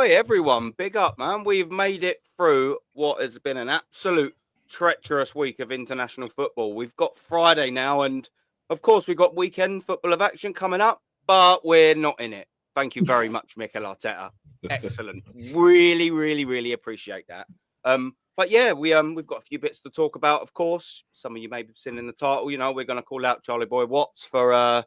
Oi, everyone, big up, man. We've made it through what has been an absolute treacherous week of international football. We've got Friday now, and of course, we've got weekend football of action coming up, but we're not in it. Thank you very much, Mikel Arteta. Excellent. Really, really, really appreciate that. But yeah, we've got a few bits to talk about, of course. Some of you may have seen in the title, we're going to call out Charlie Boy Watts for,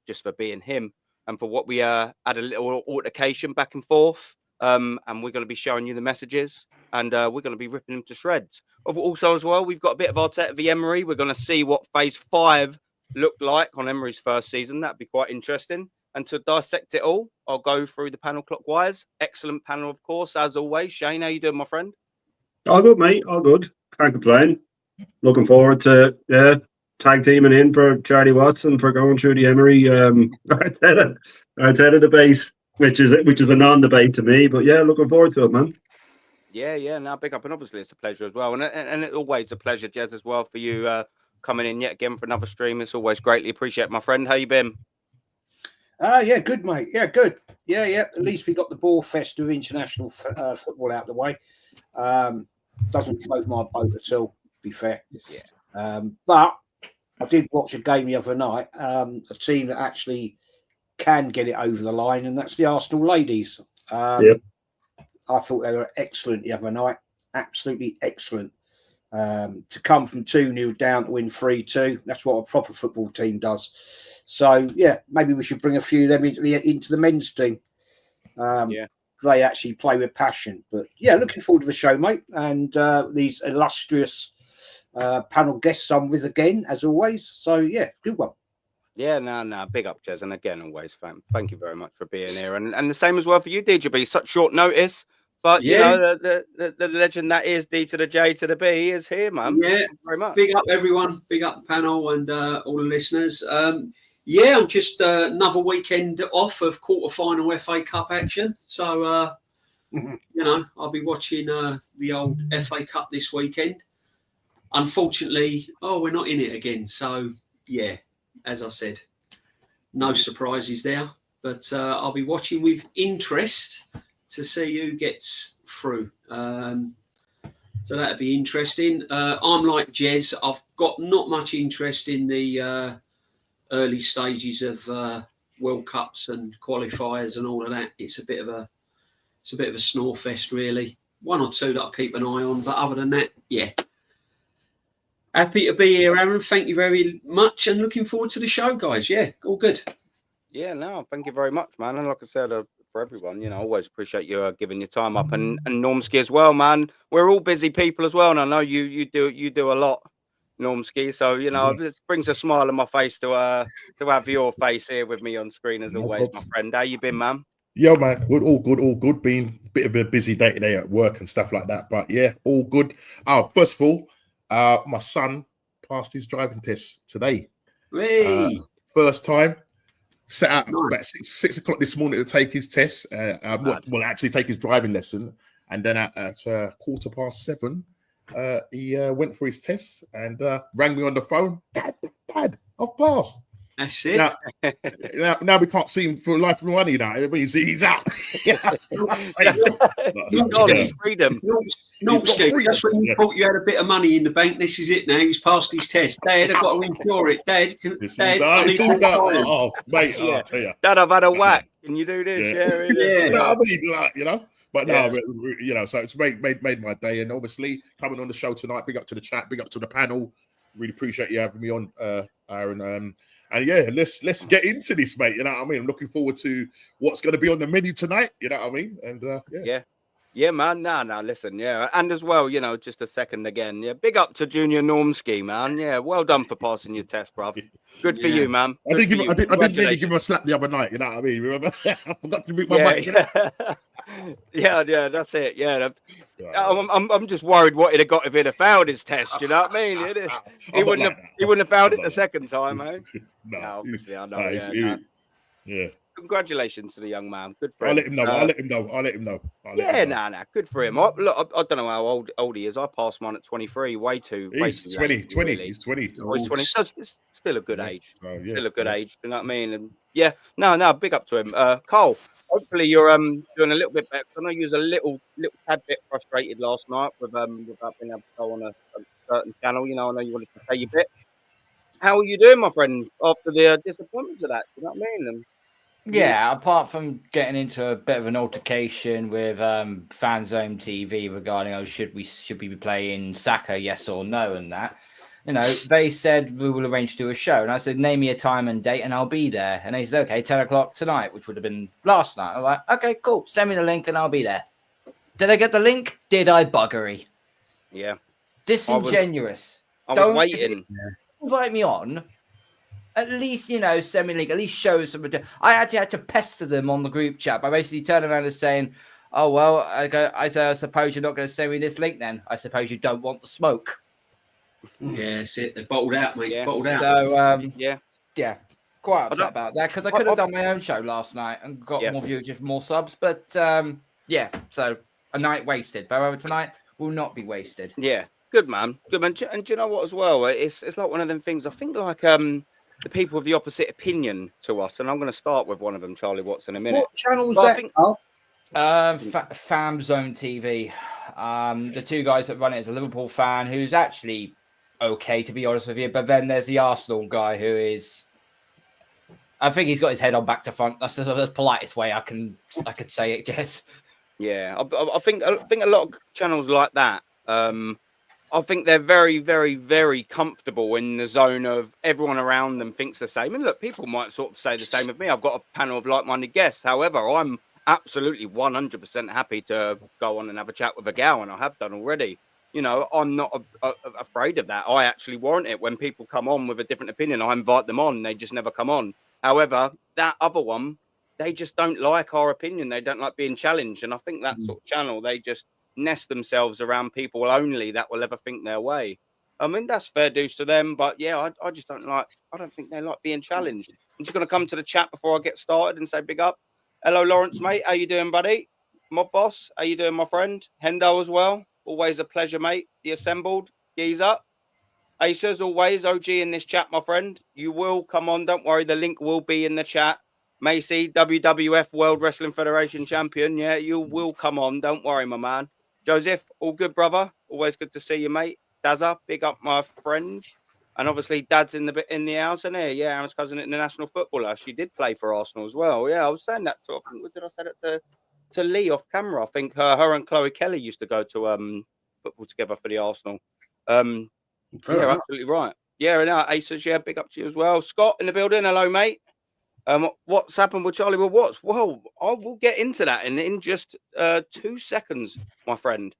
just for being him. And for what we had a little altercation back and forth. And we're going to be showing you the messages. And we're going to be ripping them to shreds. Also, as well, we've got a bit of Arteta v Emery. We're going to see what phase 5 looked like on Emery's first season. That'd be quite interesting. And to dissect it all, I'll go through the panel clockwise. Excellent panel, of course, as always. Shane, how you doing, my friend? All good, mate. All good. Can't complain. Looking forward to, tag teaming in for Charlie Watson for going through the Emery Arteta debate, which is a non-debate to me. But yeah, looking forward to it, man. Yeah. Now big up, and obviously it's a pleasure as well, and it's always a pleasure, Jez, as well for you coming in yet again for another stream. It's always greatly appreciated, my friend. How you been? Yeah, good, mate. Yeah, good. Yeah. At least we got the ball fest of international football out of the way. Doesn't float my boat at all, to be fair. Yeah. But I did watch a game the other night, a team that actually can get it over the line, and that's the Arsenal ladies. I thought they were excellent the other night, absolutely excellent. To come from 2-0 down to win 3-2, that's what a proper football team does. So, yeah, maybe we should bring a few of them into the men's team. They actually play with passion. But, yeah, looking forward to the show, mate, and these illustrious panel guests I'm with again, as always. So, yeah, good one. Yeah, no, big up, Jez. And again, always, thank you very much for being here. And the same as well for you, DJB. Such short notice. But, the legend that is D to the J to the B is here, man. Yeah, thank you very much. Big up, everyone. Big up the panel and all the listeners. I'm just another weekend off of quarterfinal FA Cup action. So, I'll be watching the old FA Cup this weekend. Unfortunately, we're not in it again. So, yeah, as I said, no surprises there. But I'll be watching with interest to see who gets through. So that'd be interesting. I'm like Jez. I've got not much interest in the early stages of World Cups and qualifiers and all of that. It's a bit of a snore fest, really. One or two that I'll keep an eye on, but other than that, yeah. Happy to be here, Aaron. Thank you very much, and looking forward to the show, guys. Yeah, all good. Yeah, no, thank you very much, man. And like I said, for everyone, always appreciate you giving your time up, and Normski as well, man. We're all busy people as well, and I know you do a lot, Normski. So it brings a smile on my face to have your face here with me on screen as always, my friend. How you been, man? Yeah, man, good, all good. Been a bit of a busy day today at work and stuff like that, but yeah, all good. First of all, my son passed his driving test today. Hey. First time. Set out about 6 o'clock this morning to take his test. Actually take his driving lesson, and then at 7:15, he went for his test and rang me on the phone. Dad, I've passed. That's it. Now we can't see him for life and money now. It means he's out. Freedom. Normski, that's when you thought you had a bit of money in the bank. This is it now. He's passed his test. Dad, I've got to insure it. Dad, it's all done. Oh, mate, I'll tell you. Dad, I've had a whack. Can you do this? Yeah. You know what I mean? But no, so it's made my day. And obviously, coming on the show tonight, big up to the chat, big up to the panel. Really appreciate you having me on, Aaron. And yeah, let's get into this, mate. You know what I mean? I'm looking forward to what's going to be on the menu tonight. You know what I mean? And yeah, man. No, listen, yeah, and as well, just a second again. Yeah, big up to Junior Normski, man. Yeah, well done for passing your test, bruv. Good for you, man. I did nearly give him a slap the other night. You know what I mean? Remember? I forgot to mute my mic. Yeah, that's it. Yeah, I'm just worried what he'd have got if he'd have failed his test. You know what I mean? He wouldn't have found it the second time, eh? No, obviously I know. Yeah. Congratulations to the young man. Good for him. I'll let him know. Nah. Good for him. Look, I don't know how old he is. I passed mine at 23. Way too. He's 20. Really. He's 20. He's 20. So it's still a good age. Oh, yeah. Still a good age. You know what I mean? And Yeah, no, big up to him. Carl, hopefully you're doing a little bit better. I know you was a little tad bit frustrated last night without being able to go on a certain channel. You know, I know you wanted to say your bit. How are you doing, my friend, after the disappointments of that? You know what I mean? And, yeah, apart from getting into a bit of an altercation with Fan Zone TV regarding should we be playing Saka, yes or no, and that, you know, they said we will arrange to do a show, and I said name me a time and date, and I'll be there. And they said okay, 10 o'clock tonight, which would have been last night. I'm like, okay, cool, send me the link and I'll be there. Did I get the link? Did I buggery? yeah, Disingenuous. I was waiting. Invite me on. At least, you know, send me a link. At least show some. I actually had to pester them on the group chat by basically turning around and saying, "Oh well, I suppose you're not going to send me this link then. I suppose you don't want the smoke." Yeah, that's it. They're bottled out, mate. Yeah. Bottled out. So yeah, quite upset about that because I could have done my own show last night and got more views, more subs. But yeah, so a night wasted. However, tonight will not be wasted. Yeah, good man. And do you know what as well? It's like one of them things. I think like the people with the opposite opinion to us, and I'm going to start with one of them, Charlie Watts, in a minute. What channel was that? Fan Zone TV. The two guys that run it is a Liverpool fan who's actually okay, to be honest with you. But then there's the Arsenal guy who is, I think he's got his head on back to front. That's the politest way I could say it, Jess. Yeah, I think a lot of channels like that. I think they're very, very, very comfortable in the zone of everyone around them thinks the same. And look, people might sort of say the same of me. I've got a panel of like-minded guests. However, I'm absolutely 100% happy to go on and have a chat with a gal, and I have done already. You know, I'm not afraid of that. I actually warrant it. When people come on with a different opinion, I invite them on. They just never come on. However, that other one, they just don't like our opinion. They don't like being challenged. And I think that sort of channel, they just nest themselves around people only that will ever think their way. I mean, that's fair dues to them. But yeah, I just don't think they like being challenged. I'm just going to come to the chat before I get started and say big up. Hello, Lawrence, mate. How you doing, buddy? Mob boss, how you doing, my friend? Hendo as well. Always a pleasure, mate. The assembled. Geezer. Ace, as always, OG in this chat, my friend. You will come on. Don't worry. The link will be in the chat. Macy, WWF World Wrestling Federation champion. Yeah, you will come on. Don't worry, my man. Joseph, all good, brother. Always good to see you, mate. Dazza, big up, my friend. And obviously, Dad's in the house, isn't he? Yeah, Aaron's cousin, international footballer. She did play for Arsenal as well. Yeah, I was saying that to. Did I say that to Lee off camera? I think her and Chloe Kelly used to go to football together for the Arsenal. Yeah, absolutely right. Yeah, and Aces, yeah, big up to you as well. Scott in the building. Hello, mate. What's happened with Charlie Watts? Well, I will get into that in just 2 seconds, my friend.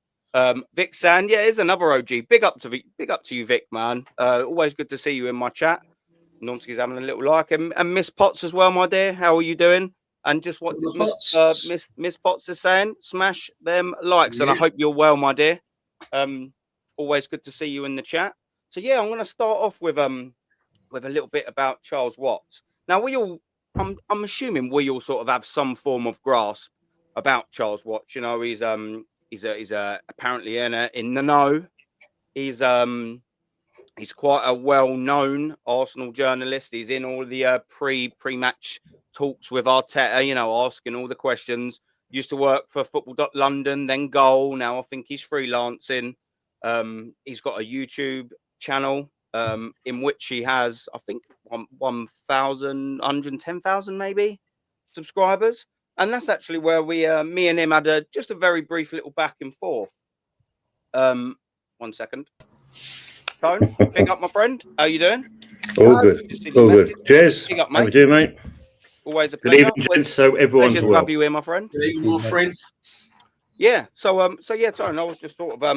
Vic Sand, yeah, is another OG. Big up to you, Vic, man. Always good to see you in my chat. Nomsky's having a little like, and Miss Potts as well, my dear. How are you doing? And just what Miss Potts is saying, smash them likes, and I hope you're well, my dear. Always good to see you in the chat. So yeah, I'm going to start off with a little bit about Charles Watts. Now I'm assuming we all sort of have some form of grasp about Charles Watts. You know, he's apparently in the know. He's quite a well-known Arsenal journalist. He's in all the pre-match talks with Arteta, you know, asking all the questions. Used to work for Football.London, then Goal. Now I think he's freelancing. He's got a YouTube channel in which he has, I think, 110,000 maybe subscribers. And that's actually where me and him had just a very brief little back and forth. 1 second. Tone, big up, my friend. How you doing? All good. All good. Cheers. Big up, mate. How you doing, mate? Always a pleasure. Good evening, gents. So everyone's well. Love you here, my friend. Good evening, my friend. Yeah. So yeah, Tone, I was just sort of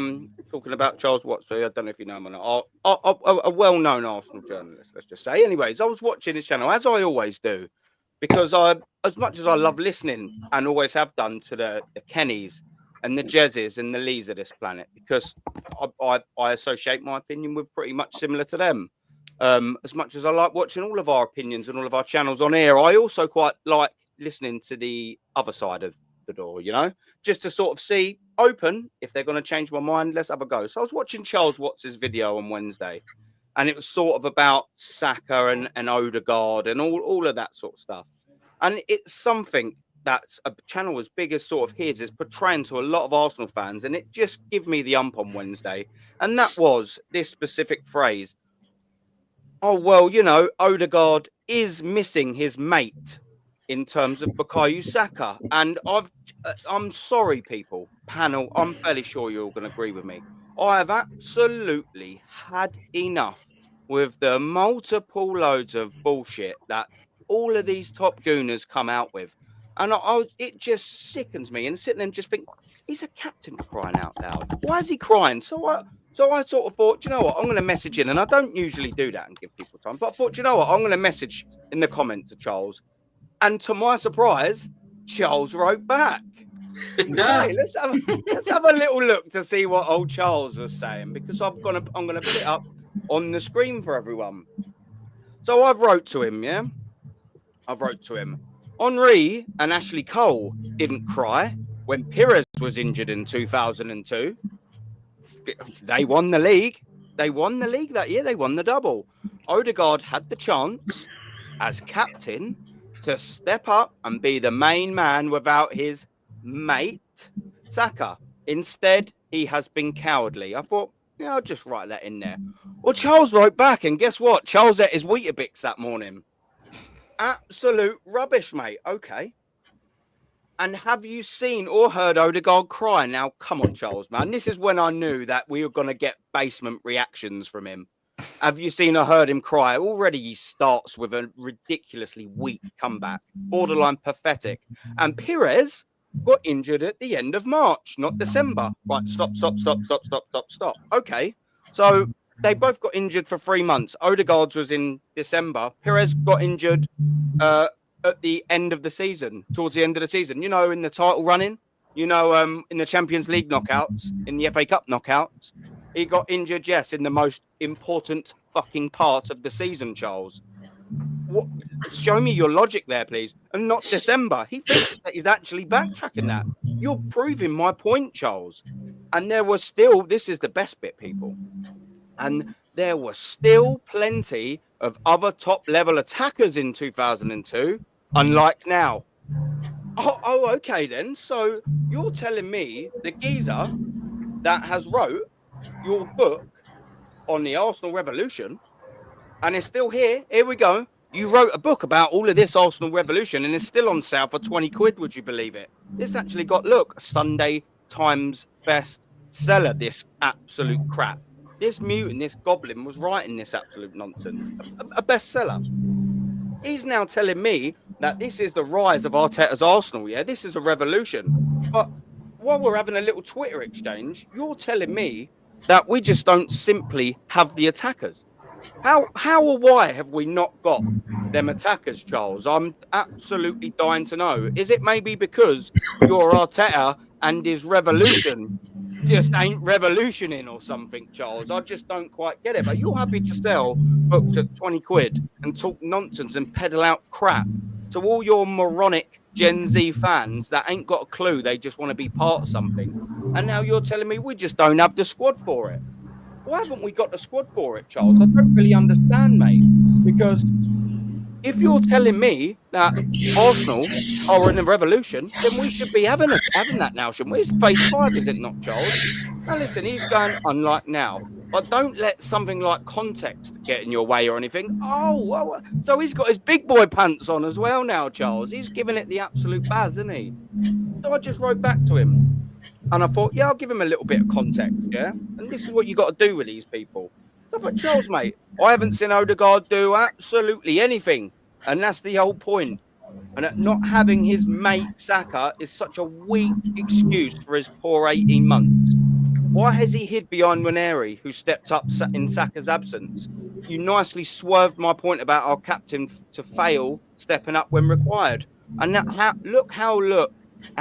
talking about Charles Watts. So I don't know if you know him or not. A well-known Arsenal journalist, let's just say. Anyways, I was watching his channel, as I always do, because as much as I love listening and always have done to the Kennys and the Jezzes and the Lees of this planet, because I associate my opinion with pretty much similar to them. As much as I like watching all of our opinions and all of our channels on air, I also quite like listening to the other side of the door, you know, just to sort of see open if they're going to change my mind. Let's have a go. So I was watching Charles Watts's video on Wednesday, and it was sort of about Saka and Odegaard and all of that sort of stuff. And it's something that's a channel as big as sort of his is portraying to a lot of Arsenal fans, and it just gave me the ump on Wednesday. And that was this specific phrase. Oh, well, you know, Odegaard is missing his mate in terms of Bukayo Saka. And I'm sorry, people, panel, I'm fairly sure you're all going to agree with me. I have absolutely had enough with the multiple loads of bullshit that all of these top gooners come out with. And it just sickens me. And sitting there and just think, he's a captain, crying out loud. Why is he crying? So I sort of thought, you know what, I'm going to message in. And I don't usually do that and give people time. But I thought, you know what, I'm going to message in the comment to Charles. And to my surprise, Charles wrote back. Okay, let's have a little look to see what old Charles was saying, because I'm gonna put it up on the screen for everyone. So I've wrote to him, yeah. I've wrote to him. Henry and Ashley Cole didn't cry when Pires was injured in 2002. They won the league. They won the league that year. They won the double. Odegaard had the chance as captain to step up and be the main man without his mate Saka. Instead, he has been cowardly. I thought, yeah, I'll just write that in there. Well, Charles wrote back, and guess what? Charles ate his Weetabix that morning. Absolute rubbish, mate. Okay. And have you seen or heard Odegaard cry? Now, come on, Charles, man. This is when I knew that we were going to get basement reactions from him. Have you seen or heard him cry? Already he starts with a ridiculously weak comeback, borderline pathetic. And Pires got injured at the end of March, not December. Right, stop. Okay, so they both got injured for 3 months. Odegaard's was in December. Pires got injured at the end of the season, towards the end of the season. You know, in the title running, you know, in the Champions League knockouts, in the FA Cup knockouts. He got injured, yes, in the most important fucking part of the season, Charles. What? Show me your logic there, please. And not December. He thinks that he's actually backtracking that. You're proving my point, Charles. And there was still, this is the best bit, people. And there were still plenty of other top-level attackers in 2002, unlike now. Oh, okay then. So you're telling me the geezer that has wrote your book on the Arsenal Revolution, and it's still here. Here we go. You wrote a book about all of this Arsenal Revolution, and it's still on sale for 20 quid. Would you believe it? It's actually got, look, a Sunday Times best seller. This absolute crap. This mutant, this goblin was writing this absolute nonsense. A bestseller. He's now telling me that this is the rise of Arteta's Arsenal. Yeah, this is a revolution. But while we're having a little Twitter exchange, you're telling me that we just don't simply have the attackers. How or why have we not got them attackers, Charles? I'm absolutely dying to know. Is it maybe because you're Arteta and his revolution just ain't revolutioning or something, Charles? I just don't quite get it. But you're happy to sell books at 20 quid and talk nonsense and peddle out crap to all your moronic Gen Z fans that ain't got a clue. They just want to be part of something. And now you're telling me we just don't have the squad for it. Why haven't we got the squad for it, Charles? I don't really understand, mate. Because if you're telling me that Arsenal are in a revolution, then we should be having that now, shouldn't we? It's phase 5, is it not, Charles? Now, listen, he's going unlike now. But don't let something like context get in your way or anything. Oh, well, so he's got his big boy pants on as well now, Charles. He's giving it the absolute baz, isn't he? So I just wrote back to him. And I thought, yeah, I'll give him a little bit of context, yeah? And this is what you got to do with these people. So, but Charles, mate, I haven't seen Odegaard do absolutely anything. And that's the whole point. And not having his mate Saka is such a weak excuse for his poor 18 months. Why has he hid behind Emery, who stepped up in Saka's absence? You nicely swerved my point about our captain to fail stepping up when required. And that, look how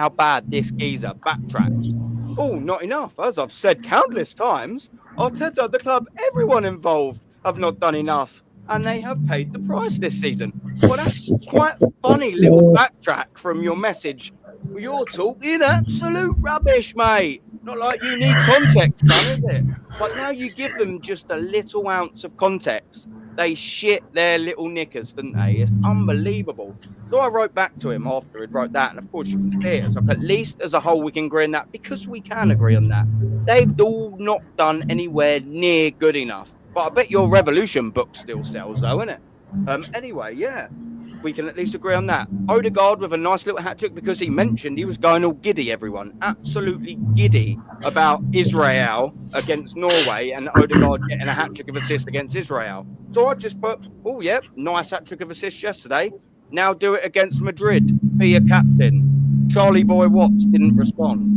bad this geezer backtracks. Oh, not enough. As I've said countless times, Arteta, the club, everyone involved have not done enough, and they have paid the price this season. Well, that's quite a funny little backtrack from your message. You're talking absolute rubbish, mate. Not like you need context, son, is it? But now you give them just a little ounce of context, they shit their little knickers, didn't they? It's unbelievable. So I wrote back to him after he'd wrote that, and of course you can see it. It's like, at least as a whole we can agree on that, because we can agree on that. They've all not done anywhere near good enough. But I bet your Revolution book still sells, though, innit? Anyway, yeah, we can at least agree on that. Odegaard with a nice little hat-trick, because he mentioned he was going all giddy, everyone. Absolutely giddy about Israel against Norway, and Odegaard getting a hat-trick of assists against Israel. So I just put, oh, yeah, nice hat-trick of assists yesterday. Now do it against Madrid. Be a captain. Charlie Boy Watts didn't respond.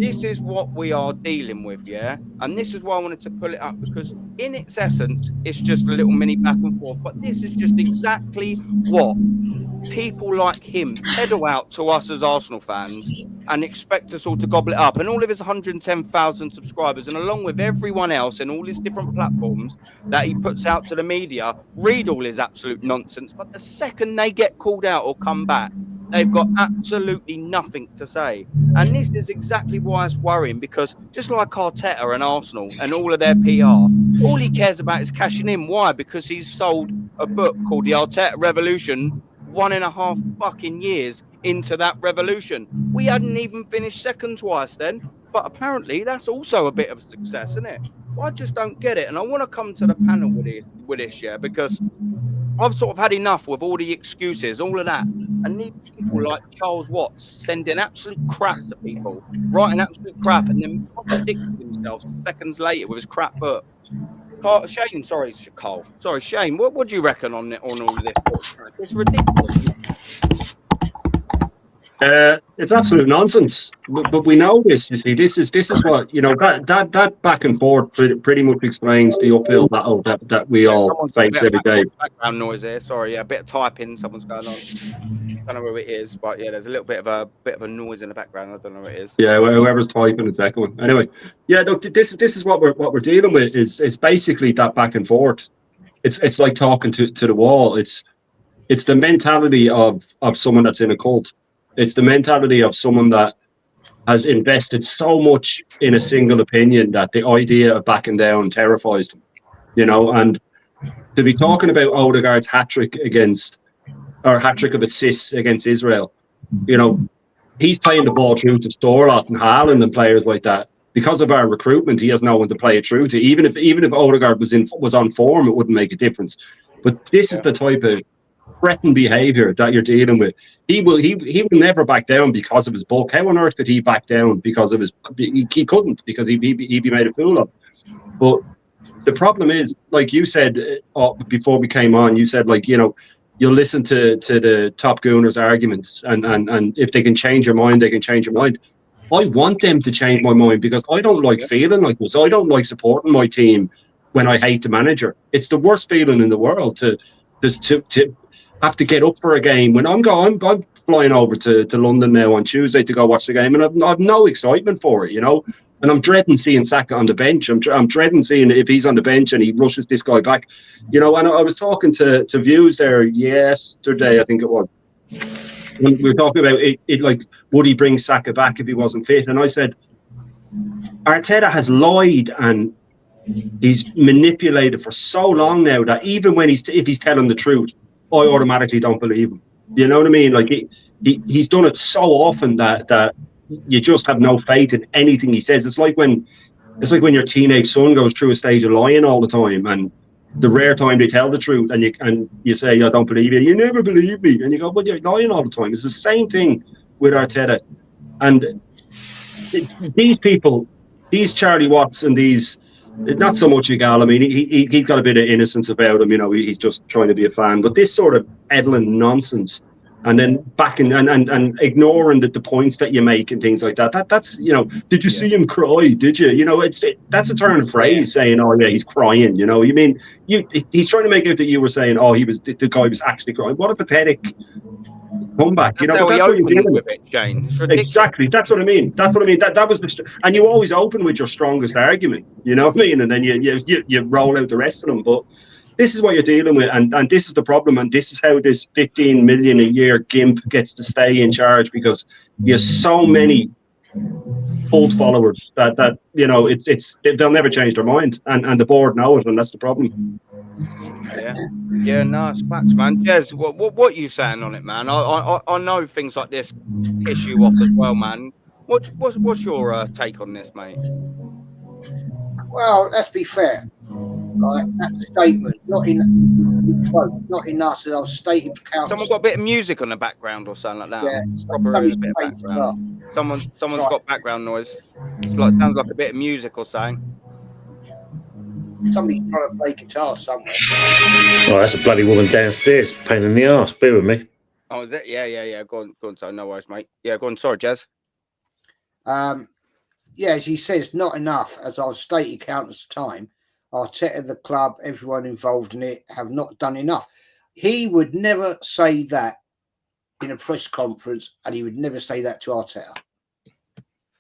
This is what we are dealing with, yeah? And this is why I wanted to pull it up, because in its essence, it's just a little mini back and forth. But this is just exactly what people like him peddle out to us as Arsenal fans and expect us all to gobble it up. And all of his 110,000 subscribers, and along with everyone else in all his different platforms that he puts out to the media, read all his absolute nonsense. But the second they get called out or come back, they've got absolutely nothing to say. And this is exactly why it's worrying, because just like Arteta and Arsenal and all of their PR, all he cares about is cashing in. Why? Because he's sold a book called The Arteta Revolution 1.5 fucking years into that revolution. We hadn't even finished second twice then, but apparently that's also a bit of a success, isn't it? Well, I just don't get it. And I want to come to the panel with this, yeah, because I've sort of had enough with all the excuses, all of that. And need people like Charles Watts sending absolute crap to people, writing absolute crap, and then contradicting themselves seconds later with his crap book. Shane, Shane, what do you reckon on all of this? It's ridiculous. It's absolute nonsense, but we know this. You see, this is what, you know, that back and forth pretty much explains the uphill battle that we all face every day. Background noise here. Sorry, yeah, a bit of typing. Someone's going on. I don't know who it is, but yeah, there's a little bit of a noise in the background. I don't know who it is. Yeah, whoever's typing is echoing. Anyway, yeah, look, this is what we're dealing with. Is basically that back and forth. It's like talking to the wall. It's the mentality of someone that's in a cult. It's the mentality of someone that has invested so much in a single opinion that the idea of backing down terrifies them, you know. And to be talking about Odegaard's hat-trick of assists against Israel, you know, he's playing the ball through to Storlot and Haaland and players like that. Because of our recruitment, he has no one to play it through to. Even if Odegaard was on form, it wouldn't make a difference. But this is the type of threatened behaviour that you're dealing with. He will never back down because of his bulk. How on earth could he back down because of his? He couldn't, because he'd be made a fool of. But the problem is, like you said before we came on, you said, like, you know, you'll listen to the top gooners' arguments, and if they can change your mind, they can change your mind. I want them to change my mind, because I don't like feeling like this. I don't like supporting my team when I hate the manager. It's the worst feeling in the world to have to get up for a game. When I'm flying over to London now on Tuesday to go watch the game, and I've no excitement for it, you know. And I'm dreading seeing Saka on the bench. I'm dreading seeing if he's on the bench and he rushes this guy back, you know. And I was talking to Views there yesterday, I think it was. When we were talking about it, like, would he bring Saka back if he wasn't fit? And I said, Arteta has lied and he's manipulated for so long now that even when if he's telling the truth, I automatically don't believe him. You know what I mean? Like, he's done it so often that you just have no faith in anything he says. It's like when your teenage son goes through a stage of lying all the time, and the rare time they tell the truth, and you say, I don't believe you. You never believe me, and you go, well, you're lying all the time. It's the same thing with Arteta, and these people, these Charlie Watts and these. Not so much Igal. I mean, he's got a bit of innocence about him, you know. He's just trying to be a fan. But this sort of peddling nonsense, and then backing and ignoring the points that you make and things like that's, you know. Did you see him cry? Did you? You know, that's a turn of phrase, saying, oh yeah, he's crying. You know, you mean he's trying to make out that you were saying, oh, the guy was actually crying. What a pathetic comeback. You know, that's how we open with it, Jane. Exactly. That's what I mean. That was and you always open with your strongest argument. You know what I mean? And then you roll out the rest of them. But this is what you're dealing with, and this is the problem, and this is how this 15 million a year gimp gets to stay in charge, because you have so many cult followers that you know they'll never change their mind, and the board know it, and that's the problem. Yeah, no, it's facts, man. Jez, what are you saying on it, man? I know things like this piss you off as well, man. What's your take on this, mate? Well, let's be fair. Right, that's a statement, not in us. I was stating. Someone got a bit of music on the background or something like that. Yeah, Proper a bit of background. Someone's got background noise. It's like sounds like a bit of music or something. Somebody's trying to play guitar somewhere. Oh, that's a bloody woman downstairs. Pain in the arse. Bear with me. Oh, is it? Yeah. Go on. So no worries, mate. Yeah, go on. Sorry, Jez. Yeah, as he says, not enough. As I've stated countless time, Arteta, the club, everyone involved in it, have not done enough. He would never say that in a press conference, and he would never say that to Arteta.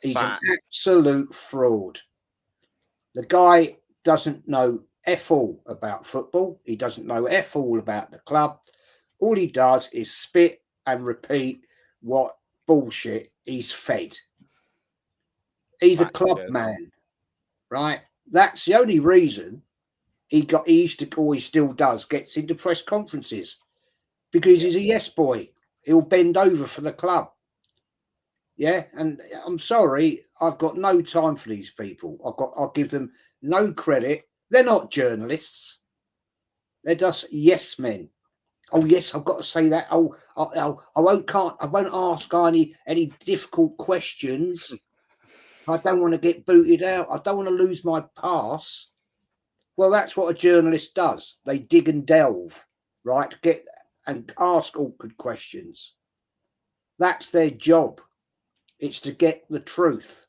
He's an absolute fraud. The guy doesn't know F all about football. He doesn't know F all about the club. All he does is spit and repeat what bullshit he's fed. He's a club man, right? That's the only reason he used to, or he still does, gets into press conferences, because he's a yes boy. He'll bend over for the club. Yeah, and I'm sorry, I've got no time for these people. I'll give them no credit. They're not journalists. They're just yes men. Oh yes, I've got to say that. I won't ask any difficult questions. I don't want to get booted out. I don't want to lose my pass. Well, that's what a journalist does. They dig and delve, right? Get and ask awkward questions. That's their job. It's to get the truth.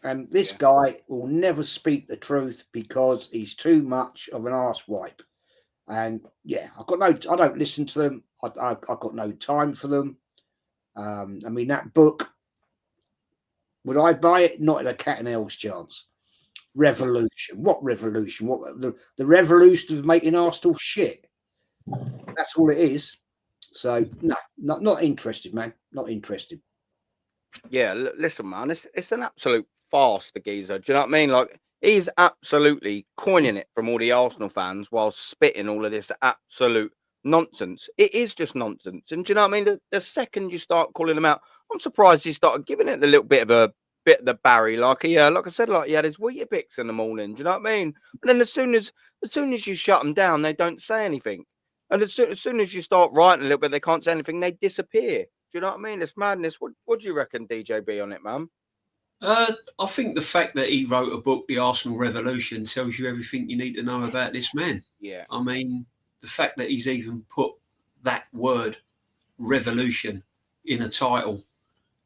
And this guy will never speak the truth because he's too much of an arsewipe. And yeah, I don't listen to them. I've got no time for them. I mean, that book, would I buy it? Not in a cat and owl's chance. Revolution. What revolution? What the revolution of making Arsenal shit? That's all it is. So no, not interested, man. Not interested. Yeah, listen, man. It's an absolute farce, the geezer. Do you know what I mean? Like, he's absolutely coining it from all the Arsenal fans while spitting all of this absolute nonsense. It is just nonsense. And do you know what I mean? The second you start calling him out, I'm surprised he started giving it a little bit of the Barry, like he like I said, like he had his Weetabix in the morning. Do you know what I mean? And then as soon as you shut them down, they don't say anything. And as soon as you start writing a little bit, they can't say anything. They disappear. Do you know what I mean? It's madness. What do you reckon, DJB, on it, man? I think the fact that he wrote a book, The Arsenal Revolution, tells you everything you need to know about this man. Yeah. I mean, the fact that he's even put that word revolution in a title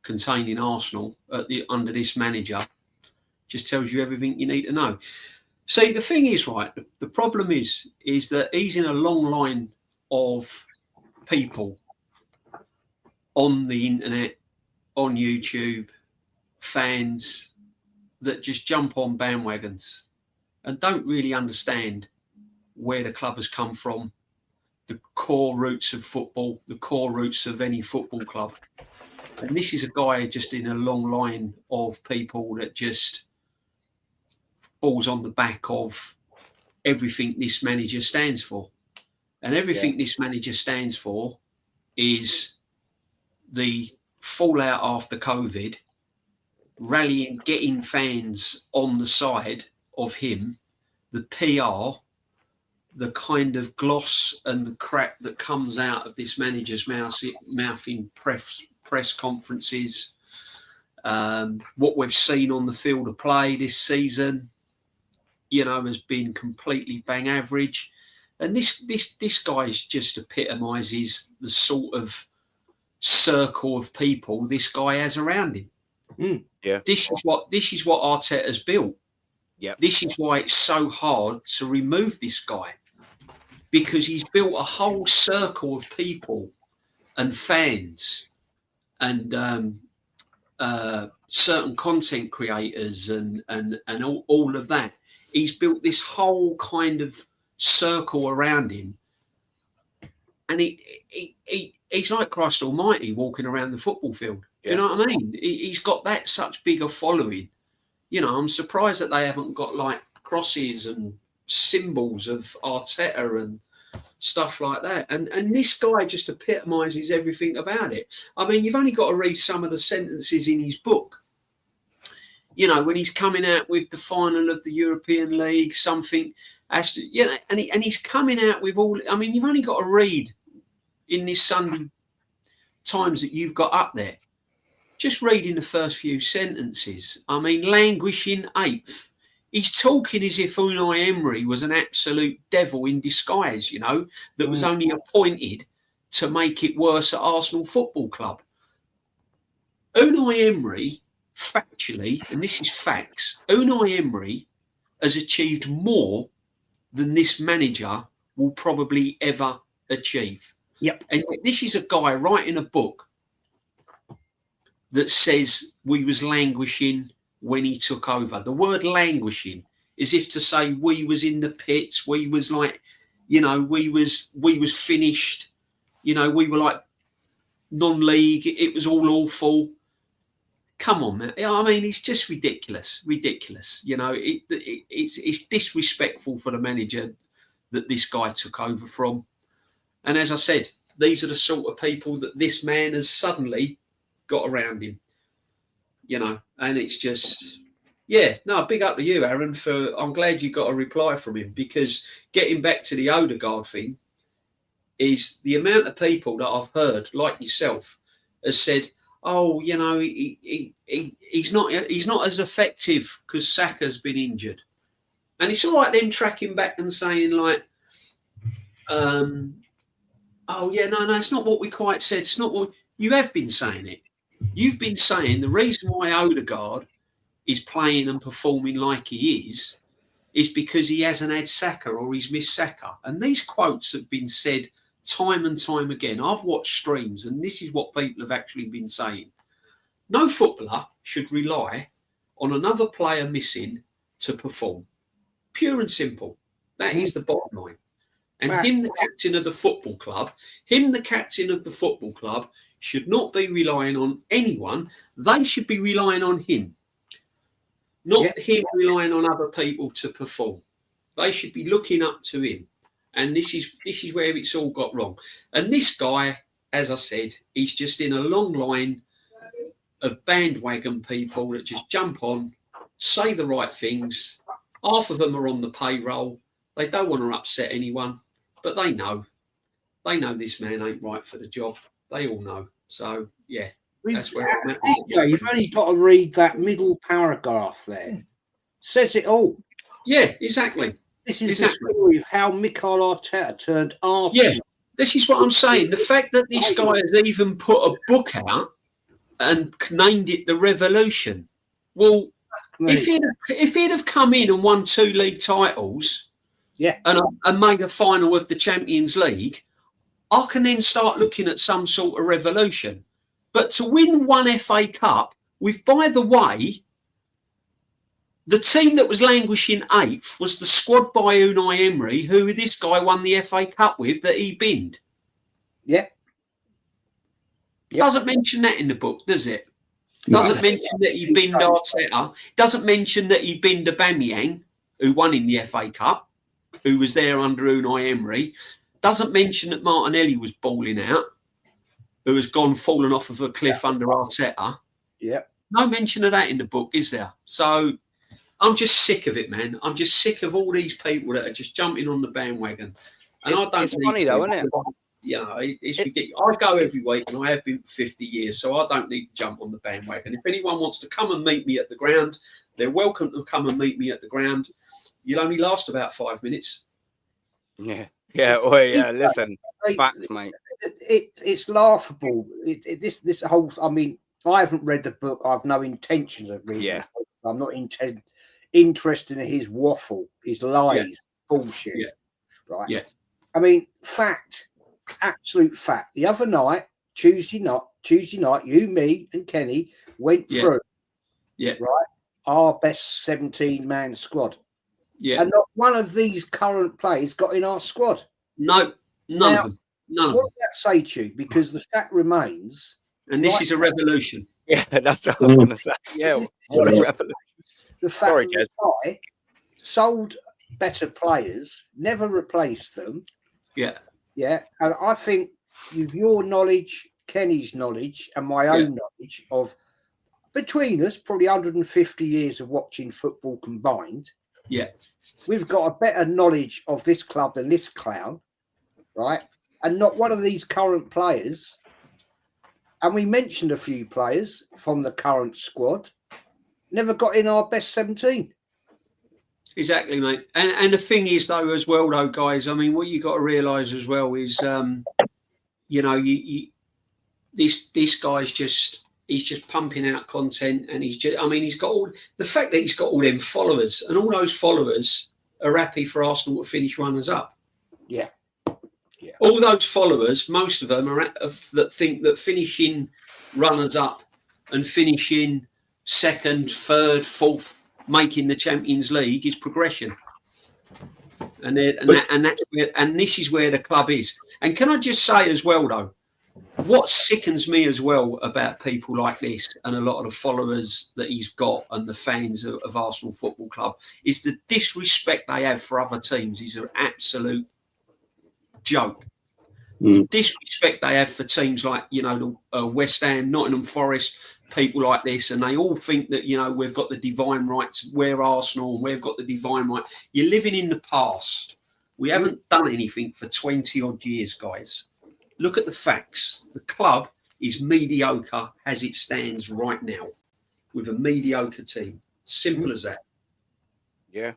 containing Arsenal under this manager just tells you everything you need to know. See, the thing is, right, the problem is that he's in a long line of people on the internet, on YouTube, fans that just jump on bandwagons and don't really understand where the club has come from, the core roots of football, the core roots of any football club. And this is a guy just in a long line of people that just falls on the back of everything this manager stands for. And everything this manager stands for is the fallout after COVID, rallying, getting fans on the side of him, the PR, the kind of gloss and the crap that comes out of this manager's mouth in press conferences, what we've seen on the field of play this season, has been completely bang average. And this guy's just epitomises the sort of circle of people this guy has around him. Yeah. This is what Arteta's built. Yeah. This is why it's so hard to remove this guy, because he's built a whole circle of people and fans and certain content creators and all of that. He's built this whole kind of circle around him, and he's like Christ Almighty walking around the football field. Do you know what I mean? He's got that such bigger following. You know, I'm surprised that they haven't got like crosses and symbols of Arteta and stuff like that. And this guy just epitomises everything about it. I mean, you've only got to read some of the sentences in his book. You know, when he's coming out with the final of the European League, something has to, you know, and he's coming out with all. I mean, you've only got to read in this Sunday Times that you've got up there. Just reading the first few sentences. I mean, languishing eighth. He's talking as if Unai Emery was an absolute devil in disguise, you know, that was only appointed to make it worse at Arsenal Football Club. Unai Emery, factually, and this is facts, Unai Emery has achieved more than this manager will probably ever achieve. Yep. And this is a guy writing a book that says we was languishing when he took over. The word languishing is if to say we was in the pits, we was like, you know, we was finished, you know, we were like non-league, it was all awful. Come on, man. I mean, it's just ridiculous. You know, it's disrespectful for the manager that this guy took over from. And as I said, these are the sort of people that this man has suddenly got around him, you know, and it's just, yeah, no, big up to you, Aaron, I'm glad you got a reply from him, because getting back to the Odegaard thing is the amount of people that I've heard, like yourself, has said, oh, you know, he's not as effective because Saka's been injured. And it's all right them tracking back and saying like, oh yeah, no, it's not what we quite said. It's not what you have been saying it. You've been saying the reason why Odegaard is playing and performing like he is because he hasn't had Saka or he's missed Saka. And these quotes have been said time and time again. I've watched streams and this is what people have actually been saying. No footballer should rely on another player missing to perform. Pure and simple. That is the bottom line. And him, the captain of the football club, should not be relying on anyone. They should be relying on him, not him relying on other people to perform. They should be looking up to him. And this is where it's all got wrong. And this guy, as I said, he's just in a long line of bandwagon people that just jump on, say the right things. Half of them are on the payroll. They don't want to upset anyone, but they know this man ain't right for the job. They all know. So, yeah, that's where I'm at. You've only got to read that middle paragraph there. Says it all. Yeah, exactly. This is the story of how Mikel Arteta turned Arsenal. Yeah, this is what I'm saying. The fact that this guy has even put a book out and named it The Revolution. Well, if he'd have come in and won 2 league titles and made a final of the Champions League, I can then start looking at some sort of revolution. But to win 1 FA Cup with, by the way, the team that was languishing 8th was the squad by Unai Emery, who this guy won the FA Cup with, that he binned. Yeah. Doesn't mention that in the book, does it? Doesn't mention that he binned Arteta. Doesn't mention that he binned Aubameyang, who won in the FA Cup, who was there under Unai Emery. Doesn't mention that Martinelli was balling out, who has fallen off of a cliff under Arteta. Yeah. No mention of that in the book, is there? So I'm just sick of it, man. I'm just sick of all these people that are just jumping on the bandwagon. And I don't it's funny though, isn't it? You know, it's ridiculous. I go every week and I have been for 50 years, so I don't need to jump on the bandwagon. If anyone wants to come and meet me at the ground, they're welcome to come and meet me at the ground. You'll only last about 5 minutes. Yeah. Yeah, listen, facts, mate. It's laughable. This whole, I mean, I haven't read the book. I have no intentions of reading it. I'm not interested in his waffle, his lies, bullshit. Yeah. Right? Yeah. I mean, fact, absolute fact. The other night, Tuesday night, you, me, and Kenny went through. Yeah. Right? Our best 17-man squad. Yeah. And not one of these current players got in our squad. No, none of them. What does that say to you? Because the fact remains. And this is a revolution. Yeah, that's what I was going to say. Yeah, what a revolution. The fact Sorry, that the guy sold better players, never replaced them. Yeah. Yeah. And I think with your knowledge, Kenny's knowledge, and my own knowledge of between us, probably 150 years of watching football combined. Yeah. We've got a better knowledge of this club than this clown, right? And not one of these current players. And we mentioned a few players from the current squad, never got in our best 17. Exactly, mate. And the thing is, though, as well, though, guys, I mean, what you got to realise as well is, you know, this guy's he's just pumping out content, and he's got all the fact that he's got all them followers, and all those followers are happy for Arsenal to finish runners up. Yeah. All those followers, most of them that think that finishing runners up and finishing second, third, fourth, making the Champions League is progression. And this is where the club is. And can I just say as well, though, what sickens me as well about people like this and a lot of the followers that he's got and the fans of Arsenal Football Club is the disrespect they have for other teams is an absolute joke. The disrespect they have for teams like, you know, the West Ham, Nottingham Forest, people like this, and they all think that, you know, we've got the divine rights, we're Arsenal, and we've got the divine right. You're living in the past. We haven't done anything for 20 odd years, guys. Look at the facts. The club is mediocre as it stands right now with a mediocre team. Simple as that. Yeah.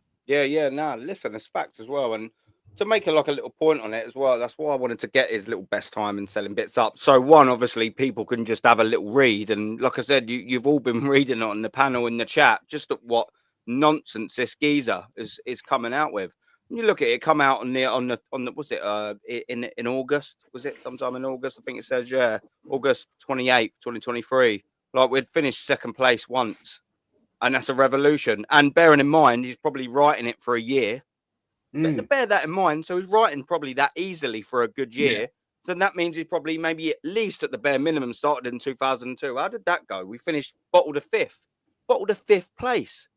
No, listen, it's facts as well. And to make a little point on it as well, that's why I wanted to get his little best time in selling bits up. So one, obviously, people can just have a little read. And like I said, you've all been reading it on the panel in the chat, just at what nonsense this geezer is coming out with. You look at it, come out on the was it in August? Was it sometime in August? I think it says, August 28th, 2023. Like we'd finished second place once, and that's a revolution. And bearing in mind, he's probably writing it for a year. Bear that in mind. So he's writing probably that easily for a good year. Yeah. So that means he's probably maybe at least at the bare minimum started in 2002. How did that go? We finished bottled of fifth place.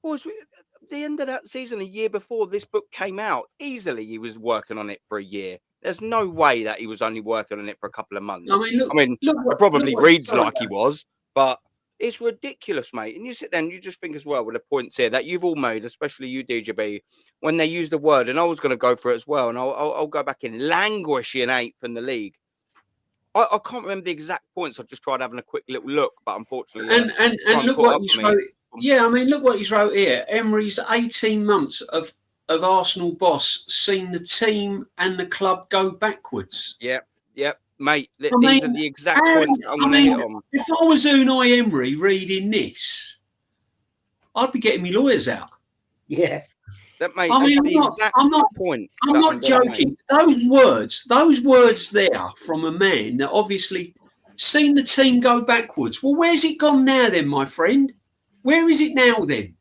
Boys, at the end of that season, a year before this book came out, easily he was working on it for a year. There's no way that he was only working on it for a couple of months. It probably reads like he was, but it's ridiculous, mate. And you sit there and you just think as well with the points here that you've all made, especially you, DJB, when they use the word, and I was going to go for it as well, and I'll go back in, languish in 8th in the league. I can't remember the exact points. I just tried having a quick little look, but unfortunately... And look what he's wrote. Yeah, I mean, look what he's wrote here. Emery's 18 months of Arsenal boss seen the team and the club go backwards. Yep, mate. These are the exact points I'm going to hit on. If I was Unai Emery reading this, I'd be getting my lawyers out. Yeah. That mate, I'm not joking. Those words there from a man that obviously seen the team go backwards. Well, where's it gone now then, my friend? Where is it now then?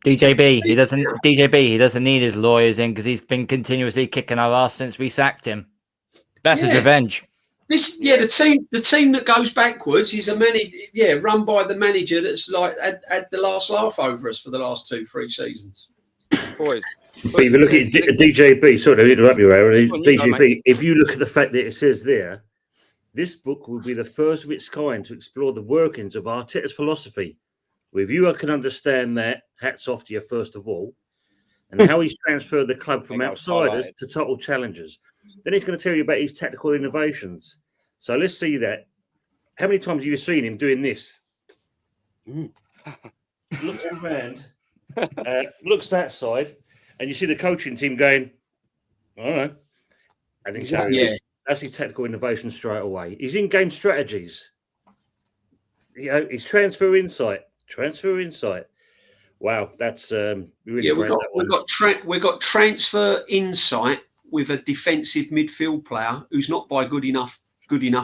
DJB, he doesn't need his lawyers in because he's been continuously kicking our ass since we sacked him. That's his revenge. The team that goes backwards is run by the manager that's like had the last laugh over us for the last 2-3 seasons. Boys. But if you look at DJB, sorry to interrupt you, Aaron. DJB, if you look at the fact that it says there, this book will be the first of its kind to explore the workings of Arteta's philosophy. If you can understand that, hats off to you first of all, and how he's transferred the club from outsiders to total challengers. Then he's going to tell you about his tactical innovations. So let's see that. How many times have you seen him doing this? Looks around, looks that side, and you see the coaching team going, I don't know. I think so. Yeah. That's his tactical innovation straight away. His in-game strategies. You know, his transfer insight. Wow, that's really we've got transfer insight with a defensive midfield player who's not good enough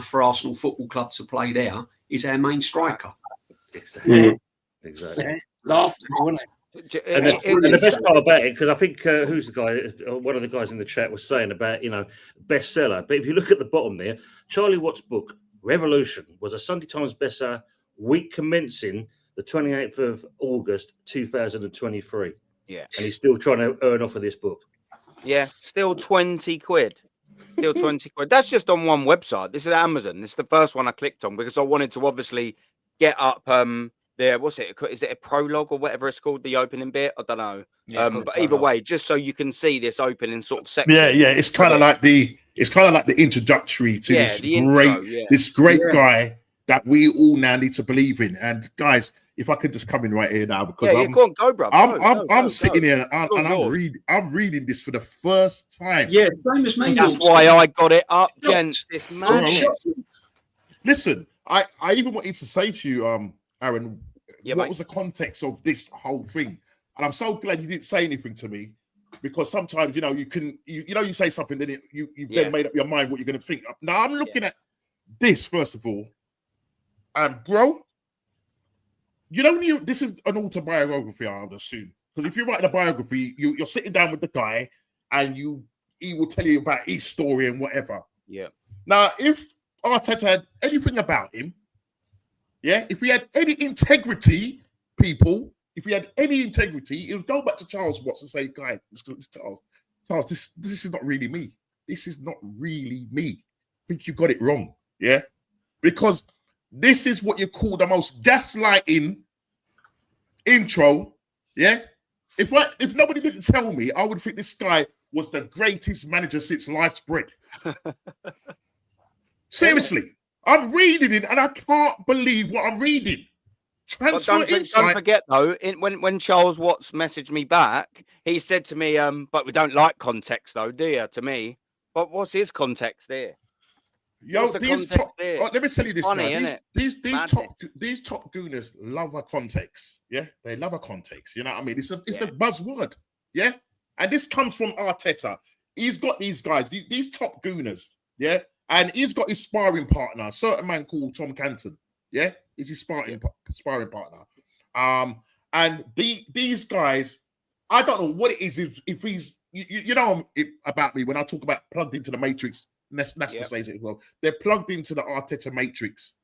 for Arsenal Football Club to play there. Is our main striker. Exactly. Laughing, wasn't it? And the best part about it, because I think who's the guy? One of the guys in the chat was saying about bestseller. But if you look at the bottom there, Charlie Watt's book, Revolution was a Sunday Times bestseller week commencing the 28th of August 2023. Yeah. And he's still trying to earn off of this book. Yeah, still 20 quid. Still 20 quid. That's just on one website. This is Amazon. This is the first one I clicked on because I wanted to obviously get up what's it? Is it a prologue or whatever it's called? The opening bit? I don't know. Yeah, but either way, just so you can see this opening sort of section. Yeah. It's kind of like the introductory to this great guy that we all now need to believe in. And guys, if I could just come in right here now, because go, bro. I'm sitting here and I'm reading this for the first time. Yeah, same as me. That's why I got it up, gents. This madness. Listen, I even wanted to say to you, Aaron, what was the context of this whole thing? And I'm so glad you didn't say anything to me, because sometimes you say something, then you've then made up your mind what you're going to think. Now I'm looking at this first of all, and bro, this is an autobiography, I would assume, because if you're writing a biography, you're sitting down with the guy, and he will tell you about his story and whatever. Yeah. Now, if Arteta had anything about him, if he had any integrity, people, if he had any integrity, he would go back to Charles Watts and say, guys, Charles, this is not really me. This is not really me. I think you got it wrong. Yeah. Because this is what you call the most gaslighting intro. Yeah. If nobody didn't tell me, I would think this guy was the greatest manager since life's bread. Seriously. I'm reading it and I can't believe what I'm reading. Don't forget though, when Charles Watts messaged me back, he said to me, but we don't like context though, do you? To me. But what's his context there? Yo, let me tell you this now. These top gooners love a context. Yeah, they love a context. You know what I mean? It's the buzzword. Yeah. And this comes from Arteta. He's got these guys, these top gooners. Yeah. And he's got his sparring partner, a certain man called Tom Canton. Yeah, he's his sparring partner. And these guys, I don't know what it is. If he's, about me when I talk about plugged into the matrix. Nesta says it as well. They're plugged into the Arteta matrix,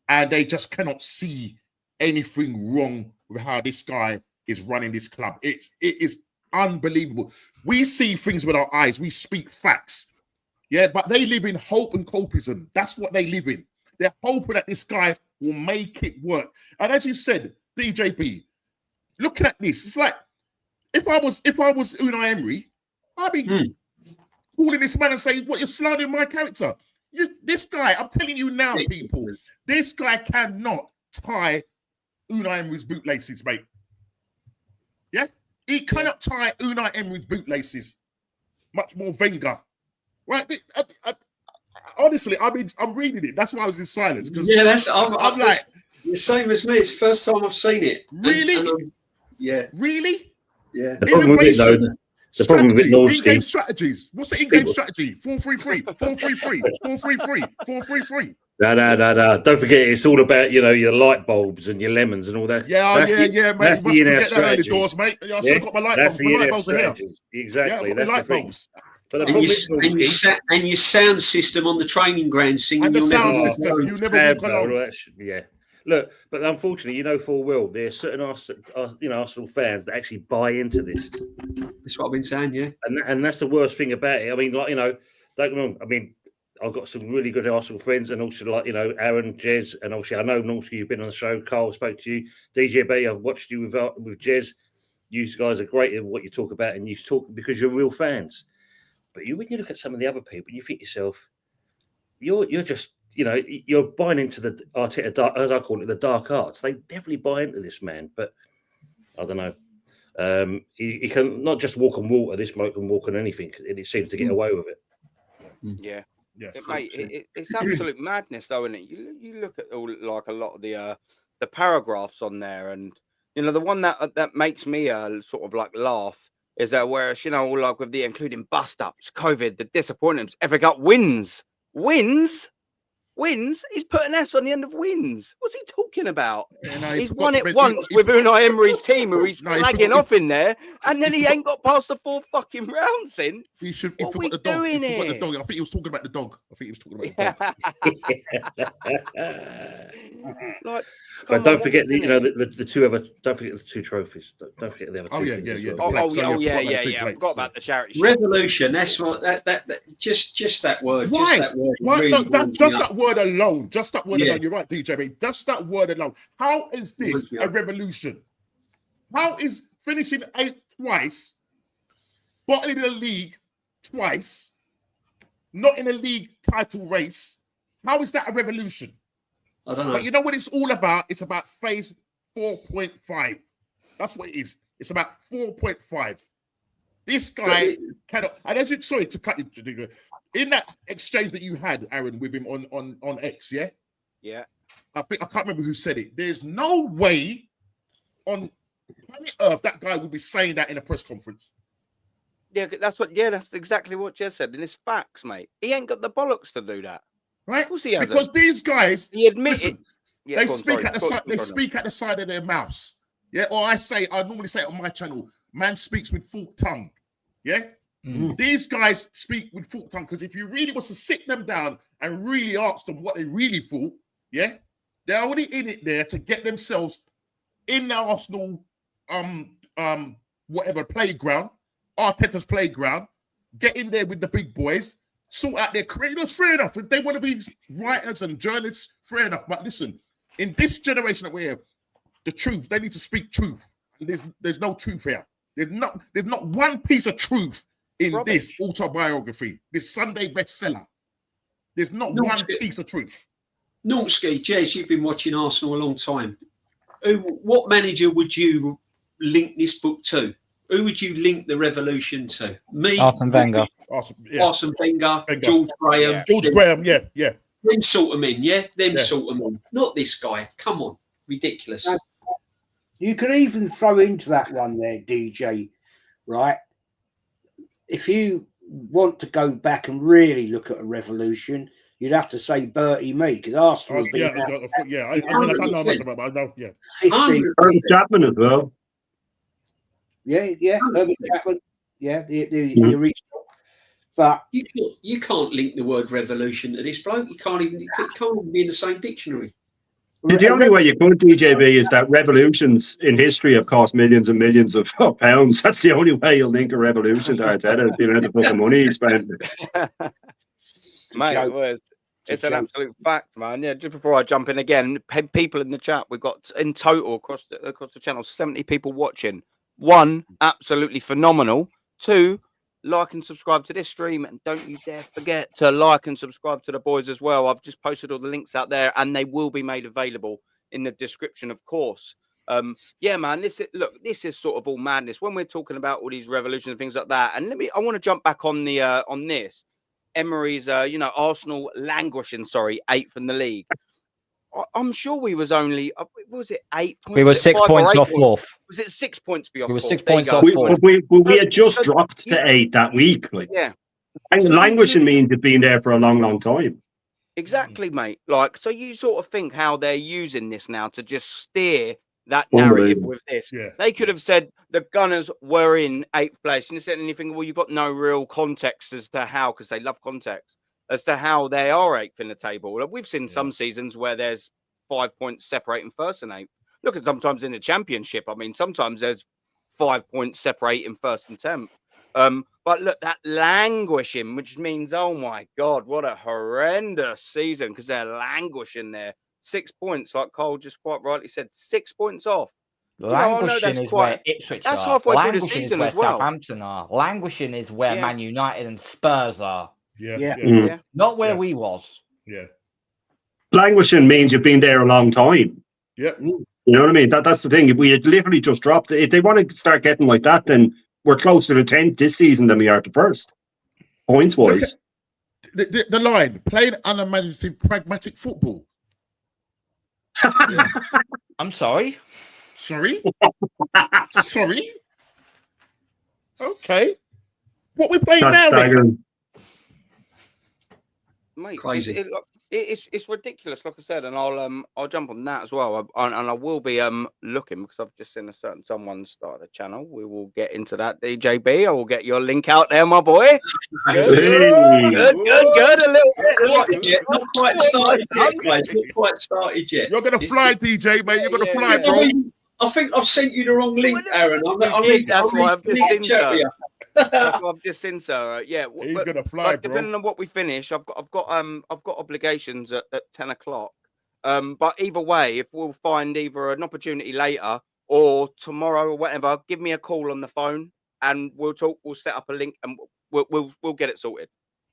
and they just cannot see anything wrong with how this guy is running this club. It is unbelievable. We see things with our eyes. We speak facts. Yeah, but they live in hope and copism. That's what they live in. They're hoping that this guy will make it work. And as you said, DJB, looking at this, it's like if I was Unai Emery, I'd be calling this man and saying, "What, you're slandering my character? This guy, I'm telling you now, people, this guy cannot tie Unai Emery's bootlaces, mate. Yeah, he cannot tie Unai Emery's bootlaces. Much more Wenger." Right, honestly, I'm reading it. That's why I was in silence. I'm like, the same as me. It's the first time I've seen it. Really? Really? Yeah. The problem with it, though, the problem with in-game strategies. What's the in-game strategy? 4-3-3, 4-3-3, 4-3-3, 4-3-3. No. Don't forget, it's all about your light bulbs and your lemons and all that. Mate. That's the in-air strategy, doors, mate. I still got my light bulbs. My light bulbs are here. Exactly. Yeah, that's light bulbs. But and your sound system on the training ground singing. And the sound system, you never walk alone. Yeah. Look, but unfortunately, full well, there are certain Arsenal fans that actually buy into this. That's what I've been saying, yeah. And that's the worst thing about it. I mean, don't get me wrong. I mean, I've got some really good Arsenal friends, and also Aaron, Jez, and obviously I know Norski, you've been on the show. Carl spoke to you. DJB, I've watched you with Jez. You guys are great at what you talk about, and you talk because you're real fans. But when you look at some of the other people, you think to yourself, you're just, you're buying into the Arteta, as I call it, the dark arts. They definitely buy into this man, but I don't know. He can not just walk on water. This bloke can walk on anything, and he seems to get away with it. Yeah. Mate, it's absolute madness, though, isn't it? You look at a lot of the paragraphs on there, and the one that makes me sort of laugh. Is that whereas, with the including bust-ups, COVID, the disappointments, ever got wins? Wins? Wins? He's put an S on the end of wins. What's he talking about? Yeah, no, He's forgot won to it mention- once with Unai Emery's team, where he's No, he slagging forgot- off in there, and then he forgot- ain't got past the 4 fucking rounds since. He What forgot we the dog. He doing forgot the here? dog. I think he was talking about the dog. Like, But come don't on, forget what we doing the two other. Don't forget the 2 trophies. Don't forget the other 2 Oh, yeah, things yeah, as yeah. well. Plates, so Oh, yeah, yeah. forgot about the 2 I plates, forgot yeah. about the charity shit. Revolution. That's what that just that word. Why? Just that word. Why? really No, winds just me up. that word alone. Just that word Yeah. alone. You're right, DJB. Just that word alone. How is this Winds me a up. revolution? How is finishing 8th twice, bottling the league twice, not in a league title race? How is that a revolution? I don't know. But you know what it's all about? It's about phase 4.5. That's what it is. It's about 4.5. This guy cannot. And as you sorry to cut you, in that exchange that you had, Aaron, with him on X, yeah, Yeah. I can't remember who said it. There's no way on planet Earth that guy would be saying that in a press conference. Yeah, that's exactly what Jez said. And it's facts, mate. He ain't got the bollocks to do that. Right? Of course he hasn't. Because these guys, He admitted. listen, Yeah, they go on, speak sorry. at the Go on, side. They go on. speak at the side of their mouths. Yeah, or I normally say it on my channel. Man speaks with forked tongue. Yeah, these guys speak with forked tongue because if you really was to sit them down and really ask them what they really thought, yeah, they're already in it there to get themselves in the Arsenal, whatever playground, Arteta's playground, get in there with the big boys. Sort out their career. That's fair enough. If they want to be writers and journalists, fair enough. But listen, in this generation that we're the truth, they need to speak truth. There's no truth here. There's not one piece of truth in this autobiography, this Sunday bestseller. There's not one piece of truth. Norski, Jez, you've been watching Arsenal a long time. What manager would you link this book to? Who would you link the revolution to? Me, Arsene Wenger. Arsene Wenger, George Graham. Yeah. George Graham, yeah. Them sort of men, yeah? Yeah. Sort of men. Not this guy. Come on. Ridiculous. You could even throw into that one there, DJ, right? If you want to go back and really look at a revolution, you'd have to say Bertie Mee, because Arsenal. I know much about, but I know, yeah. 15. Irving Chapman as well. Yeah, Irving Chapman. Yeah, the original. But you can't link the word revolution to this bloke. It can't even be in the same dictionary. The only way you could, DJB, is that revolutions in history have cost millions and millions of pounds. That's the only way you'll link a revolution to Arteta, is the amount of fucking money he spent. Mate, it's an absolute fact, man. Yeah, just before I jump in again, people in the chat, we've got in total across the channel 70 people watching. 1, absolutely phenomenal. 2, like and subscribe to this stream, and don't you dare forget to like and subscribe to the boys as well. I've just posted all the links out there, and they will be made available in the description, of course. Yeah, man, this is sort of all madness when we're talking about all these revolutions and things like that. And I want to jump back on the on this. Emery's Arsenal languishing, 8th in the league. I'm sure we was only, was it 8 points? We were 6 points off 4th. Was it 6 points be off? We were 6 4th? points off 4th. We had just dropped to 8 that week. Like, yeah. And languishing means it's been there for a long, long time. Exactly, mate. Like, so you sort of think how they're using this now to just steer that narrative with this. Yeah. They could have said the Gunners were in 8th place, and instead anything, well, you've got no real context as to how, because they love context, as to how they are 8th in the table. We've seen some seasons where there's 5 points separating 1st and 8th. Look at sometimes in the Championship. I mean, sometimes there's 5 points separating 1st and 10th. But look, that languishing, which means, oh my God, what a horrendous season, because they're languishing there. 6 points, like Cole just quite rightly said, 6 points off. Languishing is where Ipswich that's are. halfway through the Languishing season is as where well. Southampton are. Languishing is where Man United and Spurs are. Yeah. Not where we was. Yeah. Languishing means you've been there a long time. Yep. You know what I mean? That's the thing. If we had literally just dropped it, if they want to start getting like that, then we're closer to 10th this season than we are to 1st, points wise. The line, playing unimaginative, pragmatic football. I'm sorry. Sorry? Sorry? Okay. What we playing now then? Staggering. Mate, Crazy. it's ridiculous, like I said, and I'll jump on that as well. And I will be looking, because I've just seen someone start a channel. We will get into that, DJB. I will get your link out there, my boy. Good. A little bit. Not quite started yet, guys. Not quite started yet. You're gonna fly, DJ, mate. You're gonna fly, bro. I think I've sent you the wrong link, Aaron. That's why I've just seen, sir. That's what I've just seen, sir. Yeah, he's gonna fly, bro. Depending on what we finish, I've got obligations at 10 o'clock. But either way, if we'll find either an opportunity later or tomorrow or whatever, give me a call on the phone and we'll talk. We'll set up a link and we'll get it sorted,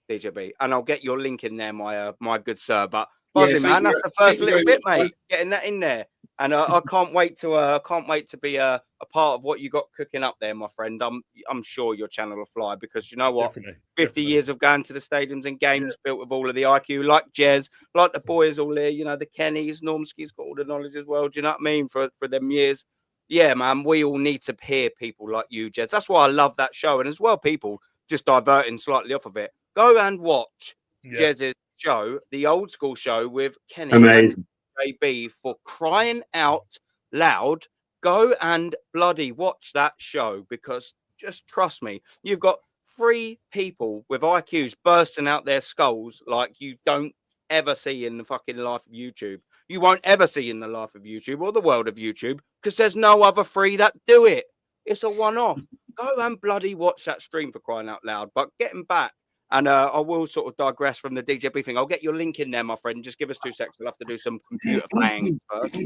DJB, and I'll get your link in there, my good sir. But buzzing, man, that's the first little bit, mate. Getting that in there. And I can't wait to be a part of what you got cooking up there, my friend. I'm sure your channel will fly, because you know what? Definitely. 50 years of going to the stadiums and games built with all of the IQ, like Jez, like the boys all there, you know, the Kennys, Normski's got all the knowledge as well. Do you know what I mean? For them years. Yeah, man, we all need to hear people like you, Jez. That's why I love that show. And as well, people just diverting slightly off of it. Go and watch Jez's show, the old school show with Kenny. Amazing. JB, for crying out loud. Go and bloody watch that show, because just trust me, you've got 3 people with IQs bursting out their skulls like you don't ever see in the fucking life of YouTube. You won't ever see in the life of YouTube or the world of YouTube, because there's no other 3 that do it. It's a one-off. Go and bloody watch that stream, for crying out loud. But getting back, and I will sort of digress from the DJB thing. I'll get your link in there, my friend. Just give us 2 seconds. We'll have to do some computer playing first.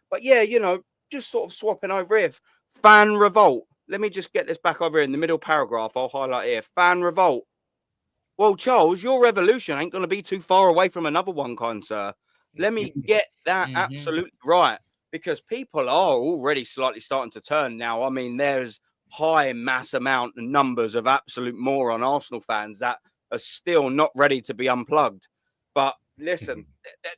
But yeah, you know, just sort of swapping over here. Fan revolt. Let me just get this back over here in the middle paragraph. I'll highlight here. Fan revolt. Well, Charles, your revolution ain't going to be too far away from another one, kind sir. Let me get that absolutely right, because people are already slightly starting to turn now. I mean, there's high mass amount and numbers of absolute moron Arsenal fans that are still not ready to be unplugged. But listen,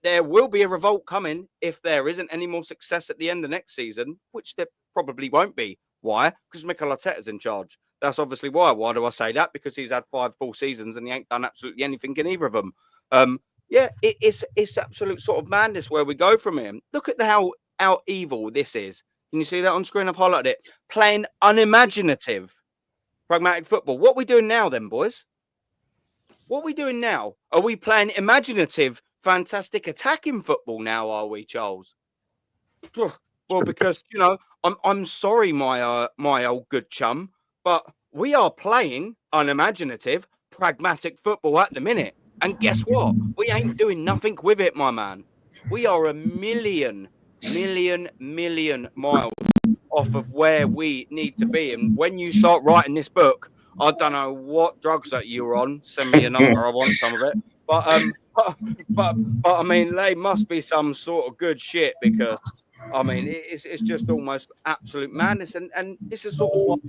there will be a revolt coming if there isn't any more success at the end of next season, which there probably won't be. Why? Because Mikel Arteta's in charge. That's obviously why. Why do I say that? Because he's had 5 full seasons and he ain't done absolutely anything in either of them. It's absolute sort of madness where we go from here. Look at how evil this is. Can you see that on screen? I've highlighted it. Playing unimaginative, pragmatic football. What are we doing now then, boys? What are we doing now? Are we playing imaginative, fantastic attacking football now, are we, Charles? Well, because, you know, I'm sorry, my old good chum, but we are playing unimaginative, pragmatic football at the minute. And guess what? We ain't doing nothing with it, my man. We are a million miles off of where we need to be. And when you start writing this book, I don't know what drugs that you're on. Send me a number. I want some of it. But I mean, they must be some sort of good shit, because I mean, it's just almost absolute madness. And this is sort of what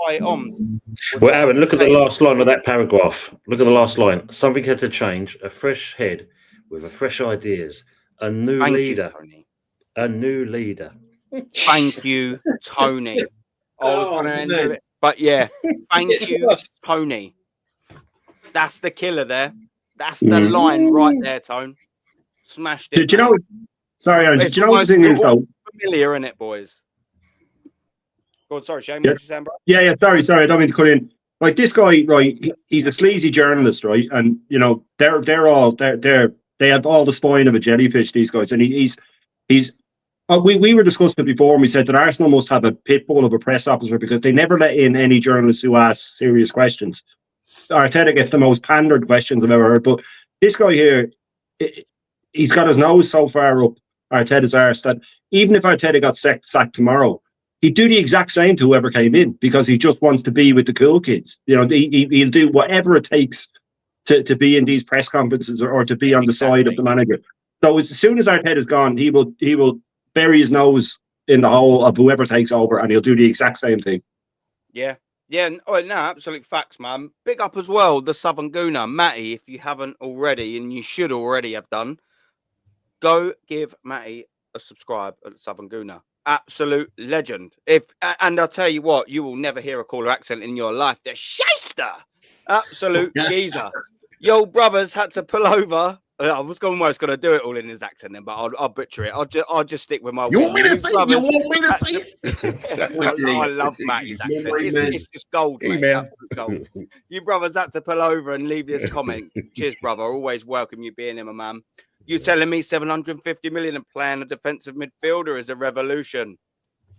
tie it on. Well, Aaron, look at the last line of that paragraph. Look at the last line. Something had to change. A fresh head with a fresh ideas. A new leader. A new leader. Thank you, Tony. I was going to end it, but yeah, thank you, Tony. That's the killer there. That's the line right there, Tone. Smashed it. Did you know? Sorry, Aaron. Did you know what the thing is, though? Familiar, in it, boys. Go on, sorry, Shane. What did you say, bro? Yeah. Sorry. I don't mean to cut in. Like, this guy, right? He's a sleazy journalist, right? And you know, they have all the spine of a jellyfish. These guys, and he's. We were discussing it before, and we said that Arsenal must have a pit bull of a press officer, because they never let in any journalists who ask serious questions. Arteta gets the most pandered questions I've ever heard, but this guy here, he's got his nose so far up Arteta's arse that even if Arteta got sacked tomorrow, he'd do the exact same to whoever came in, because he just wants to be with the cool kids. You know, he'll do whatever it takes to be in these press conferences or to be on the side of the manager. So as soon as Arteta's gone, he will bury his nose in the hole of whoever takes over, and he'll do the exact same thing. Yeah. No, absolute facts, man. Big up as well the Southern Gooner, Matty. If you haven't already, and you should already have done, go give Matty a subscribe at the Southern Gooner. Absolute legend. And I'll tell you what, you will never hear a caller accent in your life. The shyster, absolute geezer. Your brothers had to pull over I was almost going to do it all in his accent then, but I'll butcher it. I'll just stick with my. You want me to say it? You want me to say it? I love Matty's accent. It's just gold, mate. man. Gold. You brothers had to pull over and leave this comment. Cheers, brother. Always welcome you being here, my man. You telling me 750 million and playing a defensive midfielder is a revolution?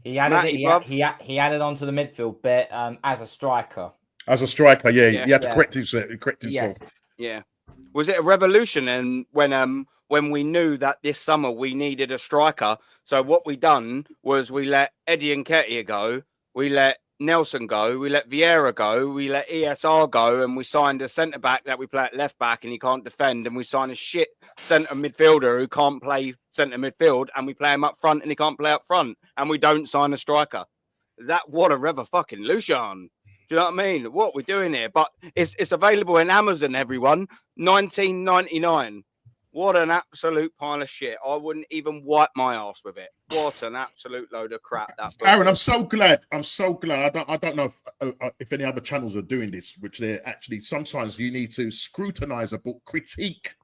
He added he added onto the midfield bit as a striker. As a striker, he had to correct himself. Yeah. Was it a revolution? And when we knew that this summer we needed a striker, so what we done was we let Eddie Nketiah go, we let Nelson go, we let Vieira go, we let ESR go, and we signed a centre back that we play at left back and he can't defend, and we signed a shit centre midfielder who can't play centre midfield, and we play him up front and he can't play up front, and we don't sign a striker. What a revolution. Do you know what I mean? What we're doing here, but it's available in Amazon. Everyone, $19.99. What an absolute pile of shit! I wouldn't even wipe my ass with it. What an absolute load of crap that. Aaron, I'm so glad. I don't know if any other channels are doing this, which they're actually. Sometimes you need to scrutinize a book, critique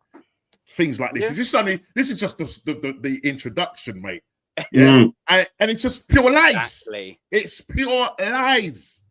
things like this. Yeah. This is just the introduction, mate. Yeah, and it's just pure lies. Exactly. It's pure lies.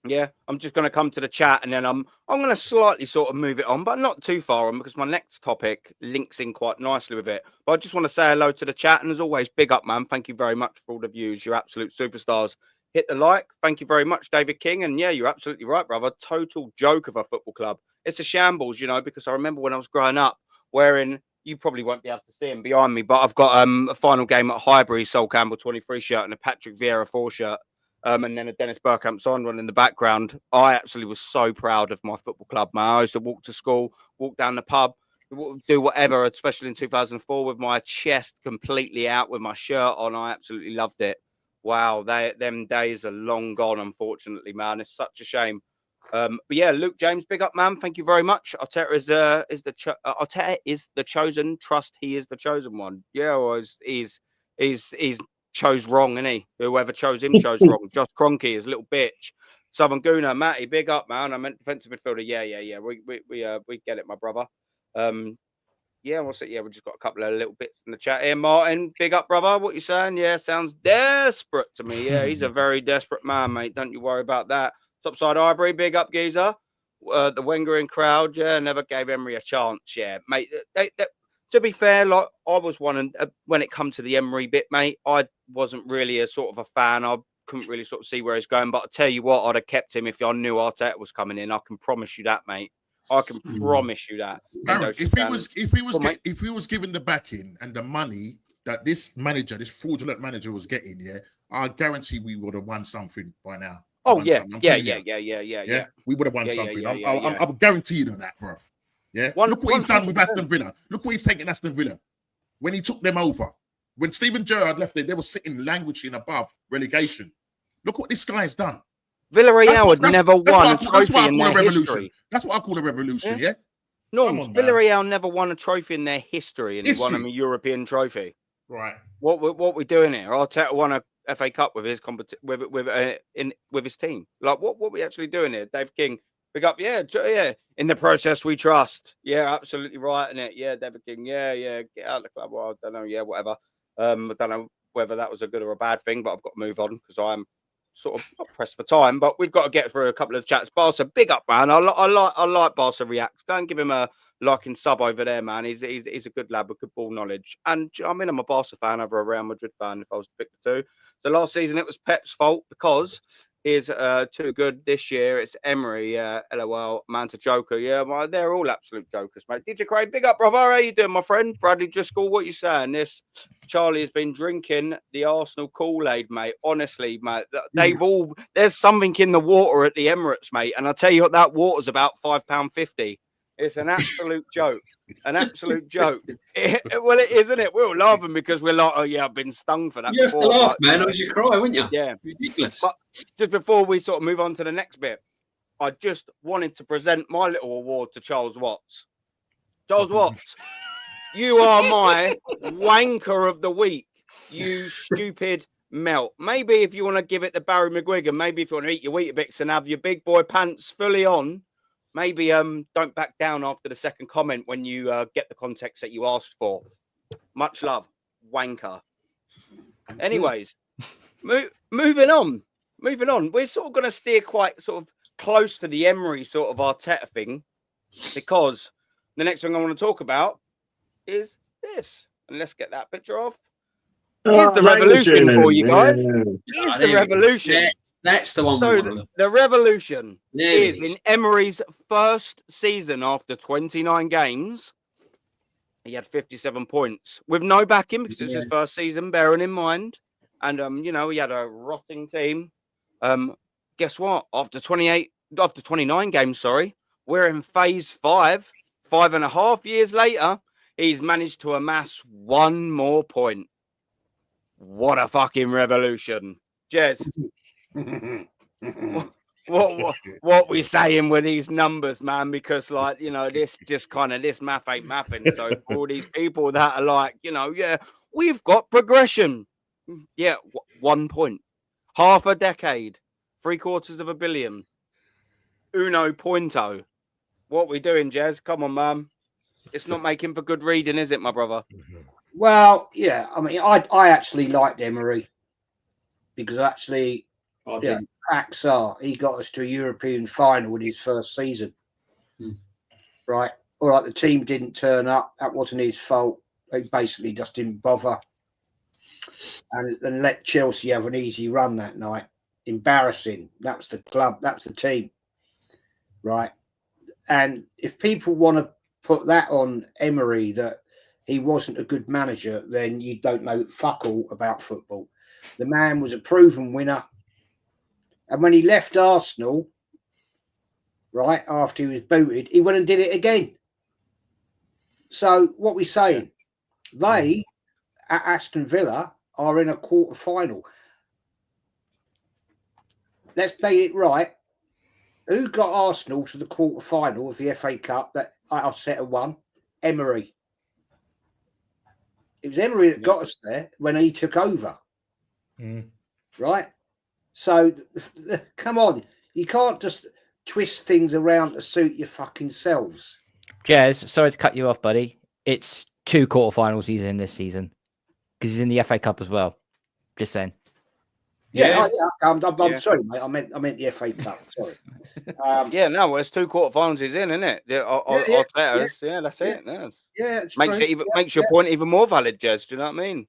Yeah. I'm just going to come to the chat, and then I'm going to slightly sort of move it on, but not too far on, because my next topic links in quite nicely with it. But I just want to say hello to the chat, and as always, big up, man. Thank you very much for all the views. You're absolute superstars. Hit the like. Thank you very much, David King. And yeah, you're absolutely right, brother. Total joke of a football club. It's a shambles, because I remember when I was growing up wearing. You probably won't be able to see him behind me, but I've got a final game at Highbury Sol Campbell 23 shirt and a Patrick Vieira 4 shirt. And then a Dennis Bergkamp signed one in the background. I actually was so proud of my football club, man. I used to walk to school, walk down the pub, do whatever, especially in 2004 with my chest completely out with my shirt on. I absolutely loved it. Wow, them days are long gone, unfortunately, man. It's such a shame. But yeah, Luke James, big up, man. Thank you very much. Arteta is the chosen. Trust he is the chosen one. Yeah, well, he's chose wrong, isn't he? Whoever chose him chose wrong. Josh Kroenke is a little bitch. Southern Gooner, Matty, big up, man. I meant defensive midfielder. Yeah. We get it, my brother. Yeah, what's it? Yeah, we just got a couple of little bits in the chat here. Martin, big up, brother. What you saying? Yeah, sounds desperate to me. Yeah, he's a very desperate man, mate. Don't you worry about that. Topside Ivory, big up, geezer. The Wengerian crowd, yeah, never gave Emery a chance. Yeah, mate. To be fair, like I was one, and when it come to the Emery bit, mate, I wasn't really a sort of a fan. I couldn't really sort of see where he's going. But I tell you what, I'd have kept him if I knew Arteta was coming in. I can promise you that, mate. I can promise you that. Aaron, if he was given the backing and the money that this fraudulent manager was getting, yeah, I guarantee we would have won something by now. Oh yeah. We would have won something. I'm guaranteed on that, bro. Yeah. Look what he's done with Aston Villa. Look what he's taken Aston Villa. When he took them over. When Steven Gerrard left there, they were sitting languishing above relegation. Look what this guy has done. Villarreal had never won a trophy in their history. That's what I call a revolution, yeah? No, Villarreal never won a trophy in their history, and he won a European trophy. Right. What we're doing here? Arteta won a FA Cup with his with his team. Like what we actually doing here? Dave King, big up, yeah. In the process, we trust. Yeah, absolutely right in it. Yeah, David King. Yeah. Get out of the club. Well, I don't know. Yeah, whatever. I don't know whether that was a good or a bad thing, but I've got to move on because I'm sort of not pressed for time. But we've got to get through a couple of chats. Barca, big up, man. I like Barca Reacts. Go and give him a like and sub over there, man. He's a good lad with good ball knowledge. And I'm a Barca fan over a Real Madrid fan if I was to pick the two. So last season it was Pep's fault because he's too good. This year it's Emery, LOL, Manta Joker. Yeah, well, they're all absolute jokers, mate. DJ Craig, big up, brother. How you doing, my friend? Bradley Driscoll, what you saying? This Charlie has been drinking the Arsenal Kool-Aid, mate. Honestly, mate, there's something in the water at the Emirates, mate. And I'll tell you what, that water's about £5.50. It's an absolute joke. An absolute joke. Well, it is, isn't it? We're all laughing because we're like, oh, yeah, I've been stung for that. You have to laugh, man. Or you cry, wouldn't you? Yeah. Ridiculous. But just before we sort of move on to the next bit, I just wanted to present my little award to Charles Watts. Charles Watts, you are my wanker of the week. You stupid melt. Maybe if you want to give it to Barry McGuigan, maybe if you want to eat your Weetabix and have your big boy pants fully on, maybe don't back down after the second comment when you get the context that you asked for. Much love, wanker. Anyways, moving on. We're sort of going to steer quite sort of close to the Emery sort of Arteta thing, because the next thing I want to talk about is this. And let's get that picture off. Here's the revolution for you guys. Here's the revolution. That's the one. So the revolution is in Emery's first season after 29 games. He had 57 points with no backing because it was his first season, bearing in mind. And, he had a rotting team. Guess what? After 29 games, we're in phase 5. 5.5 years later, he's managed to amass 1 more point. What a fucking revolution. Jez, what we saying with these numbers, man? Because this just kind of this math ain't mathing. So for all these people that are like, we've got progression. Yeah, 1 point. Half a decade. 750 million. Uno pointo. What we doing, Jez? Come on, man. It's not making for good reading, is it, my brother? Well, yeah. I mean, I actually liked Emery because actually, Axar, he got us to a European final in his first season. Right? All right, the team didn't turn up. That wasn't his fault. They basically just didn't bother. And let Chelsea have an easy run that night. Embarrassing. That was the club. That's the team. Right? And if people want to put that on Emery, that he wasn't a good manager, then you don't know fuck all about football. The man was a proven winner. And when he left Arsenal, right, after he was booted, he went and did it again. So what we're saying, they, at Aston Villa, are in a quarter-final. Let's play it right. Who got Arsenal to the quarter-final of the FA Cup that Arteta won? Emery. It was Emery that got us there when he took over. Right? So, come on. You can't just twist things around to suit your fucking selves. Jez, sorry to cut you off, buddy. It's 2 quarterfinals he's in this season because he's in the FA Cup as well. Just saying. I'm sorry, mate. I meant the FA Cup. Sorry. It's 2 quarterfinals he's in, isn't it? That's it. Makes your point even more valid, Jez. Do you know what I mean?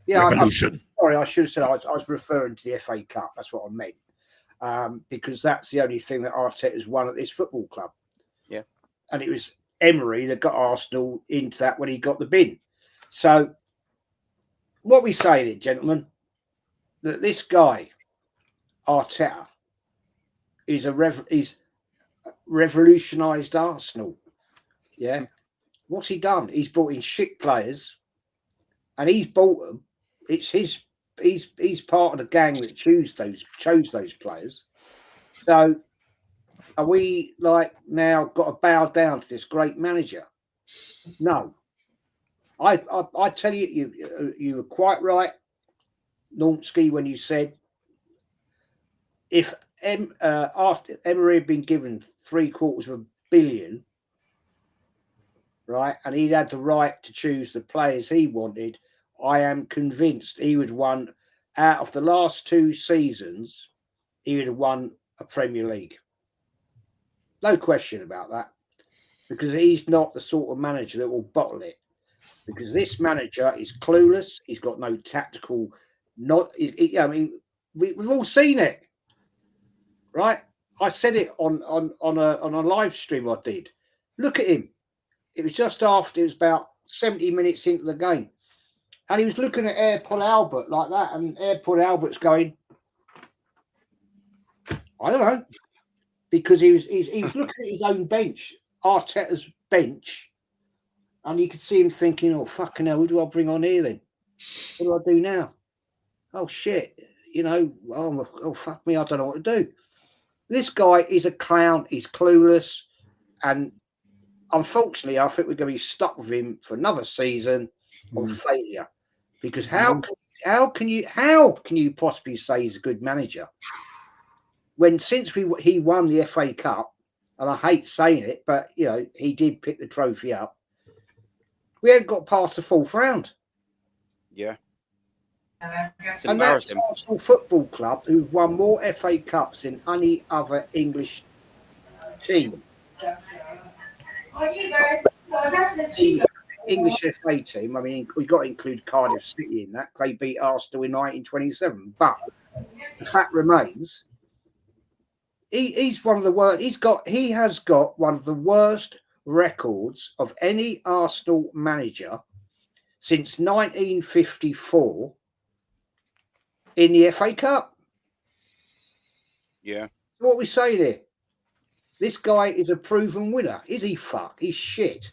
Yeah, Revolution. Sorry, I should have said I was referring to the FA Cup. That's what I meant. Because that's the only thing that Arteta's won at this football club. Yeah. And it was Emery that got Arsenal into that when he got the bin. So, what we saying, gentlemen, that this guy, Arteta, is revolutionised Arsenal. Yeah. What's he done? He's brought in shit players, and he's bought them. It's he's part of the gang that chose those players. So are we now got to bow down to this great manager? No. I tell you, you were quite right, Normski, when you said if Emery had been given $750 million, right, and he'd had the right to choose the players he wanted, I am convinced he would have won, out of the last 2 seasons, he would have won a Premier League. No question about that. Because he's not the sort of manager that will bottle it. Because this manager is clueless. He's got no tactical... we've all seen it. Right? I said it on a live stream I did. Look at him. It was just after, it was about 70 minutes into the game. And he was looking at Airport Albert like that, and Airport Albert's going, I don't know, because he was looking at his own bench, Arteta's bench, and you could see him thinking, oh, fucking hell, who do I bring on here then? What do I do now? Oh, shit, oh, fuck me, I don't know what to do. This guy is a clown, he's clueless, and unfortunately, I think we're going to be stuck with him for another season of failure. Because how can you possibly say he's a good manager when since he won the FA Cup and I hate saying it, but you know, he did pick the trophy up. We hadn't got past the 4th round. Yeah. It's And that's embarrassing. Arsenal Football Club, who've won more FA Cups than any other English team. English FA team, I mean, we've got to include Cardiff City in that. They beat Arsenal in 1927. But the fact remains, he's one of the worst. He has got one of the worst records of any Arsenal manager since 1954 in the FA Cup. Yeah. What we say there? This guy is a proven winner. Is he fuck? He's shit.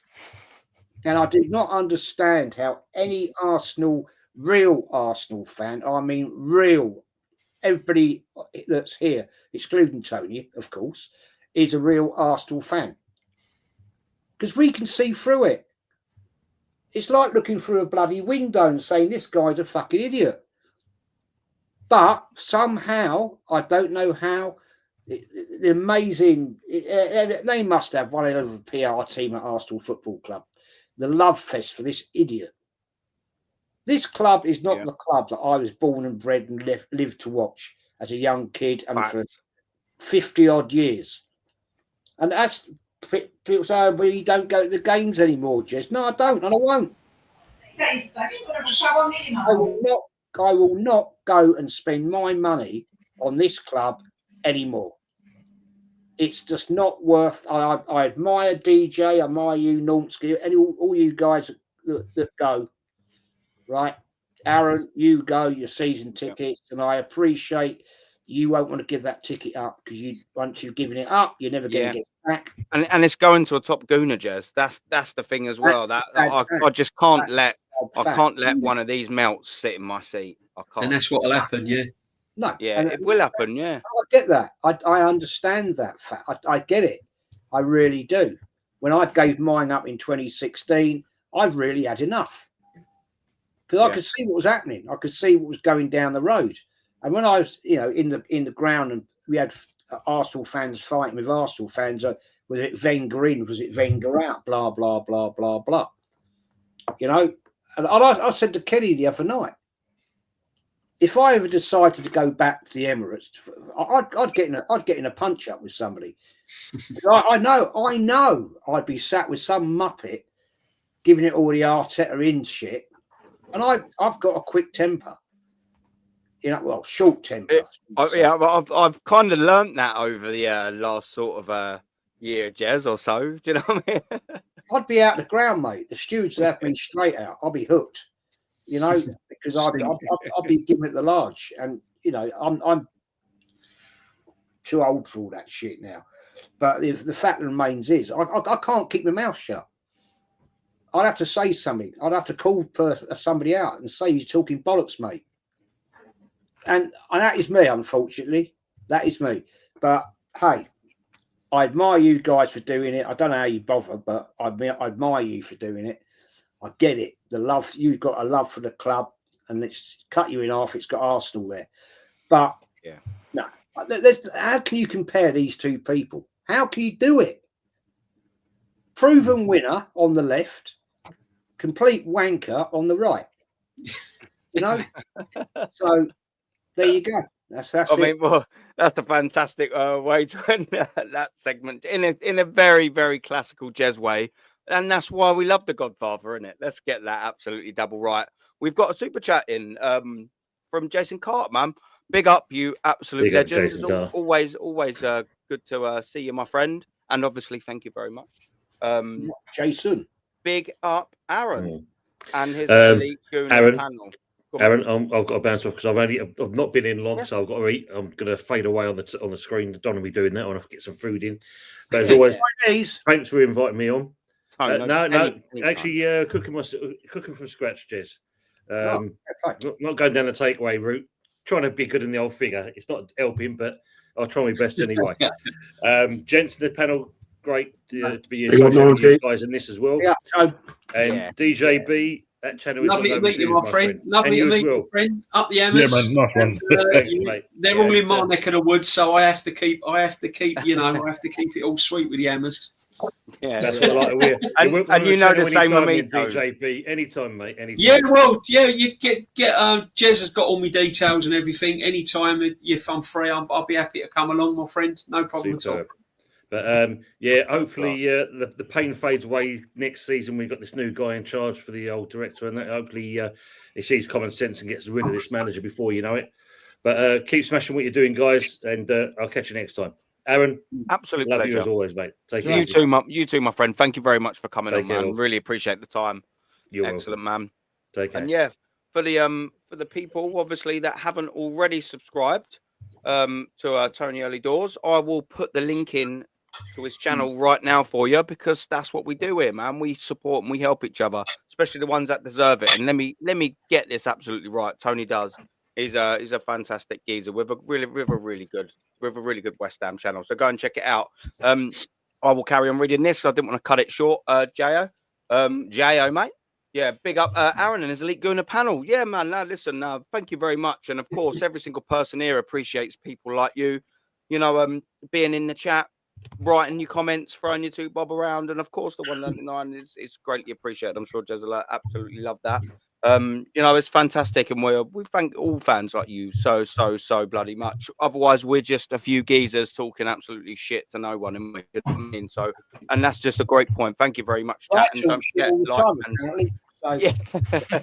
And I did not understand how any real Arsenal fan, I mean real, everybody that's here, excluding Tony, of course, is a real Arsenal fan. Because we can see through it. It's like looking through a bloody window and saying this guy's a fucking idiot. But somehow, I don't know how, the amazing, they must have one of the PR team at Arsenal Football Club. The love fest for this idiot. This club is not the club that I was born and bred and lived to watch as a young kid and for 50 odd years. And that's people say, well, you don't go to the games anymore, Jez. No, I don't, and I won't. I will not go and spend my money on this club anymore. It's just not worth. I admire DJ, I admire you, Nonsky, and all you guys that go. Right, Aaron, you go your season tickets, and I appreciate you won't want to give that ticket up because once you've given it up, you're never going to get it back. And it's going to a top gooner, Jez. That's the thing as well. I just can't let one of these melts sit in my seat. I can't. And that's what'll happen, yeah. No, yeah, it will happen. Yeah, I get that. I understand that fact. I get it. I really do. When I gave mine up in 2016, I really had enough because I could see what was happening. I could see what was going down the road. And when I was, in the ground, and we had Arsenal fans fighting with Arsenal fans, was it Wenger in? Was it Wenger out? Blah blah blah blah blah. And I said to Kenny the other night, if I ever decided to go back to the Emirates, I'd get in a punch up with somebody. I know I'd be sat with some muppet giving it all the Arteta in shit, and I've got a quick temper. Short temper. I've kind of learnt that over the last sort of year, Jez, or so. Do you know what I mean? I'd be out the ground, mate. The stewards would have me straight out. I'll be hooked. Because I'll be giving it the large, and I'm too old for all that shit now. But the fact remains is I can't keep my mouth shut. I'd have to say something. I'd have to call somebody out and say, "You're talking bollocks, mate." And that is me, unfortunately. That is me. But hey, I admire you guys for doing it. I don't know how you bother, but I admire you for doing it. I get it. The love, you've got a love for the club, and it's cut you in half. It's got Arsenal there. But no, how can you compare these two people? How can you do it? Proven winner on the left, complete wanker on the right. So there you go. That's it. I mean, well, that's a fantastic way to end that segment in a very, very classical Jez way. And that's why we love The Godfather, isn't it? Let's get that absolutely double right. We've got a super chat in from Jason Cart, man. Big up, you absolute legends. It's always good to see you, my friend. And obviously, thank you very much. Jason. Big up, Aaron. And his elite Gooner panel. Aaron, I've got to bounce off because I've not been in long, so I've got to eat. I'm going to fade away on the screen. Don't want to be doing that. I want to get some food in. But as always, thanks for inviting me on. Actually, cooking from scratch, Jez. Not going down the takeaway route. Trying to be good in the old figure. It's not helping, but I'll try my best anyway. Gents in the panel, great to be here. You guys in this as well. And DJB, That channel is Lovely to meet you, my friend. Lovely to meet you, friend. Up the Hammers. Yeah, man, nice one. Thanks, mate. They're all in my neck of the woods, so I have to keep, I have to keep it all sweet with the Hammers. Yeah, that's what I like to hear. And you know the same with me, DJB. Anytime, mate. Anytime. Yeah, well, yeah, you get. Jez has got all my details and everything. Anytime if I'm free, I'll be happy to come along, my friend. No problem at all. But yeah, hopefully the pain fades away next season. We've got this new guy in charge for the old director, and hopefully he sees common sense and gets rid of this manager before you know it. But keep smashing what you're doing, guys, and I'll catch you next time. Aaron, absolute love pleasure. you as always, mate. Take you too, my friend. Thank you very much for coming on, man. Care. Really appreciate the time. You're excellent, welcome. Man. Take care. And yeah, for the people obviously that haven't already subscribed to Tony Early Doors, I will put the link in to his channel right now for you, because that's what we do here, man. We support and we help each other, especially the ones that deserve it. And let me get this absolutely right. Tony does. He's a fantastic geezer with a really good West Ham channel. So go and check it out. I will carry on reading this. So I didn't want to cut it short. Jo, mate. Yeah, big up Aaron and his Elite Gooner panel. Yeah, man. Now listen, thank you very much. And of course, every single person here appreciates people like you. You know, being in the chat, writing your comments, throwing your two bob around, and of course the 199 is greatly appreciated. I'm sure Jez will absolutely love that. You know, it's fantastic, and we thank all fans like you so bloody much. Otherwise, we're just a few geezers talking absolutely shit to no one, and we, you know what I mean? So, and that's just a great point. Thank you very much, chat. And don't forget, yeah,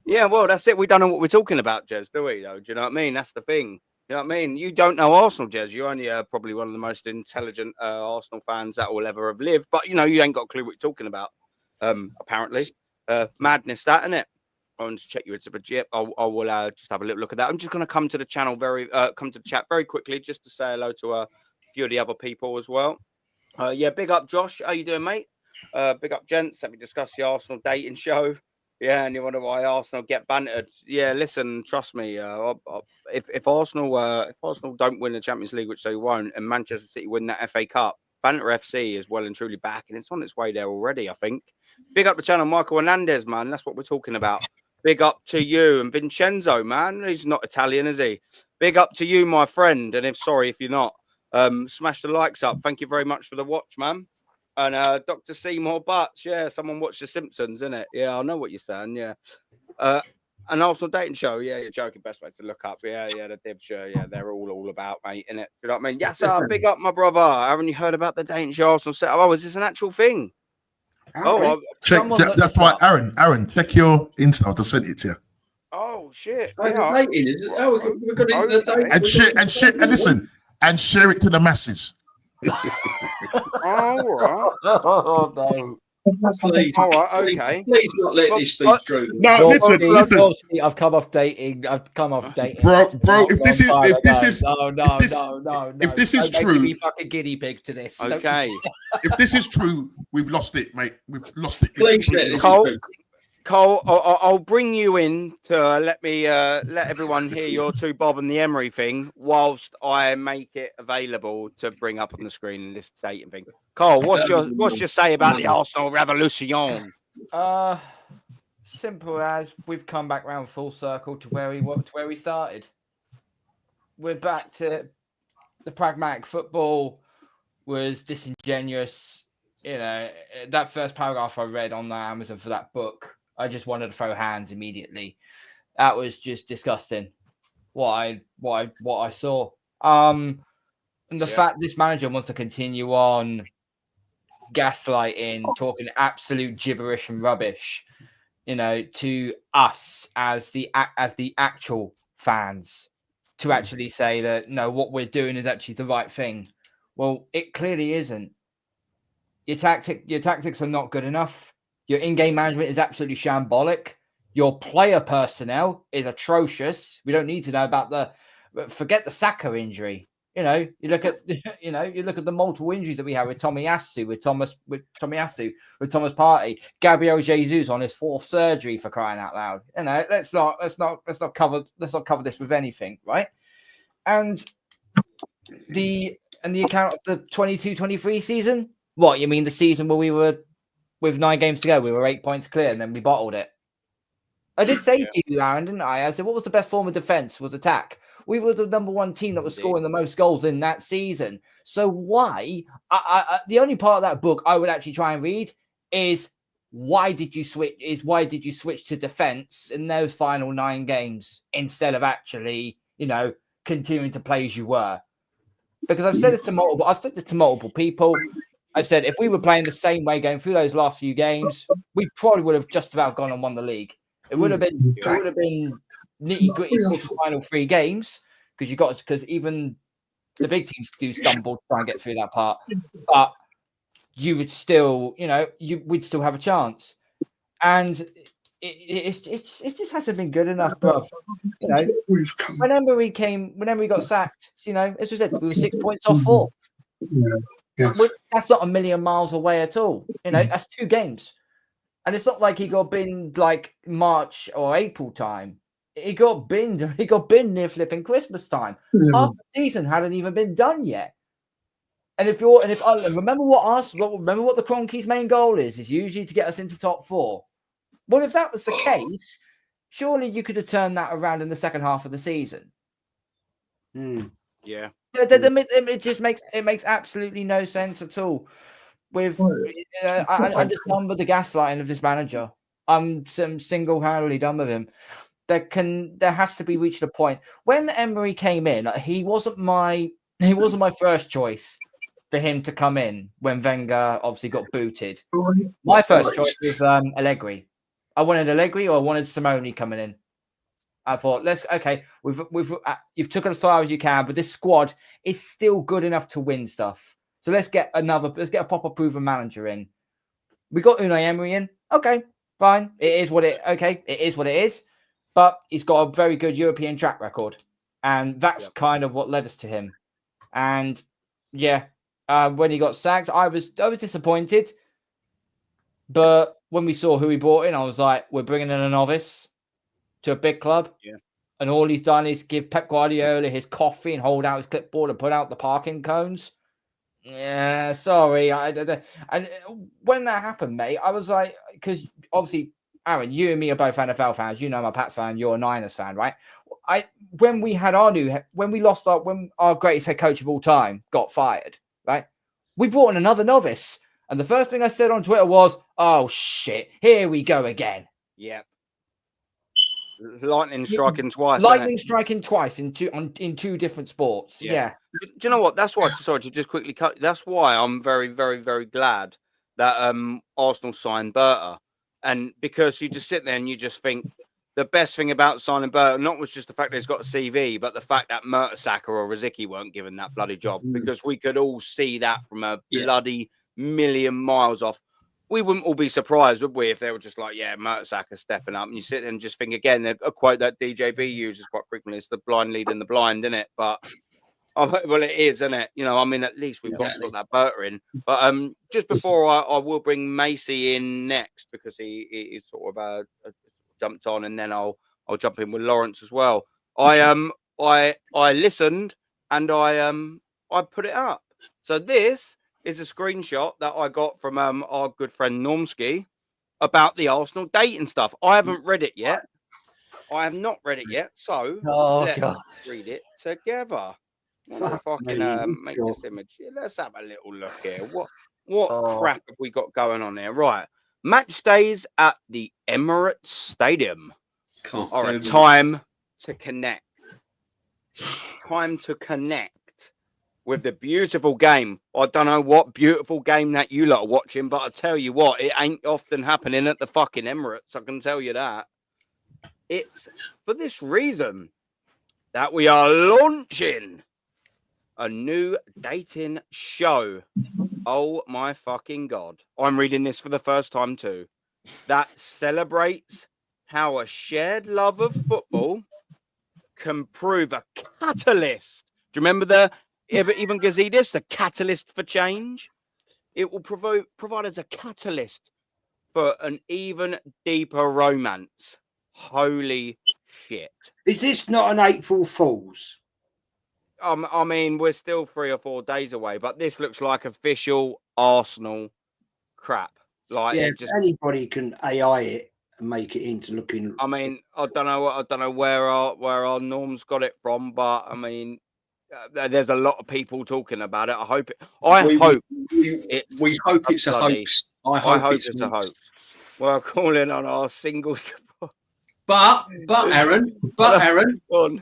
yeah. Well, that's it. We don't know what we're talking about, Jez, do we? Though, do you know what I mean? That's the thing. You know what I mean? You don't know Arsenal, Jez. You're only probably one of the most intelligent Arsenal fans that will ever have lived. But, you know, you ain't got a clue what you're talking about, apparently. Madness, that, isn't it? I want to check you. It's a legit. I will just have a little look at that. I'm just going to come to the channel come to the chat very quickly just to say hello to a few of the other people as well. Yeah, big up, Josh. How you doing, mate? Big up, gents. Have we discussed the Arsenal dating show? Yeah, and you wonder why Arsenal get bantered. Yeah, listen, trust me. If Arsenal don't win the Champions League, which they won't, and Manchester City win that FA Cup, Banter FC is well and truly back, and it's on its way there already, I think. Big up the channel, Michael Hernandez, man. That's what we're talking about. Big up to you and Vincenzo, man. He's not Italian, is he? Big up to you, my friend. And if you're not, smash the likes up. Thank you very much for the watch, man. And Dr. Seymour Butts, yeah, someone watched The Simpsons, isn't it? Yeah, I know what you're saying, yeah. An Arsenal dating show, yeah, you're joking, best way to look up. Yeah, the Div show, yeah, they're all about, mate, innit? You know what I mean? Yes, sir, big up, my brother. Haven't you heard about the dating show Arsenal set up? Oh, is this an actual thing? Oh, check. That's right, Aaron. Check your Insta. I just sent it to you. Oh shit! We're going to and listen, and share it to the masses. All right. Oh no. Please, all right, okay. Please not let this be true. No, listen. I've come off dating. Bro. If this is true, be fucking guinea pig to this. Okay. If this is true, we've lost it, mate. We've lost it. Please, Cole, I'll bring you in to let everyone hear your two Bob and the Emery thing whilst I make it available to bring up on the screen in this dating thing. Cole, what's your say about the Arsenal revolution? Simple as we've come back round full circle to where we started. We're back to the pragmatic football was disingenuous. You know, that first paragraph I read on the Amazon for that book, I just wanted to throw hands immediately. That was just disgusting. What I saw. And the fact this manager wants to continue on gaslighting, talking absolute gibberish and rubbish, you know, to us as the actual fans, to actually say that no, what we're doing is actually the right thing. Well, it clearly isn't. Your tactics are not good enough. Your in-game management is absolutely shambolic. Your player personnel is atrocious. We don't need to know about forget the Saka injury. You know, you look at the multiple injuries that we have with Tomiyasu, with Thomas Partey, Gabriel Jesus on his fourth surgery, for crying out loud. You know, let's not cover this with anything, right? And the account of the 22-23 season. What, you mean the season where we were with 9 games to go, we were 8 points clear and then we bottled it? I did say to you, Aaron, didn't I? I said, what was the best form of defense? Was attack. We were the number one team that was scoring the most goals in that season. So why? The only part of that book I would actually try and read is why did you switch to defense in those final 9 games instead of actually, continuing to play as you were? Because I've said it to multiple people. I've said if we were playing the same way going through those last few games, we probably would have just about gone and won the league. It would have been nitty gritty for the final 3 games because even the big teams do stumble to try and get through that part, but you would still, we'd still have a chance. And it just hasn't been good enough, bro. When Emery got sacked, as we said, we were 6 points off 4. That's not a million miles away at all. That's 2 games. And it's not like he got binned like March or April time. He got binned near flipping Christmas time. Half the season hadn't even been done yet. And remember what the Cronkies' main goal is usually to get us into top 4. Well, if that was the case, surely you could have turned that around in the second half of the season. Yeah. It just makes absolutely no sense at all. I'm just done with the gaslighting of this manager. I'm single-handedly done with him. There has to be reached a point. When Emery came in, he wasn't my first choice for him to come in when Wenger obviously got booted. My first choice was Allegri. I wanted Allegri or I wanted Simone coming in. I thought, you've took it as far as you can, but this squad is still good enough to win stuff. So let's get a proper proven manager in. We got Unai Emery in. Okay, fine. It is what it is. But he's got a very good European track record. And that's kind of what led us to him. And when he got sacked, I was disappointed. But when we saw who he brought in, I was like, we're bringing in a novice to a big club. Yeah. And all he's done is give Pep Guardiola his coffee and hold out his clipboard and put out the parking cones. Yeah, sorry. And when that happened, mate, I was like, because obviously, Aaron, you and me are both NFL fans. I'm a Pats fan. You're a Niners fan, right? When our greatest head coach of all time got fired, right? We brought in another novice. And the first thing I said on Twitter was, oh, shit, here we go again. Yep. Lightning striking twice. Lightning striking twice in 2 different sports. Yeah. Do you know what? That's why, sorry to just quickly cut. That's why I'm very, very, very glad that Arsenal signed Berta. And because you just sit there and you just think the best thing about signing Berta, not was just the fact that he's got a CV, but the fact that Saka or Rosicky weren't given that bloody job. Because we could all see that from a bloody million miles off. We wouldn't all be surprised, would we, if they were just like, Saka stepping up. And you sit there and just think, again, a quote that DJB uses quite frequently, it's the blind leading the blind, isn't it? But, well, it is, isn't it? At least we've got to put that Berta in. But just before I will bring Macy in next, because he sort of jumped on, and then I'll jump in with Lawrence as well. I listened and I put it up. So this is a screenshot that I got from our good friend Normski about the Arsenal dating stuff. I haven't read it yet. I have not read it yet. So let's read it together. If I can make this image. Let's have a little look here. What crap have we got going on here? Right. Match days at the Emirates Stadium are a time to connect. Time to connect with the beautiful game. I don't know what beautiful game that you lot are watching, but I tell you what, it ain't often happening at the fucking Emirates. I can tell you that. It's for this reason that we are launching a new dating show. Oh my fucking God. I'm reading this for the first time too. That celebrates how a shared love of football can prove a catalyst. Do you remember even Gazidis, the catalyst for change? It will provide us a catalyst for an even deeper romance. Holy shit. Is this not an April Fool's? I mean, we're still 3 or 4 days away, but this looks like official Arsenal crap. Like, anybody can AI it and make it into looking. I mean, I don't know where our norms got it from, but I mean, there's a lot of people talking about it. I hope we hope it's a hoax. I hope it's a hoax. We're calling on our single support. But Aaron, on.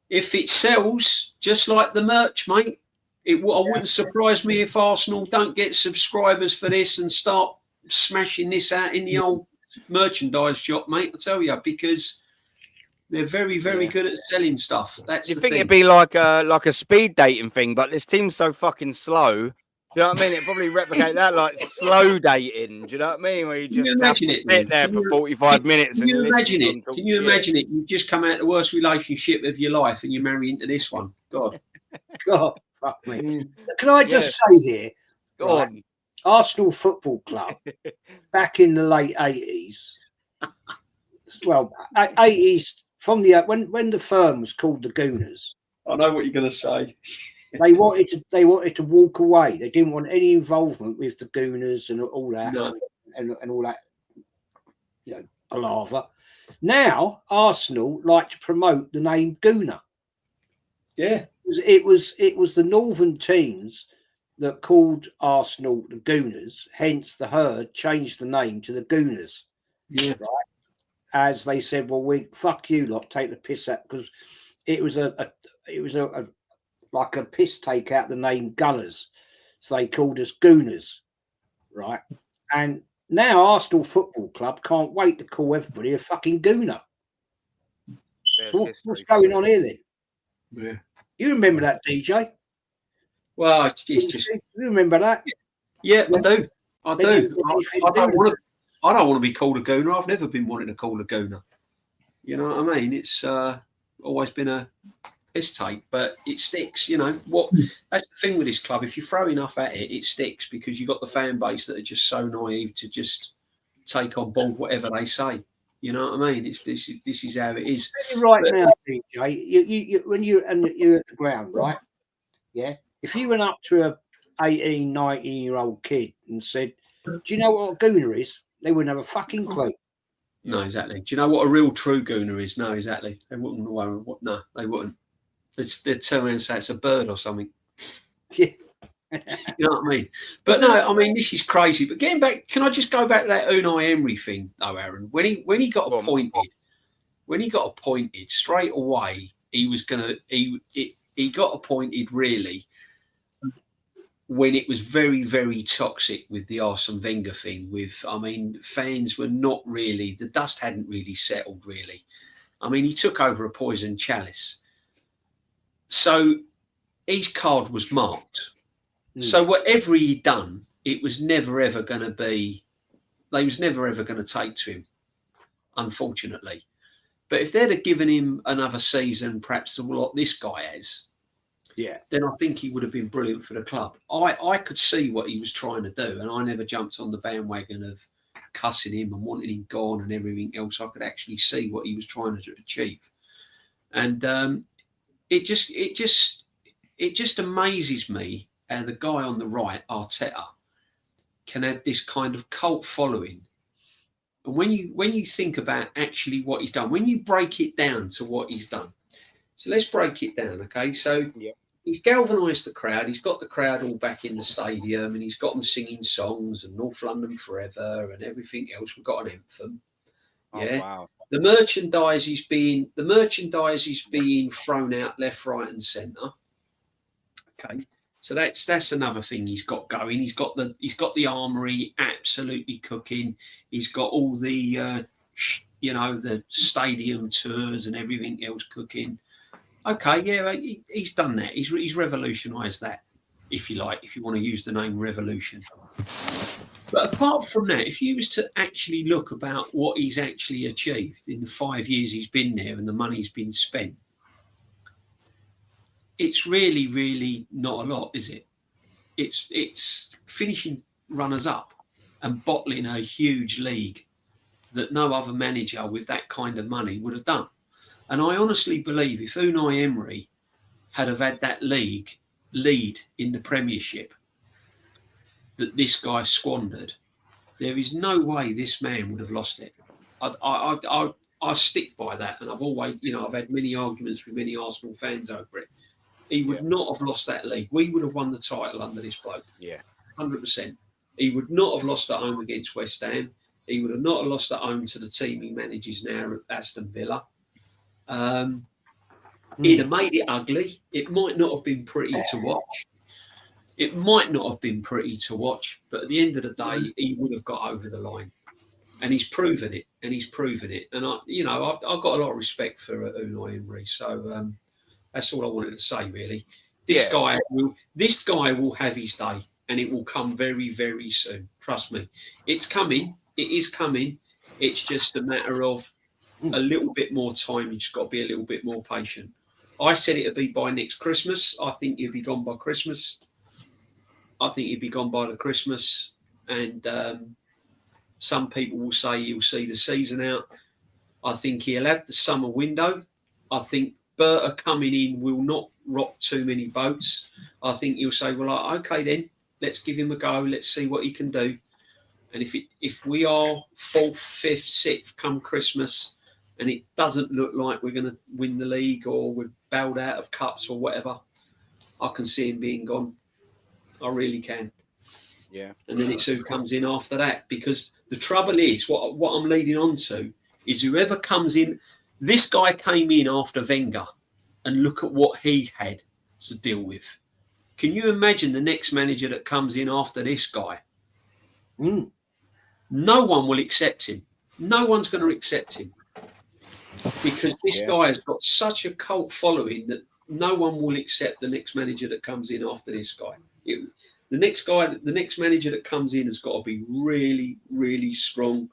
If it sells just like the merch, mate, I wouldn't surprise me if Arsenal don't get subscribers for this and start smashing this out in the old merchandise shop, mate. I tell you, because they're very, very good at selling stuff. That's you the think thing. It'd be like a speed dating thing, but this team's so fucking slow. Do you know what I mean? It probably replicate that like slow dating. Do you know what I mean? Where you just have to sit there for 45 minutes. Can you imagine it? Can you imagine it? You've just come out of the worst relationship of your life and you marry into this one. God, fuck me. Can I just say here? Go on. Arsenal Football Club back in the late 80s. Well, 80s from the when the firm was called the Gooners. I know what you're going to say. They wanted to walk away. They didn't want any involvement with the Gooners and all that, and all that, palaver. Now Arsenal like to promote the name Gooner. Yeah, it was the northern teams that called Arsenal the Gooners. Hence, the Herd changed the name to the Gooners. Yeah, right. As they said, well, we fuck you lot, take the piss out, because it was a like a piss take out the name Gunners, so they called us Gooners, right? And now Arsenal Football Club can't wait to call everybody a fucking Gooner. So what's going on here then? Yeah, you remember that, DJ? Well, it's just you remember that? Yeah, I do. I don't want to be called a Gooner. I've never been wanting to call a Gooner. You know what I mean? It's always been a piss take, but it sticks. You know what? That's the thing with this club. If you throw enough at it, it sticks, because you've got the fan base that are just so naive to just take on board whatever they say. You know what I mean? This is how it is. Right now, DJ, you when you're at the ground, right? Yeah. If you went up to a 18, 19-year-old kid and said, "Do you know what a Gooner is?" They wouldn't have a fucking clue. No, exactly. Do you know what a real true Gooner is? No, exactly. They wouldn't know what. No, they wouldn't. They'd turn around and say it's a bird or something. Yeah. You know what I mean? But no, I mean, this is crazy. But getting back, can I just go back to that Unai Emery thing, though, Aaron? When he got appointed straight away, he got appointed really when it was very, very toxic with the Arsene Wenger thing. Fans were not really, the dust hadn't really settled, really. I mean, he took over a poison chalice. So his card was marked. So whatever he'd done, it was never, ever going to be, they was never, ever going to take to him, unfortunately. But if they'd have given him another season, perhaps what this guy has, then I think he would have been brilliant for the club. I could see what he was trying to do, and I never jumped on the bandwagon of cussing him and wanting him gone and everything else. I could actually see what he was trying to achieve. And it just amazes me how the guy on the right, Arteta, can have this kind of cult following. And when you think about actually what he's done, when you break it down to what he's done, so let's break it down, okay? So he's galvanised the crowd. He's got the crowd all back in the stadium, and he's got them singing songs and North London Forever and everything else. We've got an anthem. Yeah. Oh, wow. The merchandise is being thrown out left, right, and centre. Okay. So that's another thing he's got going. He's got the armory absolutely cooking. He's got all the the stadium tours and everything else cooking. Okay, yeah, he's done that. He's revolutionised that, if you like, if you want to use the name revolution. But apart from that, if you was to actually look about what he's actually achieved in the 5 years he's been there and the money's been spent, it's really, really not a lot, is it? It's finishing runners-up and bottling a huge league that no other manager with that kind of money would have done. And I honestly believe if Unai Emery had have had that league lead in the Premiership that this guy squandered, there is no way this man would have lost it. I stick by that, and I've always, I've had many arguments with many Arsenal fans over it. He would not have lost that league. We would have won the title under this bloke. Yeah, 100%. He would not have lost at home against West Ham. He would have not have lost at home to the team he manages now at Aston Villa. He'd have made it ugly. It might not have been pretty to watch. But at the end of the day, he would have got over the line. And he's proven it. And I've got a lot of respect for Unai Emery. So that's all I wanted to say, really. This guy will have his day, and it will come very, very soon. Trust me. It's coming. It is coming. It's just a matter of a little bit more time. You just got to be a little bit more patient. I said it'd be by next Christmas. I think he'll be gone by Christmas. I think he'll be gone by the Christmas. And some people will say he'll see the season out. I think he'll have the summer window. I think Berta coming in will not rock too many boats. I think he'll say, well, okay then, let's give him a go. Let's see what he can do. And if we are 4th, 5th, 6th come Christmas, and it doesn't look like we're going to win the league or we've bowed out of cups or whatever, I can see him being gone. I really can. Yeah. And then it's who comes in after that. Because the trouble is, what I'm leading on to is whoever comes in. This guy came in after Wenger, and look at what he had to deal with. Can you imagine the next manager that comes in after this guy? No one will accept him. No one's going to accept him. Because this guy has got such a cult following that no one will accept the next manager that comes in after this guy. The next manager that comes in has got to be really, really strong,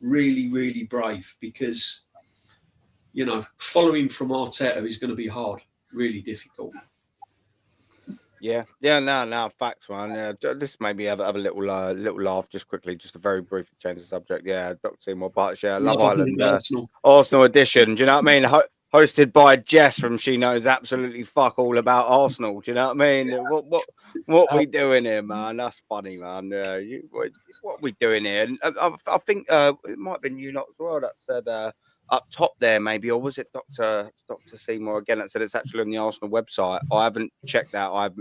really, really brave, because, following from Arteta is going to be hard, really difficult. Yeah, no, facts, man. Yeah, this made me have a little laugh just quickly, just a very brief change of subject. Yeah, Dr. Seymour Butts, Love Island, Arsenal edition. Do you know what I mean? Hosted by Jess from She Knows Absolutely Fuck All About Arsenal. Do you know what I mean? What we doing here, man? That's funny, man. What we doing here? And I think it might have been you lot as well that said up top there, maybe, or was it Dr. Seymour again that said it's actually on the Arsenal website? I haven't checked that. I've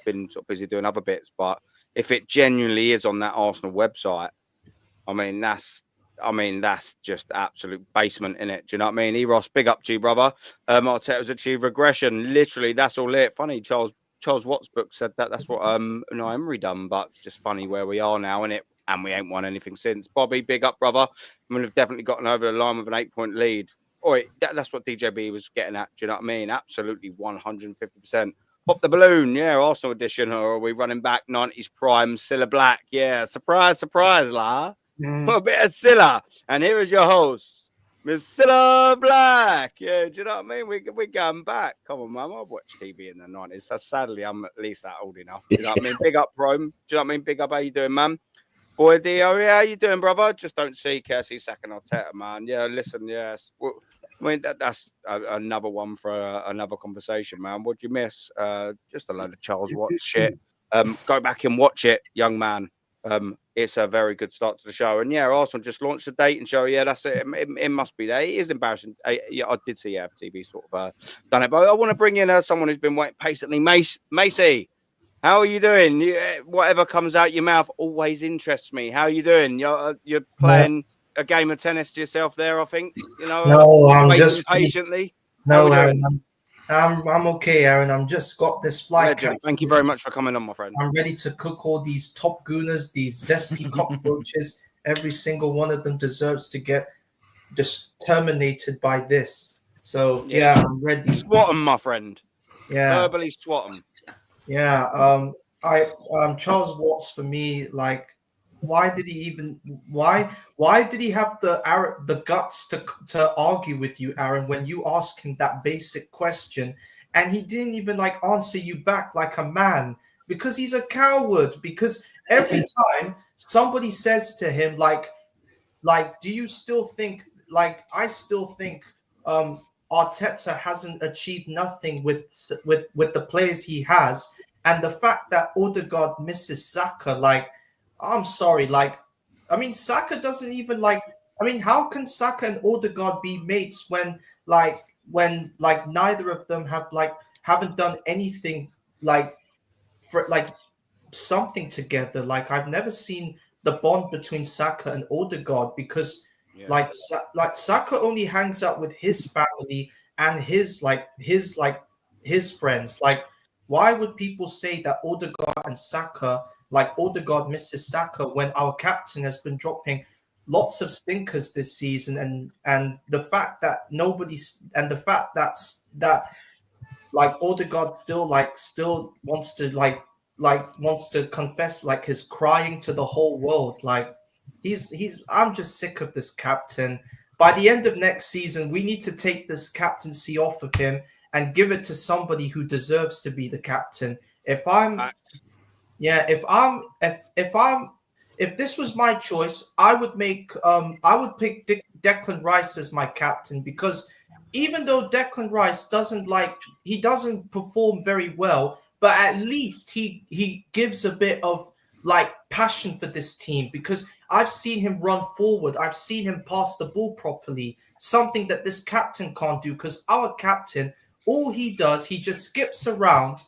been sort of busy doing other bits, but if it genuinely is on that Arsenal website, I mean that's just absolute basement in it. Do you know what I mean? Eros, big up to you, brother. Arteta's achieved regression. Literally, that's all it. Funny, Charles Watts' book said that's what Unai Emery done, but just funny where we are now, innit? And we ain't won anything since. Bobby, big up, brother. I mean, we've definitely gotten over the line with an 8-point lead. That's what DJB was getting at. Do you know what I mean? Absolutely 150%. Pop the balloon. Yeah, Arsenal edition. Or are we running back 90s prime? Cilla Black. Yeah, surprise, la. A bit of Cilla. And here is your host, Miss Cilla Black. Yeah, do you know what I mean? We're going back. Come on, man. I watched TV in the 90s. So sadly, I'm at least that old enough. Do you know what I mean? Big up, Rome. Do you know what I mean? Big up. How you doing, man? Boy, Dio, how you doing, brother? Just don't see Kersey Saka and Arteta, man. Yeah, listen, yes. Well, I mean, that's another one for another conversation, man. What'd you miss? Just a load of Charles Watts shit. Go back and watch it, young man. It's a very good start to the show. And yeah, Arsenal just launched the date and show. Yeah, that's it. It must be there. It is embarrassing. I did see TV sort of done it. But I want to bring in someone who's been waiting patiently. Macy. How are you doing? Whatever comes out your mouth always interests me. How are you doing? You're playing a game of tennis to yourself there, I think. No, I'm just patiently. No, Aaron, I'm okay, Aaron. I'm just got this flight. Thank you very much for coming on, my friend. I'm ready to cook all these top gooners, these zesty cockroaches. Every single one of them deserves to get just terminated by this. So yeah, I'm ready. Swat them, my friend. Yeah, verbally swat them. Yeah, Charles Watts for me, like, why did he have the guts to argue with you, Aaron, when you asked him that basic question, and he didn't even answer you back like a man, because he's a coward. Because every time somebody says to him like, do you still think, I still think Arteta hasn't achieved nothing with the players he has, and the fact that Odegaard misses Saka, I'm sorry, Saka doesn't even I mean, how can Saka and Odegaard be mates when neither of them haven't done anything for something together? Like, I've never seen the bond between Saka and Odegaard, because Saka only hangs out with his family and his friends. Like, why would people say that Odegaard and Saka, like Odegaard misses Saka, when our captain has been dropping lots of stinkers this season, and the fact that like Odegaard still wants to confess like his crying to the whole world. Like, I'm just sick of this captain. By the end of next season, we need to take this captaincy off of him and give it to somebody who deserves to be the captain. If this was my choice, I would pick Declan Rice as my captain, because even though Declan Rice doesn't perform very well, but at least he gives a bit of like passion for this team, because I've seen him run forward. I've seen him pass the ball properly, something that this captain can't do, because our captain, all he does, he just skips around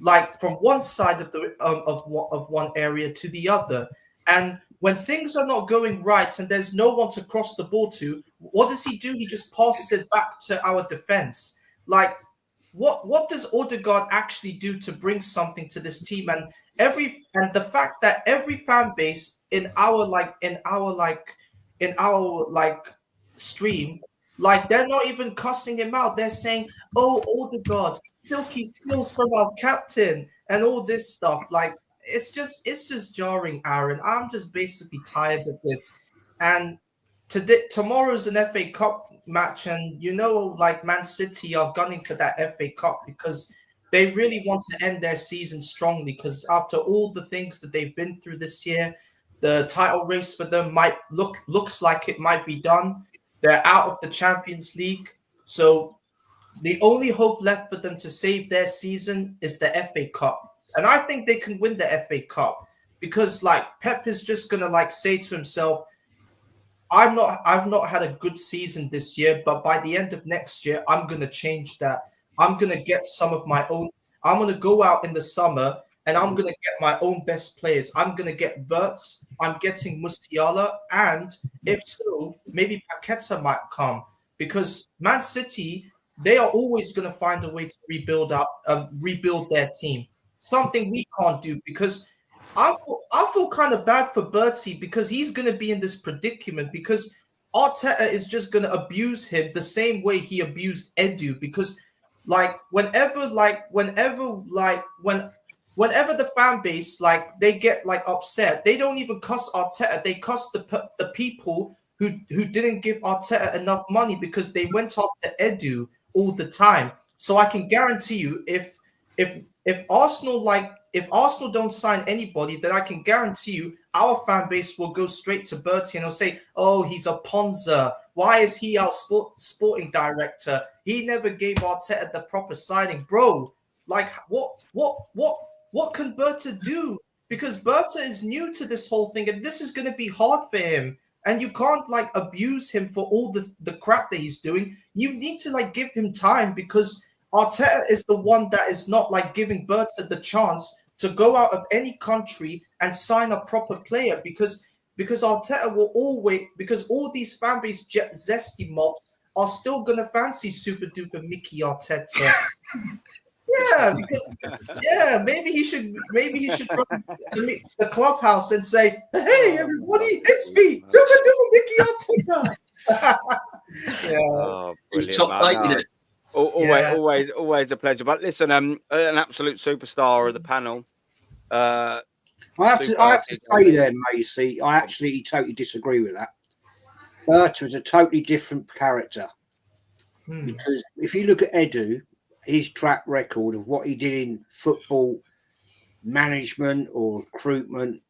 like from one side of one area to the other. And when things are not going right and there's no one to cross the ball to, what does he do? He just passes it back to our defense. Like, what does Odegaard actually do to bring something to this team? And the fact that every fan base in our stream, like, they're not even cussing him out. They're saying, "Oh, Odegaard, silky skills from our captain," and all this stuff. Like, it's just jarring, Aaron. I'm just basically tired of this. And tomorrow's an FA Cup match, and like Man City are gunning for that FA Cup because they really want to end their season strongly, because after all the things that they've been through this year, the title race for them looks like it might be done. They're out of the Champions League, so the only hope left for them to save their season is the FA Cup. And I think they can win the FA Cup, because like Pep is just gonna like say to himself, I've not had a good season this year, but by the end of next year, I'm gonna change that. I'm gonna get some of my own. I'm gonna go out in the summer and I'm gonna get my own best players. I'm gonna get Wirtz. I'm getting Musiala, and if so, maybe Paqueta might come, because Man City, they are always gonna find a way to rebuild their team. Something we can't do, because I feel kind of bad for Bertie, because he's going to be in this predicament, because Arteta is just going to abuse him the same way he abused Edu, because whenever the fan base, like, they get like upset, they don't even cuss Arteta, they cuss the people who didn't give Arteta enough money, because they went after Edu all the time. So I can guarantee you, if Arsenal don't sign anybody, then I can guarantee you our fan base will go straight to Bertie and they'll say, "Oh, he's a Ponza. Why is he our sporting director? He never gave Arteta the proper signing." Bro, like, what can Berta do? Because Berta is new to this whole thing, and this is going to be hard for him. And you can't like abuse him for all the crap that he's doing. You need to like give him time, because Arteta is the one that is not like giving Berta the chance to go out of any country and sign a proper player, because Arteta will always, because all these fan base zesty mobs are still gonna fancy super duper Mickey Arteta. Maybe he should run the clubhouse and say, "Hey everybody, it's me, super duper Mickey Arteta." Oh, He's top rating it. Always a pleasure. But listen, an absolute superstar of the panel. I have to say there, Macy, I actually totally disagree with that. Berta is a totally different character. Because if you look at Edu, his track record of what he did in football management or recruitment,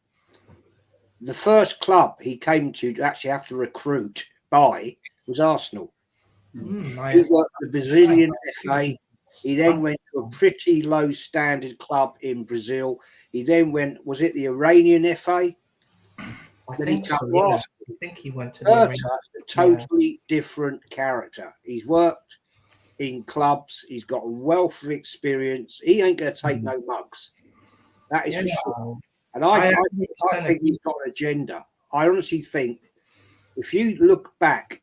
the first club he came to actually have to recruit by was Arsenal. He worked for the Brazilian FA. He then went to a pretty low standard club in Brazil. He then went, was it the Iranian FA? Then he came to Arsenal. I think he went to the Arena. Berta's a totally different character. He's worked in clubs. He's got a wealth of experience. He ain't going to take no mugs. That is for sure. And I think he's got an agenda. I honestly think if you look back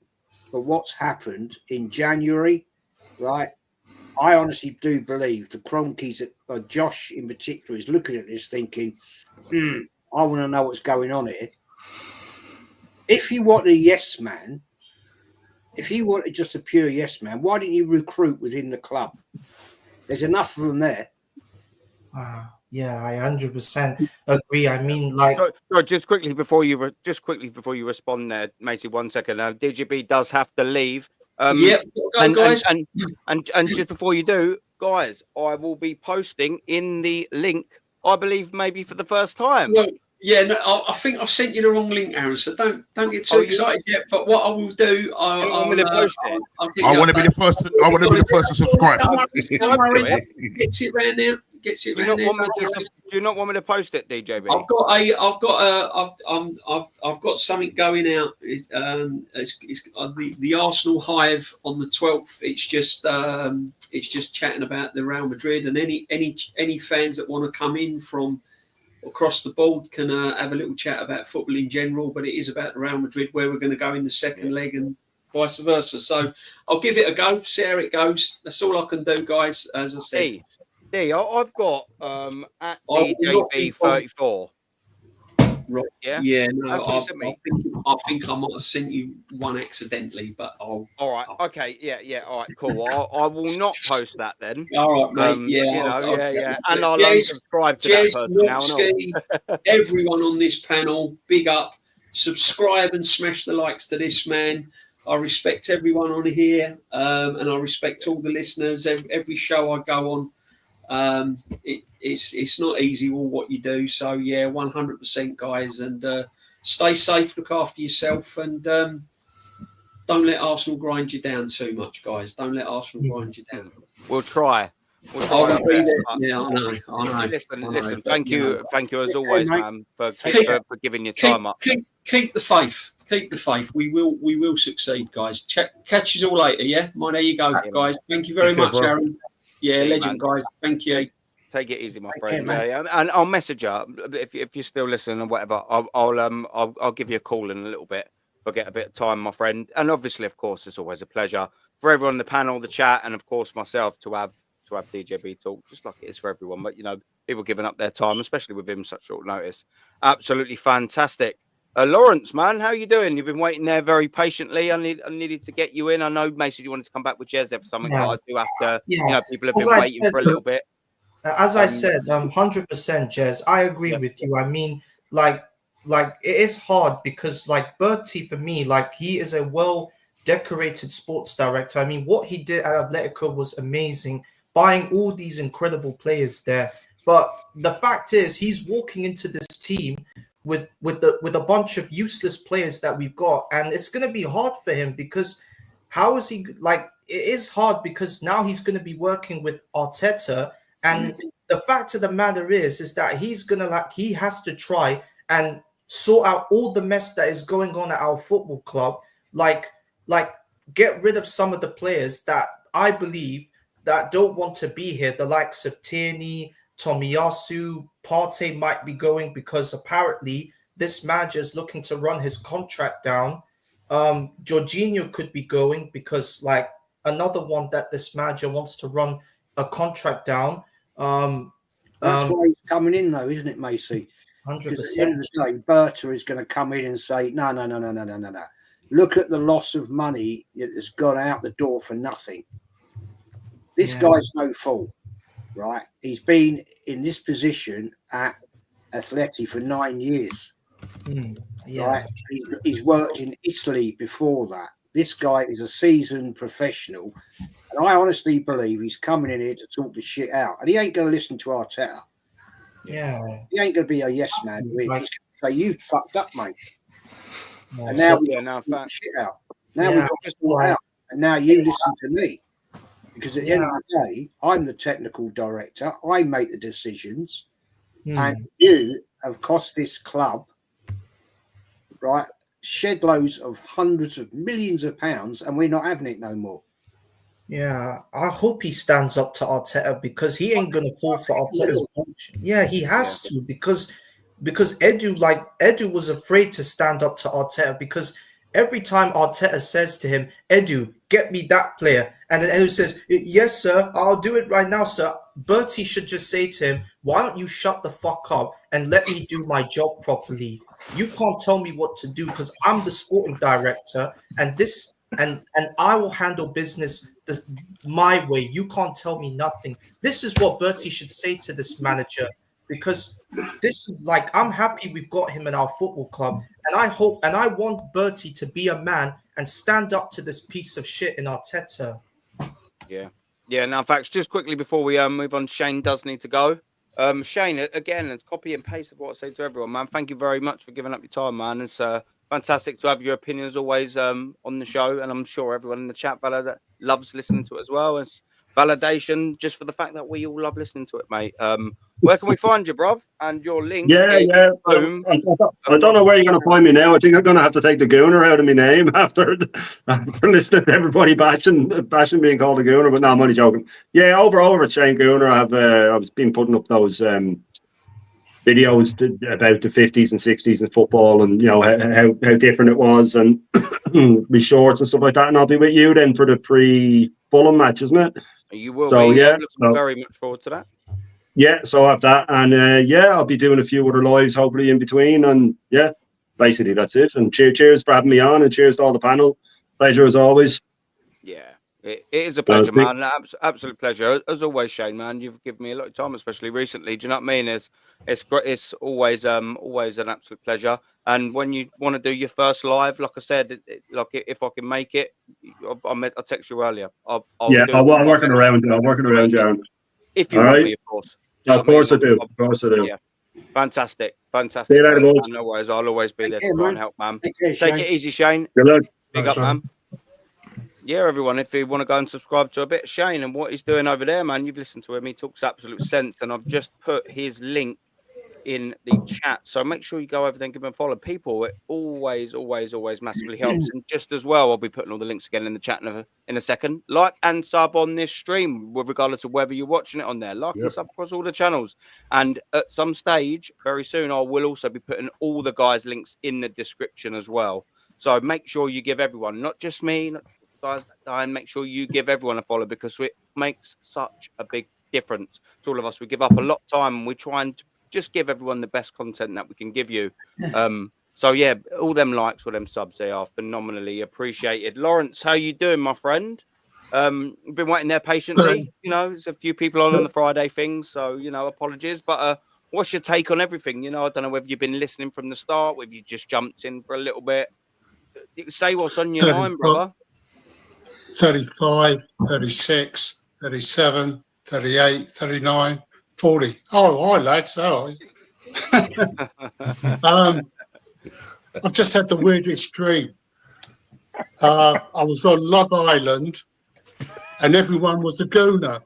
at what's happened in January, right, I honestly do believe the Cronkies, Josh in particular, is looking at this thinking, I want to know what's going on here. If you want a yes man, if you wanted just a pure yes man, why didn't you recruit within the club? There's enough of them there. Yeah, I 100% agree. I mean, like, just quickly before you respond there, matey, 1 second. Now, DGB does have to leave. Guys. And just before you do, guys, I will be posting in the link, I believe, maybe for the first time. Well, yeah, no, I think I've sent you the wrong link, Aaron. So don't get too excited yet. But what I will do, I want to be the first. I want to be the first to subscribe. Don't worry, gets it round now. Do you not want me to post it, DJB? I've got something going out. It's the Arsenal Hive on the 12th. It's just chatting about the Real Madrid, and any fans that want to come in from across the board can have a little chat about football in general. But it is about the Real Madrid, where we're going to go in the second leg, and vice versa. So I'll give it a go, see how it goes. That's all I can do, guys. As I said. I've got at DJB34. Right. Yeah. No, I think I might have sent you one accidentally, but I'll. All right. Okay. Yeah. All right. Cool. I will not post that then. All right, mate. Yeah. And I'll unsubscribe to that person now. Everyone on this panel, big up. Subscribe and smash the likes to this man. I respect everyone on here, and I respect all the listeners. Every show I go on. It's not easy all what you do, so 100% guys, and stay safe, look after yourself, and don't let Arsenal grind you down too much, guys. Don't let Arsenal grind you down. We'll try. I know. Listen, thank you as always, man, for giving your time up. Keep the faith. Keep the faith. We will succeed, guys. Catch you all later, yeah? There you go, guys. Thank you very much, Aaron. Yeah, legend, man. Guys. Thank you. Take it easy, my friend. And I'll message you if you're still listening or whatever. I'll give you a call in a little bit. I'll get a bit of time, my friend. And obviously, of course, it's always a pleasure for everyone on the panel, the chat, and of course myself to have DJB talk, just like it is for everyone. But people giving up their time, especially with him such short notice. Absolutely fantastic. Lawrence, man, how you doing? You've been waiting there very patiently. I needed to get you in. I know, Mason, you wanted to come back with Jez there for something, but I do have to. People have been waiting for a little bit. As I said, 100%, Jez. I agree with you. I mean, like it is hard because, like, Bertie, for me, like, he is a well-decorated sports director. I mean, what he did at Atletico was amazing, buying all these incredible players there. But the fact is, he's walking into this team with a bunch of useless players that we've got, and it's going to be hard for him because how is he it is hard because now he's going to be working with Arteta, and the fact of the matter is that he has to try and sort out all the mess that is going on at our football club, like get rid of some of the players that I believe that don't want to be here, the likes of Tierney, Tomiyasu, Partey might be going because apparently this manager is looking to run his contract down. Jorginho could be going because, like, another one that this manager wants to run a contract down. That's why he's coming in, though, isn't it, Macy? 100%. Berta is going to come in and say, no. Look at the loss of money that's gone out the door for nothing. This guy's no fool. Right, he's been in this position at Atleti for 9 years. Right, he's worked in Italy before that. This guy is a seasoned professional, and I honestly believe he's coming in here to sort the shit out. And he ain't going to listen to Arteta. Yeah, he ain't going to be a yes man. He's going to say, "You fucked up, mate." And now we've got to sort the shit out. Now we've got to sort it out, and now you listen to me. Because at the end of the day, I'm the technical director. I make the decisions. And you have cost this club, right, shed loads of hundreds of millions of pounds, and we're not having it no more. Yeah, I hope he stands up to Arteta because he ain't gonna fall for Arteta's punch. Yeah, he has to because Edu was afraid to stand up to Arteta because every time Arteta says to him, Edu, get me that player, and then Edu says, yes, sir, I'll do it right now, sir. Bertie should just say to him, why don't you shut the fuck up and let me do my job properly? You can't tell me what to do because I'm the sporting director and I will handle business my way. You can't tell me nothing. This is what Bertie should say to this manager because this is like, I'm happy we've got him in our football club, and I hope and I want Bertie to be a man and stand up to this piece of shit in Arteta. Yeah. Now, facts. Just quickly before we move on, Shane does need to go. Shane, again, it's copy and paste of what I say to everyone, man. Thank you very much for giving up your time, man. It's fantastic to have your opinions always on the show, and I'm sure everyone in the chat that loves listening to it as well. It's validation just for the fact that we all love listening to it, mate. Where can we find you, bruv? And your link is boom. I don't know where you're going to find me now. I think I'm going to have to take the Gooner out of my name after listening to everybody bashing being called a Gooner, but no, I'm only joking. Yeah, over at Shane Gooner, I've been putting up those videos about the 50s and 60s in football, and you know how different it was, and be shorts and stuff like that. And I'll be with you then for the pre-Fulham match, isn't it? You will. So be. yeah, I'm looking very much forward to that. Yeah, so I have that, and I'll be doing a few other lives hopefully in between, and yeah, basically that's it. And cheers for having me on, and cheers to all the panel. Pleasure as always. Yeah, it is a pleasure, man. Absolute pleasure as always, Shane. Man, you've given me a lot of time, especially recently. Do you know what I mean? It's great. It's always an absolute pleasure. And when you want to do your first live, like I said, if I can make it, I'll text you earlier. I'm working around you. Aaron. If you want me, of course. Of course I do. Of course I do. Yeah. Fantastic. See you later, boys. No worries. I'll always be there to try and help, man. Take it easy, Shane. Good luck. Big up, man. Yeah, everyone, if you want to go and subscribe to a bit of Shane and what he's doing over there, man, you've listened to him. He talks absolute sense, and I've just put his link in the chat. So make sure you go over there and give him a follow. People, it always massively helps. And just as well, I'll be putting all the links again in the chat in a second. Like and sub on this stream, regardless of whether you're watching it on there. Like and sub across all the channels. And at some stage, very soon, I will also be putting all the guys' links in the description as well. So make sure you give everyone, not just me, not just the guys that die, and make sure you give everyone a follow because it makes such a big difference to all of us. We give up a lot of time and we try and just give everyone the best content that we can give you. So yeah, all them likes or them subs, they are phenomenally appreciated. Lawrence, how you doing, my friend? You've been waiting there patiently. You know, there's a few people on the Friday thing, so you know, apologies. But what's your take on everything? You know, I don't know whether you've been listening from the start, whether you just jumped in for a little bit. You can say what's on your mind, brother. 35, 36, 37, 38, 39. 40. Oh, hi, lads. Hello. I've just had the weirdest dream. I was on Love Island and everyone was a gooner.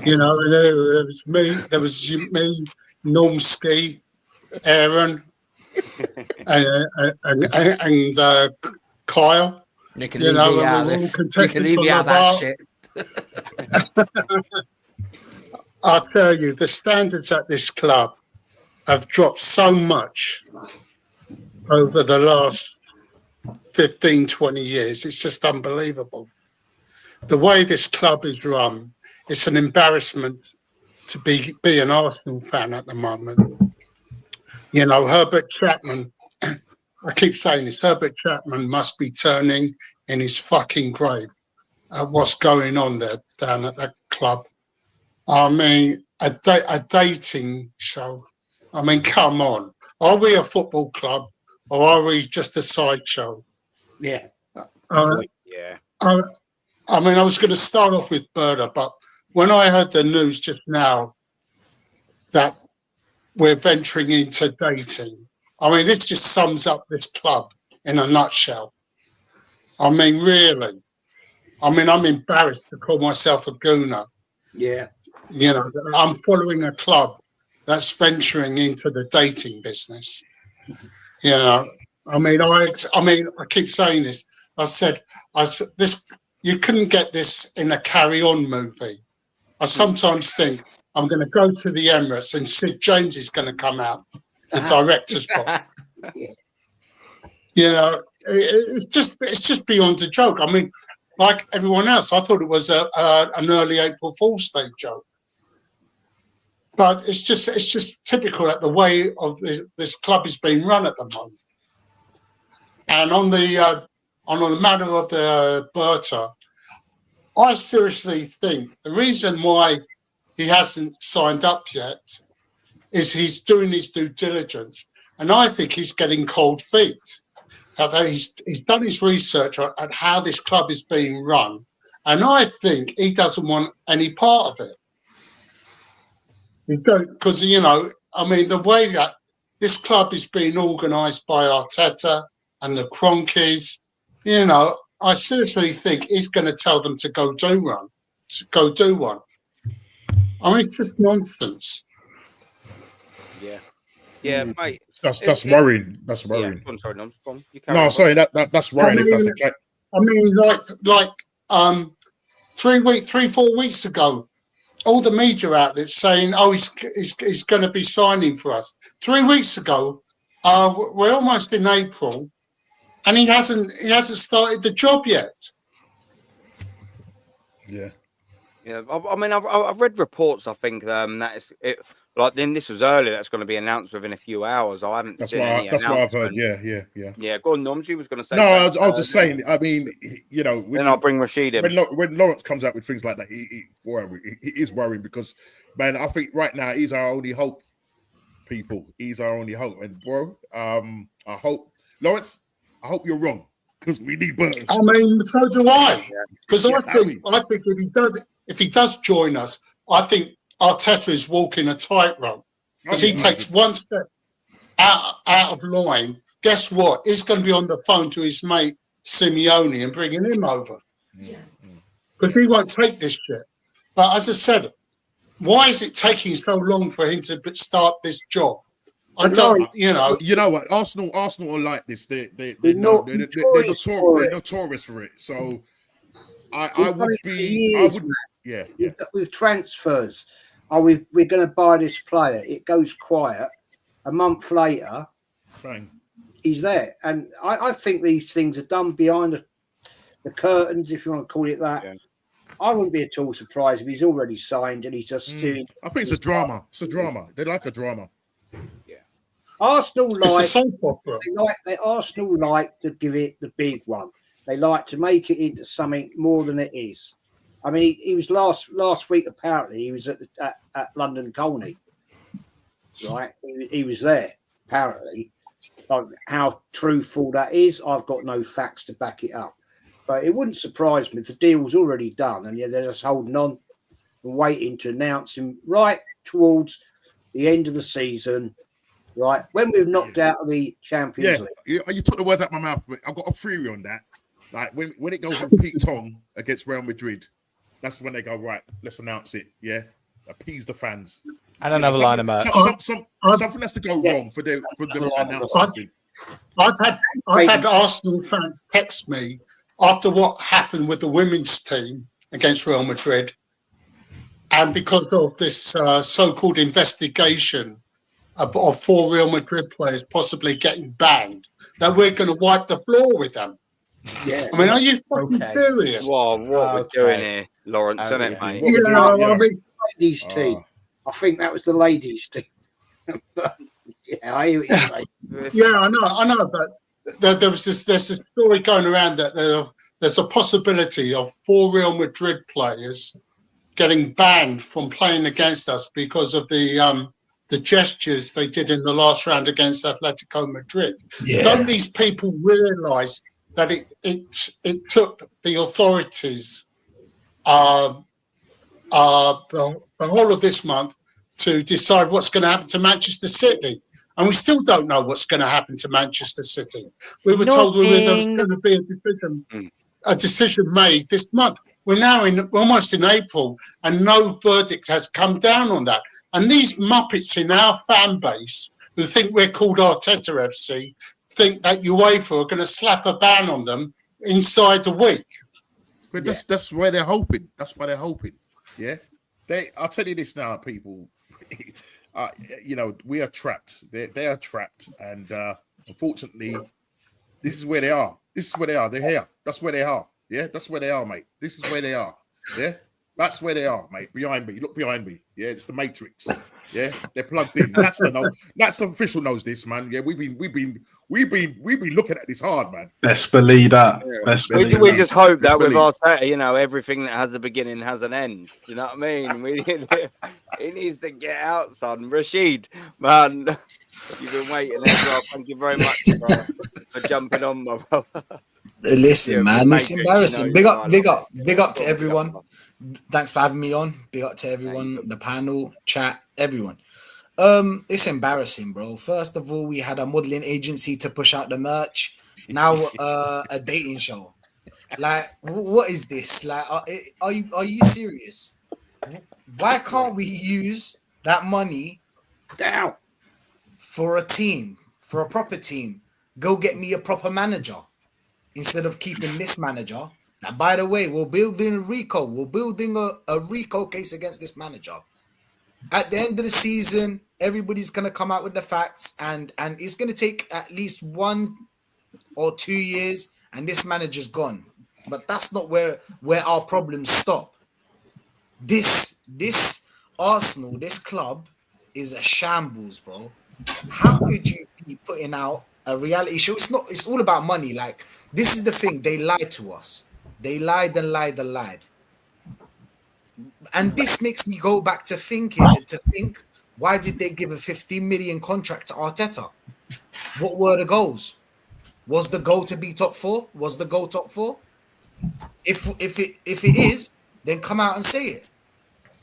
You know, there was me, Normski, Aaron, and Kyle. You can leave me out that shit. I'll tell you, the standards at this club have dropped so much over the last 15, 20 years. It's just unbelievable. The way this club is run, it's an embarrassment to be an Arsenal fan at the moment. You know, Herbert Chapman, I keep saying this, Herbert Chapman must be turning in his fucking grave at what's going on there down at that club. I mean, a dating show. I mean, come on. Are we a football club or are we just a sideshow? Yeah. I mean, I was going to start off with Berta, but when I heard the news just now that we're venturing into dating, I mean, this just sums up this club in a nutshell. I mean, really. I mean, I'm embarrassed to call myself a gooner. Yeah. You know, I'm following a club that's venturing into the dating business. You know, I mean, I keep saying this. I said this. You couldn't get this in a Carry On movie. I sometimes think I'm going to go to the Emirates and Sid James is going to come out, the director's box. You know, it's just beyond a joke. I mean, like everyone else, I thought it was an early April Fool's Day joke. But it's just typical that the way of this club is being run at the moment. And on the matter of the Berta, I seriously think the reason why he hasn't signed up yet is he's doing his due diligence, and I think he's getting cold feet. He's done his research at how this club is being run, and I think he doesn't want any part of it. Because, you know, I mean, the way that this club is being organised by Arteta and the Cronkies, you know, I seriously think he's going to tell them to go do one. I mean, it's just nonsense. Yeah, mate. That's worrying. That's worrying. Yeah, I'm sorry, no, sorry, that's worrying. If that's the case. I mean, like 4 weeks ago, all the media outlets saying, "Oh, he's going to be signing for us." 3 weeks ago, we're almost in April, and he hasn't started the job yet. Yeah. Yeah, I mean, I've read reports. I think that is it. Like then, this was earlier. That's going to be announced within a few hours. I haven't. That's seen what any that's what I've heard. announcement. Yeah. Yeah, go on, Noms. You was going to say. No, I was just saying. I mean, you know, then I'll bring Rashid in. When Lawrence comes out with things like that, it is worrying because, man, I think right now he's our only hope. People, he's our only hope, and bro, I hope Lawrence. I hope you're wrong because we need Burton. I mean, so do I. Because I think if he does join us, I think Arteta is walking a tightrope. Because he takes one step out of line, guess what? He's going to be on the phone to his mate Simeone and bringing him over. Because he won't take this shit. But as I said, why is it taking so long for him to start this job? I don't, you know. You know what? Arsenal are like this. They're notorious for it. So I would be. Yeah. With transfers. Oh, we're going to buy this player. It goes quiet. A month later, bang, he's there. And I think these things are done behind the curtains, if you want to call it that. Yeah. I wouldn't be at all surprised if he's already signed and he's just doing. I think it's a drama. It's a drama. They like a drama. Yeah. Arsenal Arsenal like to give it the big one. They like to make it into something more than it is. I mean, he was last week. Apparently, he was at London Colney, right? He was there. Apparently, how truthful that is, I've got no facts to back it up. But it wouldn't surprise me if the deal's already done, and they're just holding on and waiting to announce him right towards the end of the season, right when we've knocked out of the Champions League. You took the words out of my mouth. I've got a theory on that. Like when it goes on peak Tong against Real Madrid. That's when they go, right, let's announce it, yeah? Appease the fans. And another line of merch. Something has to go wrong for them to announce something. I've had Arsenal fans text me after what happened with the women's team against Real Madrid, and because of this so-called investigation of 4 Real Madrid players possibly getting banned, that we're going to wipe the floor with them. Yeah. I mean, are you fucking serious? Well, what we're doing here, Lawrence, isn't it, mate? Yeah, I mean, ladies' team. I think that was the ladies' team. Yeah, I hear what you're saying. Yeah, I know, but there's this story going around that there's a possibility of 4 Real Madrid players getting banned from playing against us because of the gestures they did in the last round against Atletico Madrid. Yeah. Don't these people realise that it took the authorities the whole of this month to decide what's going to happen to Manchester City? And we still don't know what's going to happen to Manchester City. We were told there was going to be a decision made this month. We're now almost in April, and no verdict has come down on that. And these muppets in our fan base who think we're called Arteta FC think that UEFA are going to slap a ban on them inside a week. But that's where they're hoping. That's why they're hoping. Yeah. I'll tell you this now, people. We are trapped. They are trapped. And unfortunately, this is where they are. This is where they are. They're here. That's where they are. Yeah, that's where they are, mate. This is where they are. Yeah. That's where they are, mate. Behind me. Look behind me. Yeah, it's the Matrix. Yeah, they're plugged in. That's the official knows this, man. Yeah, we've been looking at this hard, man. Best believe that. Yeah. Best We believe that. just hope that with believe. Arteta, everything that has a beginning has an end. You know what I mean? He needs to get out, son. Rashid, man, you've been waiting as well. Thank you very much for jumping on, my brother. Listen, man, it's embarrassing. Big up to Go everyone. on. Thanks for having me on. Big up to everyone, the panel, chat, everyone. It's embarrassing, bro. First of all, we had a modeling agency to push out the merch. Now, a dating show. Like, what is this? Like, are you serious? Why can't we use that money Down. for a team, for a proper team? Go get me a proper manager instead of keeping this manager. Now, by the way, we're building a RICO. We're building a RICO case against this manager. At the end of the season, everybody's going to come out with the facts, and it's going to take at least 1 or 2 years, and this manager's gone. But that's not where our problems stop. This Arsenal, this club, is a shambles, bro. How could you be putting out a reality show? It's all about money. Like, this is the thing. They lied to us. They lied and lied and lied. And this makes me go back to think, why did they give a 15 million contract to Arteta? What were the goals? Was the goal to be top 4? Was the goal top 4? If it is, then come out and say it.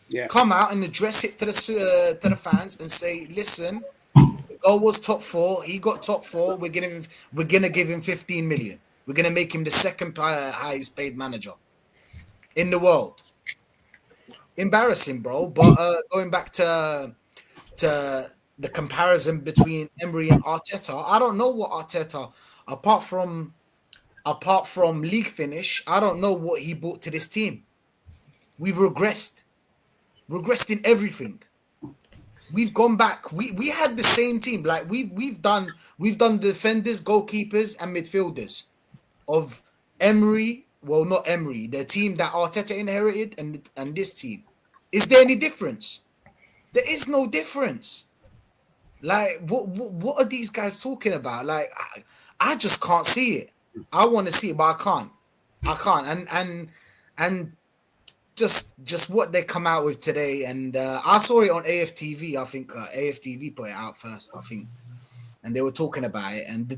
Yeah. Come out and address it to the fans and say, listen, the goal was top 4. He got top 4. We're gonna give him 15 million. We're gonna make him the second highest paid manager in the world. Embarrassing, bro. But going back to the comparison between Emery and Arteta, I don't know what Arteta, apart from league finish, I don't know what he brought to this team. We've regressed in everything. We've gone back. We had the same team. Like we've done defenders, goalkeepers, and midfielders of Emery. Well, not Emery, the team that Arteta inherited, and this team. Is there any difference? There is no difference. Like, what are these guys talking about? Like, I just can't see it. I want to see it, but I can't. And just what they come out with today. And I saw it on AFTV. I think AFTV put it out first, I think. And they were talking about it. And the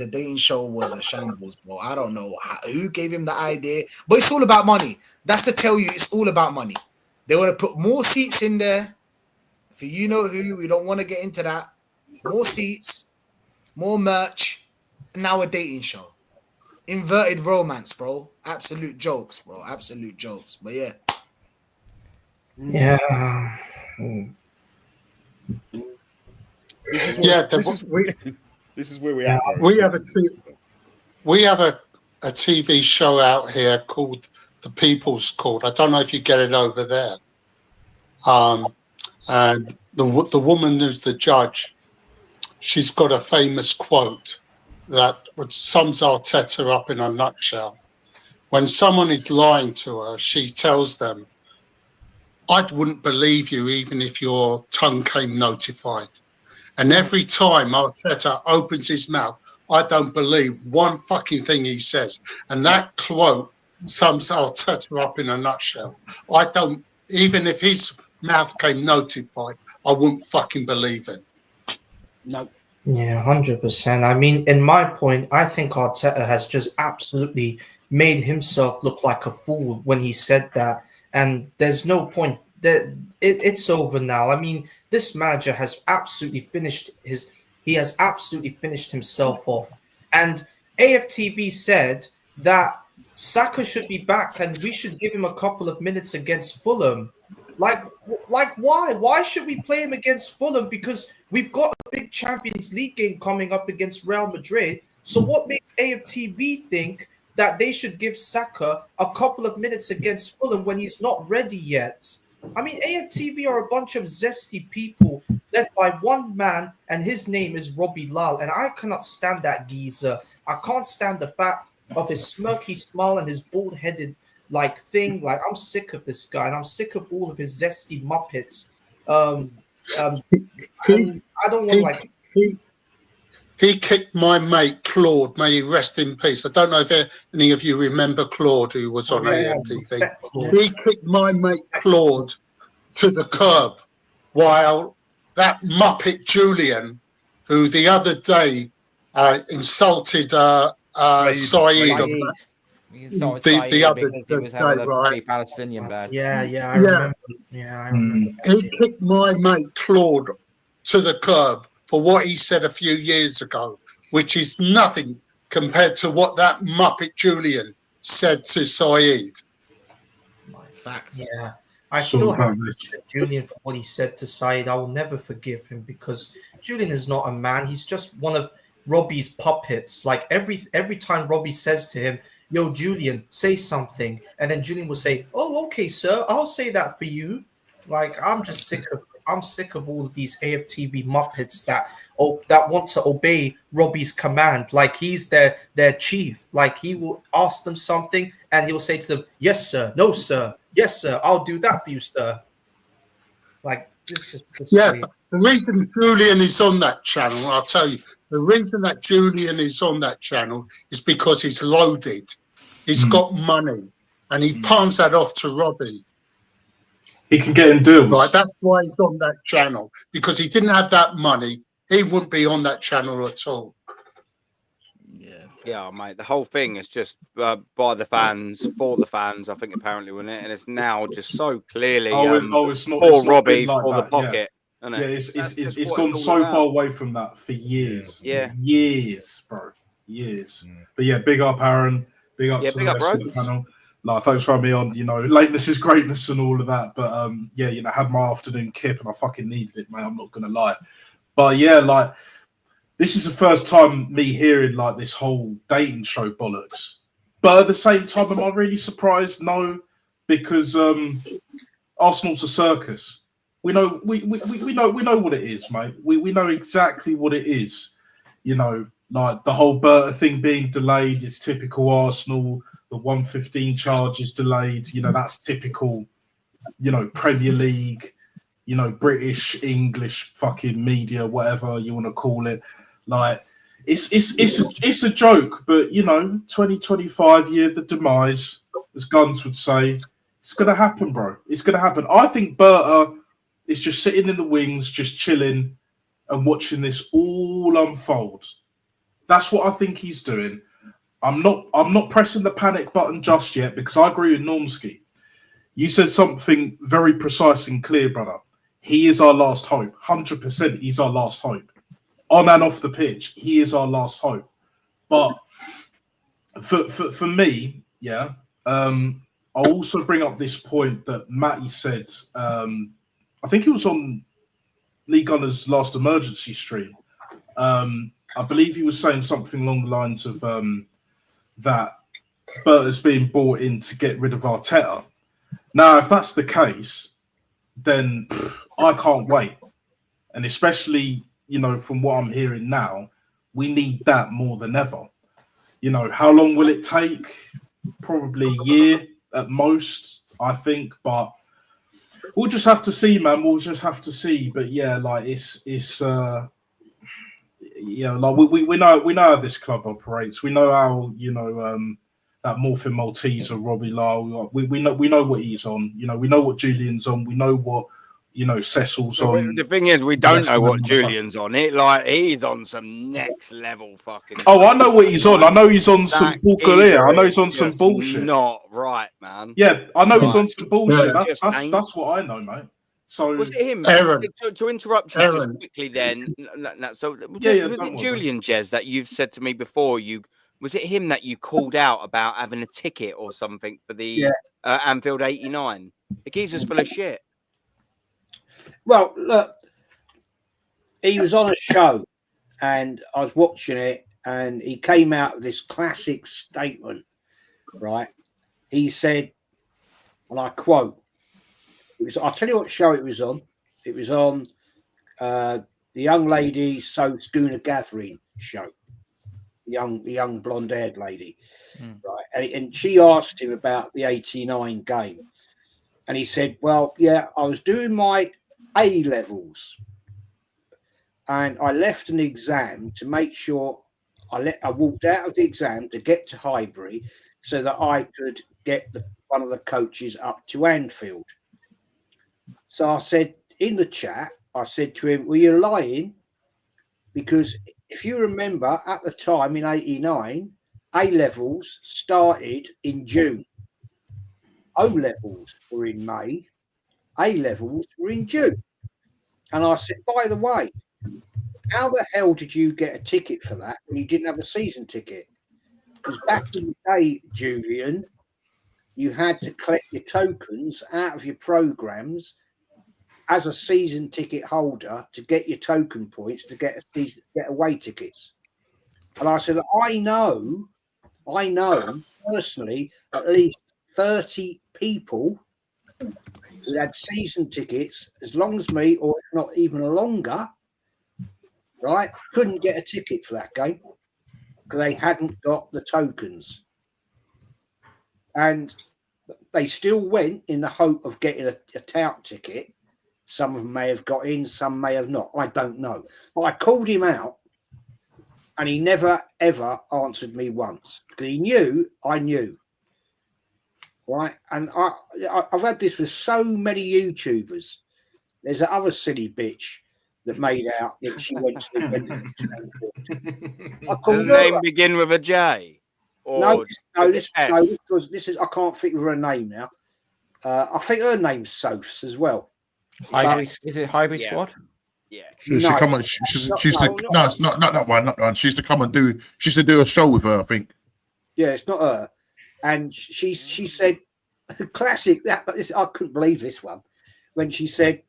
dating show was a shambles, bro. I don't know who gave him the idea, but it's all about money. That's to tell you, it's all about money. They want to put more seats in there for you know who. We don't want to get into that. More seats, more merch, and now a dating show. Inverted romance, bro. Absolute jokes, bro. Absolute jokes. But yeah. Yeah. This is where we are. We have a TV show out here called The People's Court. I don't know if you get it over there. And the woman who's the judge, she's got a famous quote that sums Arteta up in a nutshell. When someone is lying to her, she tells them, I wouldn't believe you even if your tongue came notified. And every time Arteta opens his mouth, I don't believe one fucking thing he says. And that quote sums Arteta up in a nutshell. Even if his mouth came notified, I wouldn't fucking believe him. No. Yeah, 100%. I mean, in my point, I think Arteta has just absolutely made himself look like a fool when he said that. And there's no point. It's over now. I mean, this manager has absolutely finished himself off. And AFTV said that Saka should be back and we should give him a couple of minutes against Fulham. Like why? Why should we play him against Fulham? Because we've got a big Champions League game coming up against Real Madrid. So what makes AFTV think that they should give Saka a couple of minutes against Fulham when he's not ready yet? I mean, AFTV are a bunch of zesty people led by one man, and his name is Robbie Lyle. And I cannot stand that geezer. I can't stand the fact of his smirky smile and his bald-headed thing. Like, I'm sick of this guy, and I'm sick of all of his zesty muppets. I don't want He kicked my mate Claude. May he rest in peace. I don't know if any of you remember Claude, who was on AFTV. He kicked my mate Claude to the curb, while that muppet Julian, who the other day insulted Saeed. The other day, right? Palestinian bad. I remember. I remember. He kicked my mate Claude to the curb for what he said a few years ago, which is nothing compared to what that muppet Julian said to Saeed. Facts. Yeah, I still have Julian for what he said to Saeed. I will never forgive him because Julian is not a man. He's just one of Robbie's puppets. Like every time Robbie says to him, "Yo, Julian, say something," and then Julian will say, "Oh, okay, sir, I'll say that for you." Like, I'm sick of all of these AFTV muppets that want to obey Robbie's command. Like, he's their chief. Like, he will ask them something and he will say to them, "Yes, sir. No, sir. Yes, sir. I'll do that for you, sir." Like, this just the reason Julian is on that channel, I'll tell you, the reason that Julian is on that channel is because he's loaded. He's got money and he palms that off to Robbie. He can get in deals. Right, that's why he's on that channel. Because he didn't have that money, he wouldn't be on that channel at all. Yeah, mate. The whole thing is just by the fans, for the fans, I think, apparently, wasn't it? And it's now just so clearly it's not for Robbie, like for the that, pocket. Yeah, it's gone so far away from that for years. Yeah. Years, bro. Years. But yeah, big up, Aaron. Big up to the rest of the panel. Like, thanks for having me on. You know, lateness is greatness and all of that. But yeah, you know, had my afternoon kip and I fucking needed it, mate. I'm not gonna lie. But yeah, like, this is the first time me hearing like this whole dating show bollocks. But at the same time, am I really surprised? No, because Arsenal's a circus. We know we know what it is, mate. We know exactly what it is. You know, like the whole Berta thing being delayed is typical Arsenal. The 115 charge is delayed. You know, that's typical, you know, Premier League, you know, British, English fucking media, whatever you want to call it. Like, it's a joke, but, you know, 2025 year, the demise, as Guns would say, it's going to happen, bro. It's going to happen. I think Berta is just sitting in the wings, just chilling and watching this all unfold. That's what I think he's doing. I'm not pressing the panic button just yet because I agree with Normski. You said something very precise and clear, brother. He is our last hope. 100% he's our last hope. On and off the pitch, he is our last hope. But for me, yeah, I'll also bring up this point that Matty said. I think it was on Lee Gunner's last emergency stream. I believe he was saying something along the lines of that Berta's being brought in to get rid of Arteta. Now, if that's the case, then I can't wait. And especially, you know, from what I'm hearing now, we need that more than ever. You know, how long will it take? Probably a year at most, I think. But we'll just have to see, man. We'll just have to see. But yeah, like it's yeah, like we know how this club operates. We know how, you know, that Morphin Maltese or Robbie Lyle. We know what he's on. You know, we know what Julian's on. We know what, you know, Cecil's on. The thing is, we don't know what Julian's on. He's on some next level fucking. Oh, I know what he's on. I know he's on some bullshit. I know he's on some bullshit. Not right, man. Yeah, I know he's on some bullshit. That's what I know, mate. So was it him? Aaron, to interrupt you just quickly, then. So was it Julian Jez that you've said to me before? Was it him that you called out about having a ticket or something for the Anfield '89? The geezer's full of shit. Well, look, he was on a show and I was watching it and he came out with this classic statement, right? He said, and I quote, I'll tell you what show it was on. It was on the young lady So Schooner Gathering show. The young blonde-haired lady, right? And she asked him about the '89 game. And he said, well, yeah, I was doing my A levels and I left an exam to make sure I walked out of the exam to get to Highbury so that I could get one of the coaches up to Anfield. So I said in the chat, I said to him, well, you're lying because if you remember at the time in '89, A levels started in June. O levels were in May. A levels were in June. And I said, by the way, how the hell did you get a ticket for that when you didn't have a season ticket? Because back in the day, Julian, you had to collect your tokens out of your programs as a season ticket holder to get your token points to get away tickets. And I said, I know personally at least 30 people who had season tickets as long as me, or if not even longer, right, couldn't get a ticket for that game because they hadn't got the tokens. And they still went in the hope of getting a tout ticket. Some of them may have got in, some may have not. I don't know. But I called him out and he never, ever answered me once because he knew I knew. Right, and I've had this with so many YouTubers. There's that other silly bitch that made out that she went to the Does the name begin with a J? Or this is I can't think of her name now. I think her name's Sophs as well. Is it Highbury Squad? Yeah. She's to come on. She's it's not that one. Not that one. She's to come and do. She's to do a show with her, I think. Yeah, it's not her. And she said, classic. I couldn't believe this one when she said,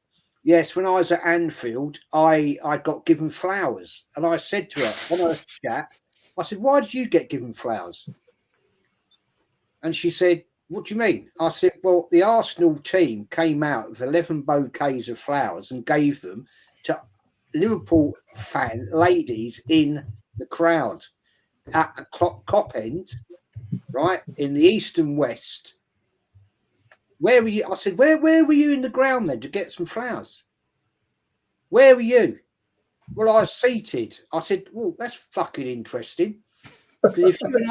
yes, when I was at Anfield, I got given flowers. And I said to her on her chat, I said, why did you get given flowers? And she said, what do you mean? I said, well, the Arsenal team came out with 11 bouquets of flowers and gave them to Liverpool fan ladies in the crowd at the Cop End, right, in the East and West. Where were you? I said, where were you in the ground then to get some flowers? Where were you? Well, I was seated. I said, well, that's fucking interesting. Because if you're an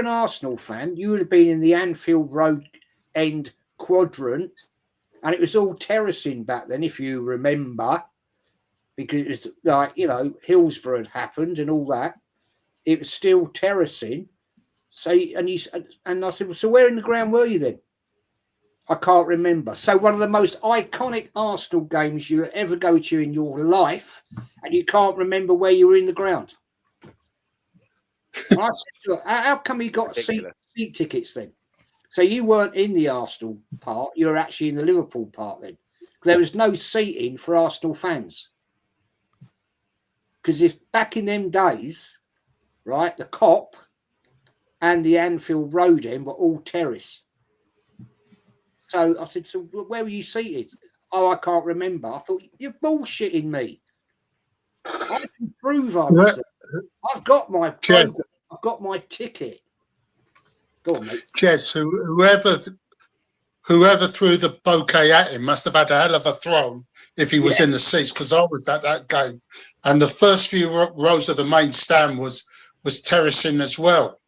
Arsenal fan, you would have been in the Anfield Road end quadrant, and it was all terracing back then, if you remember, because it was like, Hillsborough had happened and all that. It was still terracing. So, and I said, well, so where in the ground were you then? I can't remember. So one of the most iconic Arsenal games you ever go to in your life, and you can't remember where you were in the ground. And I said, how come you got seat tickets then? So you weren't in the Arsenal part, you were actually in the Liverpool part then. There was no seating for Arsenal fans. Because if back in them days, right, the Cop and the Anfield Road end were all terrace. So I said, so where were you seated? Oh, I can't remember. I thought, you're bullshitting me. I can prove I was there. I've got my program. I've got my ticket. Go on, mate. Jez, whoever threw the bouquet at him must have had a hell of a throw if he was in the seats, because I was at that game. And the first few rows of the main stand was terracing as well.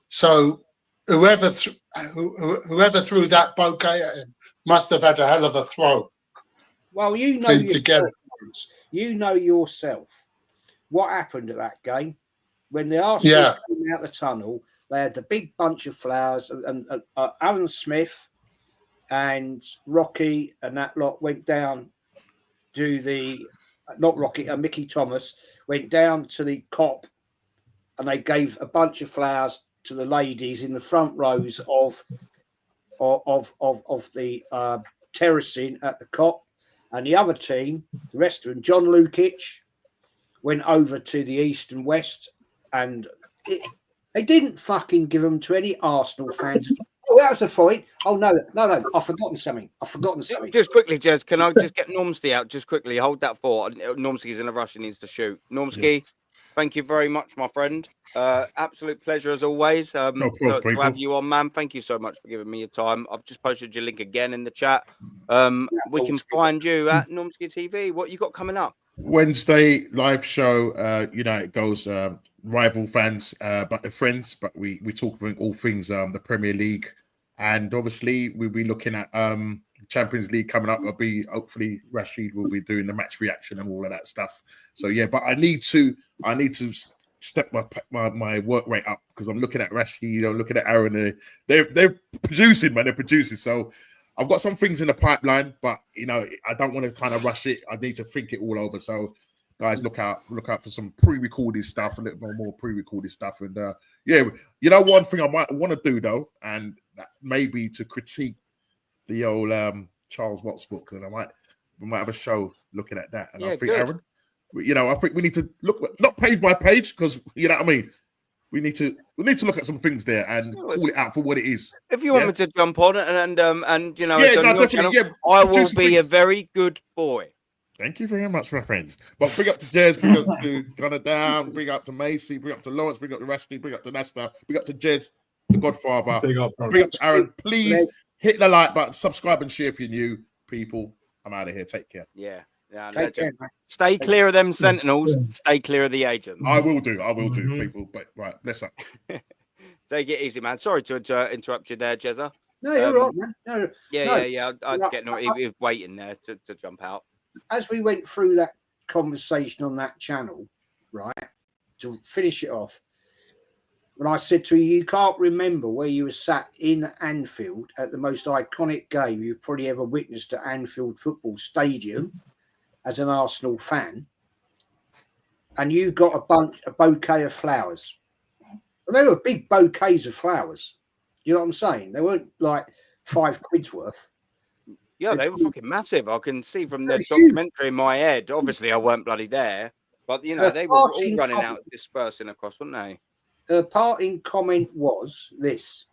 So whoever threw that bouquet at him must have had a hell of a throw. Well, you know yourself. You know yourself what happened at that game when the Arsenal came out the tunnel. They had the big bunch of flowers, and Alan Smith and Rocky and that lot went down to the Mickey Thomas went down to the Cop, and they gave a bunch of flowers to the ladies in the front rows of the terracing at the Kop, and the other team, the rest of them, John Lukic, went over to the east and west, and they didn't fucking give them to any Arsenal fans. Oh, that was the point. Oh, no. I've forgotten something. Just quickly, Jez, can I just get Normski out just quickly? Hold that thought. Normski's in a rush. He needs to shoot. Normski, thank you very much, my friend. Absolute pleasure as always to have you on, man. Thank you so much for giving me your time. I've just posted your link again in the chat. We can find you at Normski TV. What you got coming up? Wednesday live show. It goes rival fans, but friends. But we talk about all things the Premier League, and obviously we'll be looking at Champions League coming up. Hopefully Rashid will be doing the match reaction and all of that stuff. So yeah, but I need to step my work rate up because I'm looking at Rashid, I'm looking at Aaron. They're producing, man. They're producing. So I've got some things in the pipeline, but I don't want to kind of rush it. I need to think it all over. So, guys, look out for some pre-recorded stuff, a little more pre-recorded stuff. And one thing I might want to do though, and that may be to critique the old Charles Watts book. And we might have a show looking at that. And I think, Aaron, I think we need to look not page by page because you know what I mean. We need to look at some things there and call it out for what it is. If you want me to jump on it and definitely. I will be a very good boy. Thank you very much, my friends. But big up to Jez, big up to Gunner Down, big up to Macy, big up to Lawrence, big up to Rashid, big up to Nasta, big up to Jez, the Godfather, big up to Aaron. Please hit the like button, subscribe and share if you're new people. I'm out of here. Take care. Yeah. Stay clear of them sentinels. Stay clear of the agents. I will do, people. But right, bless up. Take it easy, man. Sorry to interrupt you there, Jezza. No, you're right, man. No. I was getting. He was waiting there to jump out. As we went through that conversation on that channel, right, to finish it off, when I said to you can't remember where you were sat in Anfield at the most iconic game you've probably ever witnessed at Anfield Football Stadium as an Arsenal fan, and you got a bouquet of flowers. And they were big bouquets of flowers. You know what I'm saying? They weren't like £5 worth. Yeah, they were fucking massive. I can see from the documentary in my head. Obviously, I weren't bloody there, but they were all running out, dispersing across, weren't they? Her parting comment was this.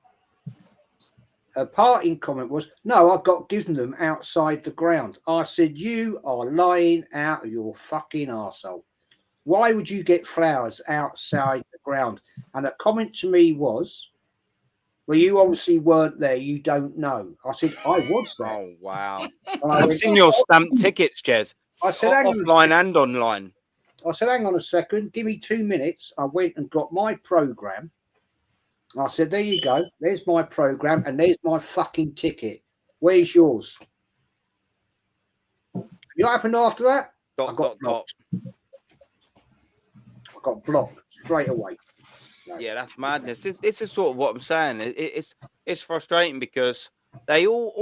Her parting comment was, no, I got given them outside the ground. I said, you are lying out of your fucking arsehole. Why would you get flowers outside the ground? And a comment to me was, well, you obviously weren't there. You don't know. I said, I was there. Oh, wow. I've seen your stamped tickets, Jez. I said, offline and online. I said, hang on a second. Give me 2 minutes. I went and got my program. I said, there you go. There's my program and there's my fucking ticket. Where's yours? You know what happened after that? I got blocked. I got blocked straight away. No. Yeah, that's madness. This is sort of what I'm saying. It's frustrating because they all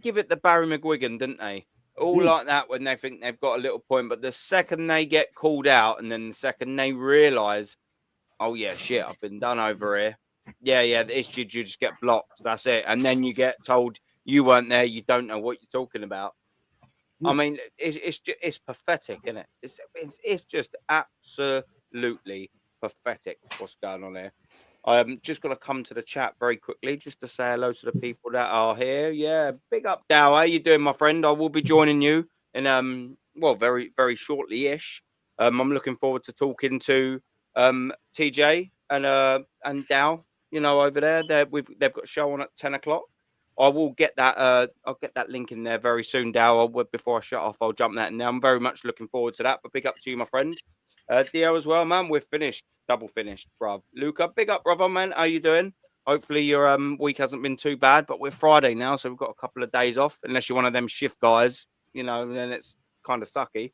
give it the Barry McGuigan, didn't they? All like that when they think they've got a little point, but the second they get called out and then the second they realise, oh yeah, shit, I've been done over here. Yeah, it's you just get blocked. That's it. And then you get told you weren't there, you don't know what you're talking about. I mean, it's pathetic, isn't it? It's just absolutely pathetic what's going on here. I'm just going to come to the chat very quickly just to say hello to the people that are here. Yeah, big up, Dow. How you doing, my friend? I will be joining you in very, very shortly-ish. I'm looking forward to talking to TJ and Dow. Over there. They've got a show on at 10 o'clock. I will get that. I'll get that link in there very soon, Dow. Before I shut off, I'll jump that in there. I'm very much looking forward to that. But big up to you, my friend. Dio as well, man. We're finished. Double finished, bruv. Luca, big up, brother, man. How you doing? Hopefully your week hasn't been too bad, but we're Friday now, so we've got a couple of days off. Unless you're one of them shift guys, then it's kind of sucky.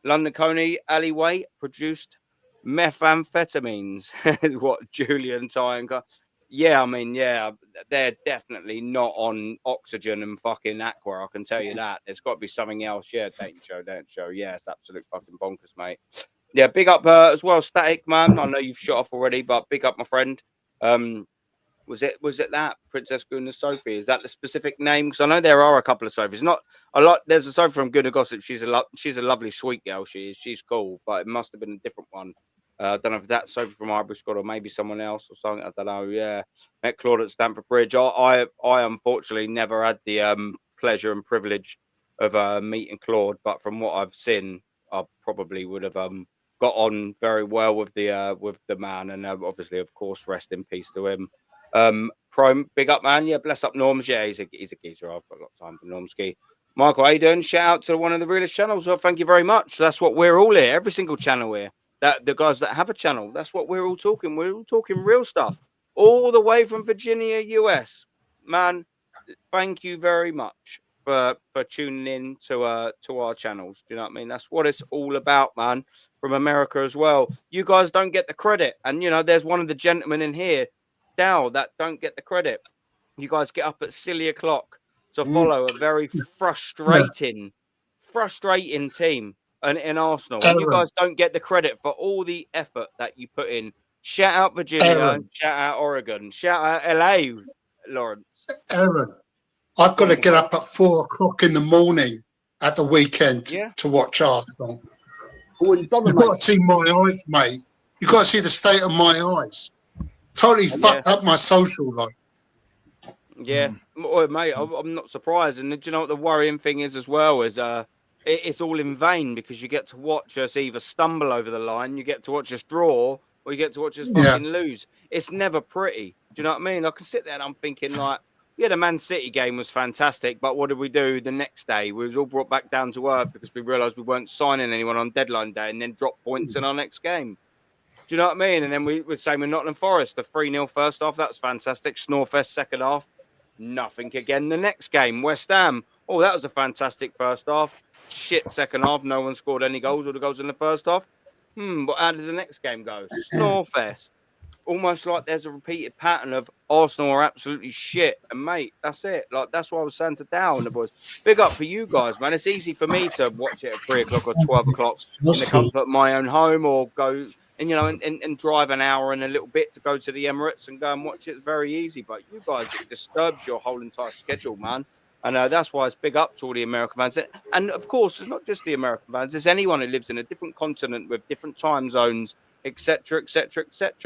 London Coney alleyway produced methamphetamines. What Julian Tyne? Yeah, I mean, yeah, they're definitely not on oxygen and fucking aqua. I can tell you that. There's got to be something else. Yeah, don't show. Yeah, it's absolute fucking bonkers, mate. Yeah, big up as well, Static, man. I know you've shot off already, but big up, my friend. Was it that Princess Guna Sophie? Is that the specific name? Because I know there are a couple of Sophies. Not a lot. There's a Sophie from Guna Gossip. She's a lovely, sweet girl. She's cool, but it must have been a different one. I don't know if that's Sophie from Ivory Squad or maybe someone else or something. I don't know. Yeah, met Claude at Stamford Bridge. I unfortunately never had the pleasure and privilege of meeting Claude, but from what I've seen, I probably would have got on very well with the man, and obviously, of course, rest in peace to him. Prime, big up, man. Yeah, bless up Norms. Yeah, he's a geezer. I've got a lot of time for Normski. Michael, how you doing? Shout out to one of the realest channels. Well, thank you very much. That's what we're all here. Every single channel here. That the guys that have a channel. That's what we're all talking. We're all talking real stuff, all the way from Virginia, US. Man, thank you very much for tuning in to our channels. Do you know what I mean? That's what it's all about, man. From America as well. You guys don't get the credit, and you know, there's one of the gentlemen in here, Dow, that don't get the credit. You guys get up at silly o'clock to follow a very frustrating team in Arsenal. And you guys don't get the credit for all the effort that you put in. Shout out Virginia, and shout out Oregon, shout out LA, Lawrence. Aaron, I've got to get up at 4 o'clock in the morning at the weekend to watch Arsenal. You've got to see my eyes, mate. You've got to see the state of my eyes. Totally fucked up my social life. Yeah, mate, I'm not surprised. And do you know what the worrying thing is as well? Is it's all in vain, because you get to watch us either stumble over the line, you get to watch us draw, or you get to watch us fucking lose. It's never pretty. Do you know what I mean? I can sit there and I'm thinking, like, yeah, the Man City game was fantastic, but what did we do the next day? We was all brought back down to earth because we realised we weren't signing anyone on deadline day, and then dropped points in our next game. Do you know what I mean? And then we were saying with Nottingham Forest, the 3-0 first half, that's fantastic. Snorefest second half, nothing again the next game. West Ham, oh, that was a fantastic first half. Shit second half, no one scored any goals, or the goals in the first half. But how did the next game go? Snorefest. Almost like there's a repeated pattern of Arsenal are absolutely shit. And, mate, that's it. Like, that's why I was saying to Dow and the boys. Big up for you guys, man. It's easy for me to watch it at 3 o'clock or 12 o'clock in the comfort of my own home, or go and, you know, and drive an hour and a little bit to go to the Emirates and go and watch it. It's very easy. But you guys, it disturbs your whole entire schedule, man. And that's why it's big up to all the American fans. And, of course, it's not just the American fans. It's anyone who lives in a different continent with different time zones, etc.,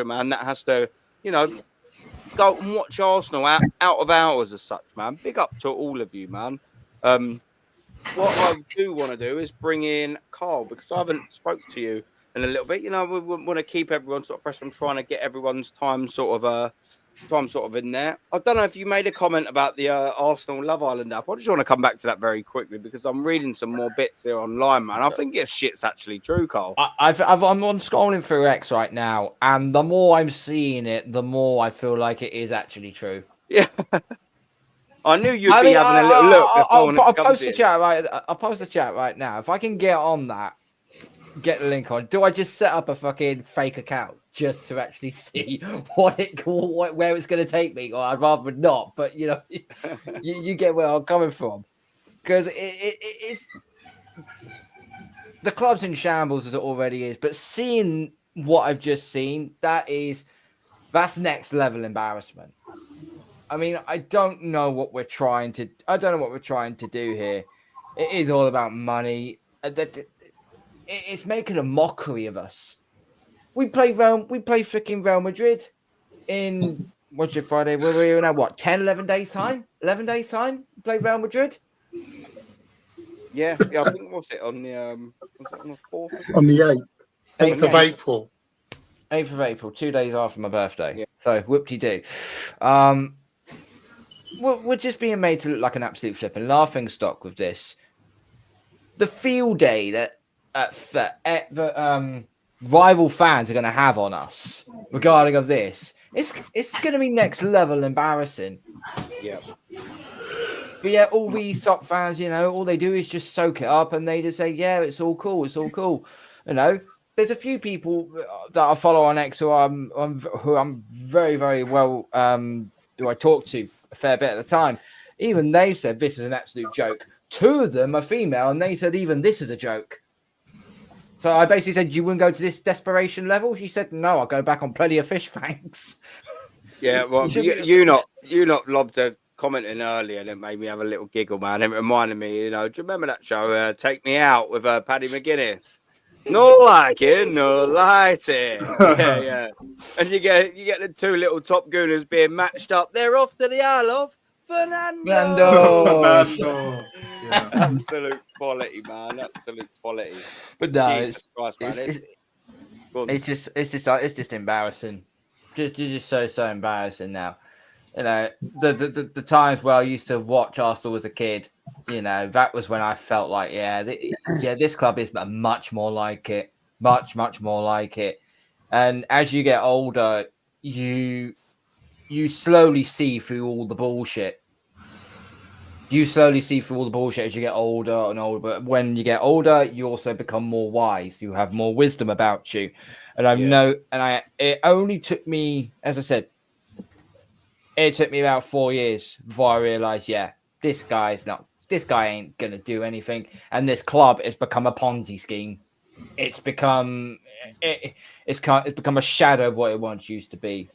man, that has to, you know, go and watch Arsenal out of hours as such, man. Big up to all of you, man. What I do want to do is bring in Carl, because I haven't spoke to you in a little bit. You know, we want to keep everyone sort of fresh. I'm trying to get everyone's time sort of in there. I don't know if you made a comment about the Arsenal Love Island app. I just want to come back to that very quickly, because I'm reading some more bits here online, man. I think shit's actually true, Carl. I'm on scrolling through X right now, and the more I'm seeing it, the more I feel like it is actually true. Yeah. I knew you'd be having a little look. I'll post the chat right. I'll post the chat right now. If I can get on that, get the link on. Do I just set up a fucking fake account just to actually see where it's going to take me? Or I'd rather not. But you know, you get where I'm coming from, because it's the club's in shambles as it already is. But seeing what I've just seen, that's next level embarrassment. I mean, I don't know what we're trying to do here. It is all about money. It's making a mockery of us. We play freaking Real Madrid in what's your Friday? We're in what 11 days time? 11 days time? Play Real Madrid? Yeah. I think what's it on the on the 4th? On the 8th of April. 8th of April, 2 days after my birthday. Yeah. So whoop-de-doo. We're just being made to look like an absolute flipping laughing stock with this. The field day that rival fans are going to have on us regarding of this, it's going to be next level embarrassing. Yeah. But yeah, all these top fans, you know, all they do is just soak it up, and they just say, yeah, it's all cool. You know, there's a few people that I follow on X who I'm very, very well, who I talk to a fair bit at the time. Even they said this is an absolute joke. 2 of them are female, and they said even this is a joke. So I basically said, you wouldn't go to this desperation level? She said, no, I'll go back on plenty of fish, thanks. Yeah, well, you not lobbed a comment in earlier, and it made me have a little giggle, man. It reminded me, do you remember that show, Take Me Out, with Paddy McGuinness? No like it, no light it. Yeah. And you get the two little top gooners being matched up. They're off to the Isle of Fernando. Yeah. Absolute quality, man. Absolute quality. But no, Jesus Christ, man. It's just embarrassing. Just so embarrassing now. The times where I used to watch Arsenal as a kid, that was when I felt like, this club is much more like it, much more like it. And as you get older, you slowly see through all the bullshit. You slowly see through all the bullshit as you get older and older. But when you get older, you also become more wise. You have more wisdom about you. And it only took me, as I said, it took me about 4 years before I realized, this guy ain't gonna do anything, and this club has become a Ponzi scheme. It's become a shadow of what it once used to be.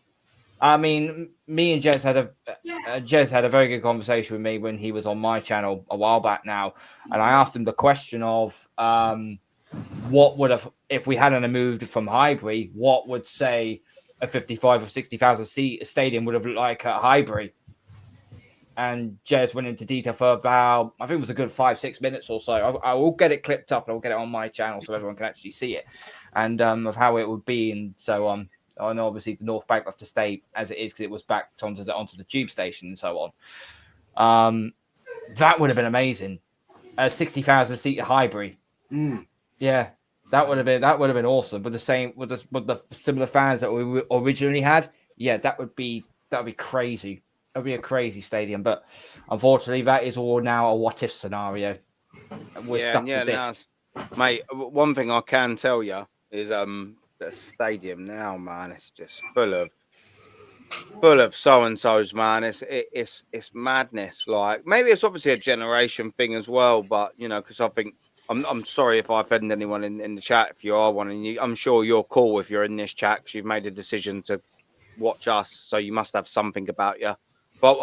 I mean, me and Jez had a very good conversation with me when he was on my channel a while back now, and I asked him the question of what would have, if we hadn't moved from Highbury, what would say a 55 or 60,000 seat stadium would have looked like at Highbury. And Jez went into detail for about, I think it was a good 5-6 minutes or so. I will get it clipped up and I'll get it on my channel so everyone can actually see it, and of how it would be and so on. I know obviously the North Bank have to stay as it is because it was backed onto the tube station and so on. That would have been amazing. A 60,000 seat at Highbury. Yeah. That would have been awesome. With the similar fans that we originally had, that would be crazy. That would be a crazy stadium. But unfortunately, that is all now a what if scenario. We're stuck with this, mate. One thing I can tell you is the stadium now, man. It's just full of so and so's, man. It's madness. Like maybe it's obviously a generation thing as well, but because I think. I'm sorry if I offend anyone in the chat if you are one, and I'm sure you're cool if you're in this chat because you've made a decision to watch us, so you must have something about you. But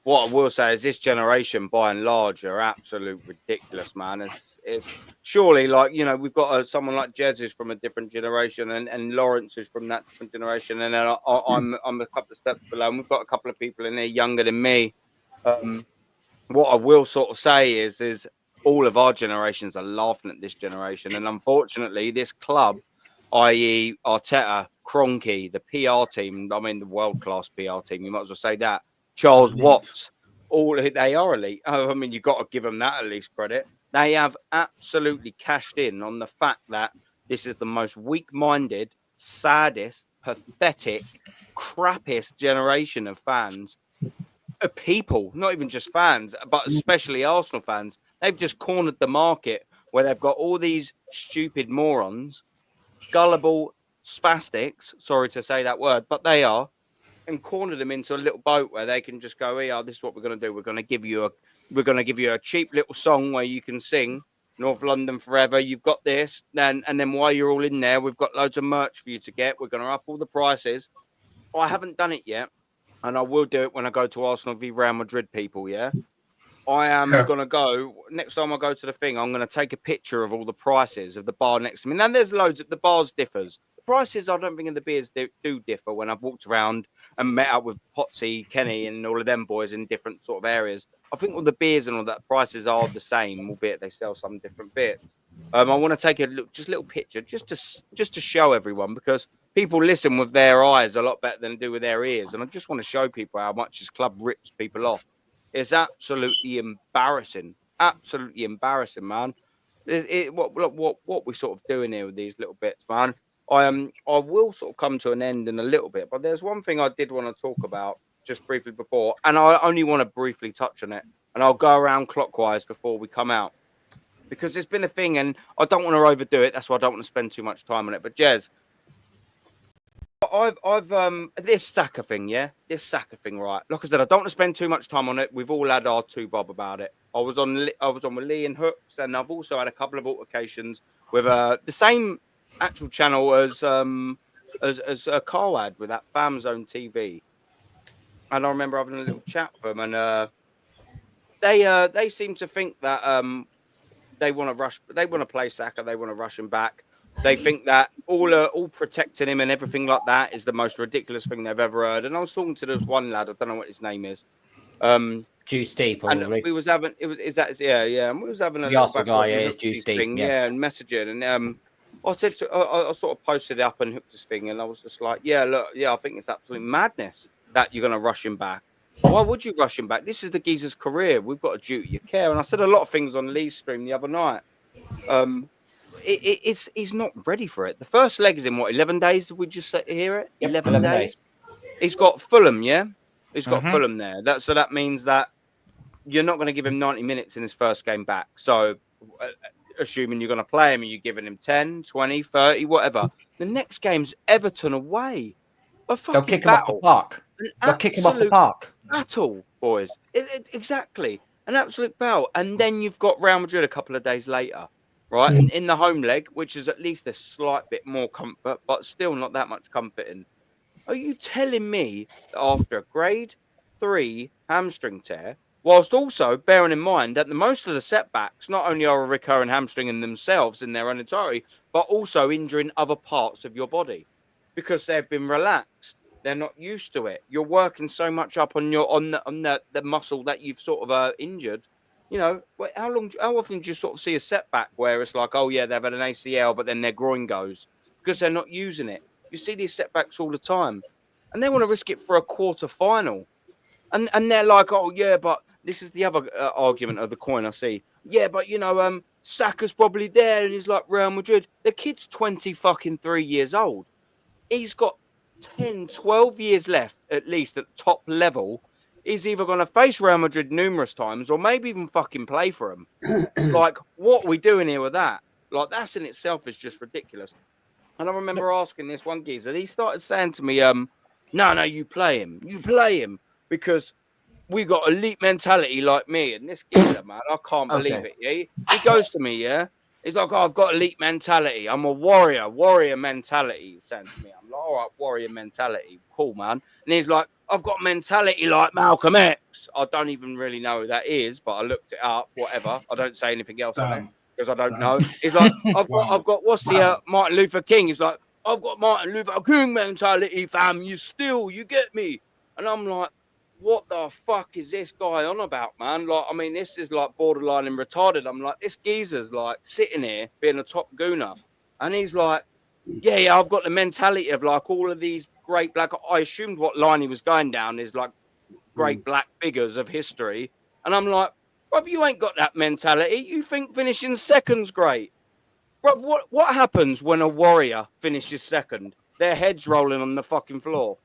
what I will say is this generation, by and large, are absolute ridiculous, man. It's surely like we've got someone like Jez who's from a different generation, and Lawrence who's from that different generation, and then I'm a couple of steps below, and we've got a couple of people in there younger than me. What I will sort of say is. All of our generations are laughing at this generation. And unfortunately, this club, i.e. Arteta, Kroenke, the PR team, the world-class PR team, you might as well say that, Charles Watts, they are elite. You've got to give them that at least credit. They have absolutely cashed in on the fact that this is the most weak-minded, saddest, pathetic, crappiest generation of fans, of people, not even just fans, but especially Arsenal fans. They've just cornered the market where they've got all these stupid morons, gullible spastics, sorry to say that word, but they are, and cornered them into a little boat where they can just go, this is what we're going to do. We're going to give you a cheap little song where you can sing North London Forever. You've got this. And then while you're all in there, we've got loads of merch for you to get. We're going to up all the prices. I haven't done it yet. And I will do it when I go to Arsenal v Real Madrid, people, I am going to go, next time I go to the thing, I'm going to take a picture of all the prices of the bar next to me. And there's loads of, the bars differs. The prices, I don't think, in the beers do differ when I've walked around and met up with Potsy, Kenny, and all of them boys in different sort of areas. I think all the beers and all that prices are the same, albeit they sell some different bits. I want to take a little picture just to show everyone, because people listen with their eyes a lot better than they do with their ears. And I just want to show people how much this club rips people off. It's absolutely embarrassing. Absolutely embarrassing, man. What we're sort of doing here with these little bits, man. I will sort of come to an end in a little bit, but there's one thing I did want to talk about just briefly before, and I only want to briefly touch on it, and I'll go around clockwise before we come out, because there's been a thing, and I don't want to overdo it. That's why I don't want to spend too much time on it. But Jez, I've this Saka thing, right? Like I said, I don't want to spend too much time on it. We've all had our two bob about it. I was on with Lee and Hooks, and I've also had a couple of altercations with the same actual channel as Carl had with that Fam Zone TV. and I remember having a little chat with them, and they seem to think that they want to rush, they want to play Saka, they want to rush him back. They think that all protecting him and everything like that is the most ridiculous thing they've ever heard. And I was talking to this one lad, I don't know what his name is. Juice D, probably. And we was having and we was having a the little Arsenal guy, is Juice D, thing, and messaging, and I said I sort of posted it up and hooked his thing, and I was just like, yeah, look, I think it's absolute madness that you're going to rush him back. Why would you rush him back? This is the geezer's career. We've got a duty of care. And I said a lot of things on Lee's stream the other night. He's not ready for it. The first leg is in what, 11 days? Did we just hear it? Yep, 11 days. He's got Fulham, yeah? He's got Mhm. Fulham there. So that means that you're not going to give him 90 minutes in his first game back. So assuming you're going to play him and you're giving him 10, 20, 30, whatever. The next game's Everton away. They'll kick him off the park. They'll kick him off the park. Battle, boys. Exactly. An absolute battle. And then you've got Real Madrid a couple of days later, right? And in the home leg, which is at least a slight bit more comfort, but still not that much comforting. Are you telling me that after a grade 3 hamstring tear, whilst also bearing in mind that most of the setbacks not only are a recurring hamstring in themselves in their own entirety, but also injuring other parts of your body because they've been relaxed. They're not used to it. You're working so much up on the muscle that you've sort of injured. You know, how often do you sort of see a setback where it's like, oh yeah, they've had an ACL, but then their groin goes because they're not using it. You see these setbacks all the time, and they want to risk it for a quarter final, and they're like, oh yeah, but this is the other argument of the coin I see. Yeah, but you know, Saka's probably there, and he's like Real Madrid. The kid's 23 years old. He's got 10, 12 years left, at least at the top level. He's either going to face Real Madrid numerous times or maybe even fucking play for him. Like, what are we doing here with that? Like, that's in itself is just ridiculous. And I remember asking this one geezer, he started saying to me, no, you play him because we got elite mentality like me. And this geezer, man, I can't believe it. Yeah? He goes to me, yeah? He's like, oh, I've got elite mentality. I'm a warrior mentality. He's saying to me, I'm like, all right, warrior mentality. Cool, man. And he's like, I've got mentality like Malcolm X. I don't even really know who that is, but I looked it up, whatever. I don't say anything else on it because I don't know. He's like, I've got what's the Martin Luther King? He's like, I've got Martin Luther King mentality, fam. You get me. And I'm like, what the fuck is this guy on about, man? Like, I mean, this is like borderline and retarded. I'm like, this geezer's like sitting here being a top gooner. And he's like, yeah, I've got the mentality of like all of these great black. I assumed what line he was going down is like great black figures of history. And I'm like, bruv, you ain't got that mentality. You think finishing second's great. Bruv, what happens when a warrior finishes second? Their head's rolling on the fucking floor.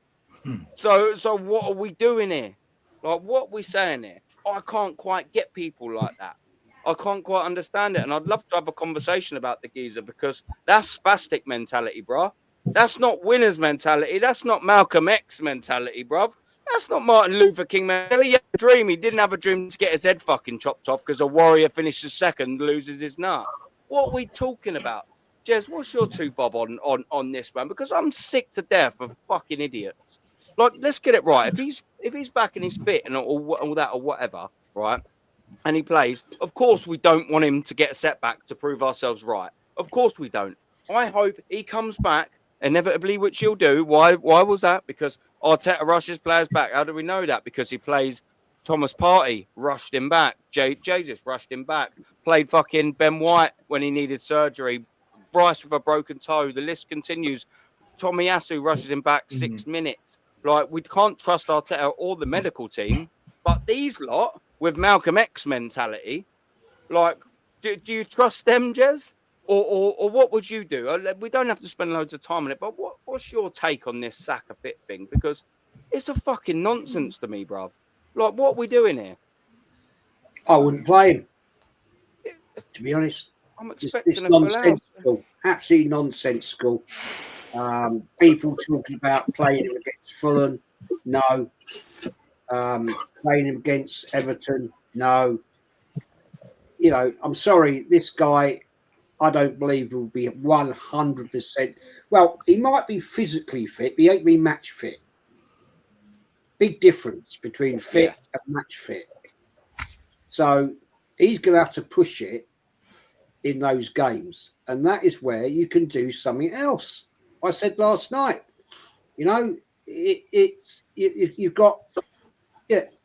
So what are we doing here? Like, what are we saying here? I can't quite get people like that. I can't quite understand it. And I'd love to have a conversation about the geezer because that's spastic mentality, bro. That's not winner's mentality. That's not Malcolm X mentality, bruv. That's not Martin Luther King mentality. He had a dream. He didn't have a dream to get his head fucking chopped off because a warrior finishes second, loses his nut. What are we talking about? Jez, what's your two bob on this, man? Because I'm sick to death of fucking idiots. Like, let's get it right. If he's back and he's fit and all that or whatever, right? And he plays, of course we don't want him to get a setback to prove ourselves right. Of course we don't. I hope he comes back inevitably, which he'll do. Why was that? Because Arteta rushes players back. How do we know that? Because he plays Thomas Partey, rushed him back. Jesus rushed him back. Played fucking Ben White when he needed surgery. Bryce with a broken toe. The list continues. Tomiyasu rushes him back 6 minutes. Like, we can't trust Arteta or the medical team, but these lot with Malcolm X mentality, like, do you trust them, Jez? Or what would you do? We don't have to spend loads of time on it, but what's your take on this Saka fit thing? Because it's a fucking nonsense to me, bruv. Like, what are we doing here? I wouldn't play him, to be honest. I'm expecting it's nonsensical, absolutely nonsensical. People talking about playing him against Fulham, no. Playing him against Everton, no. You know, I'm sorry, this guy, I don't believe will be 100%. Well, he might be physically fit, but he ain't be match fit. big difference between fit and match fit. So he's going to have to push it in those games, and that is where you can do something else. I said last night, you know, you've got,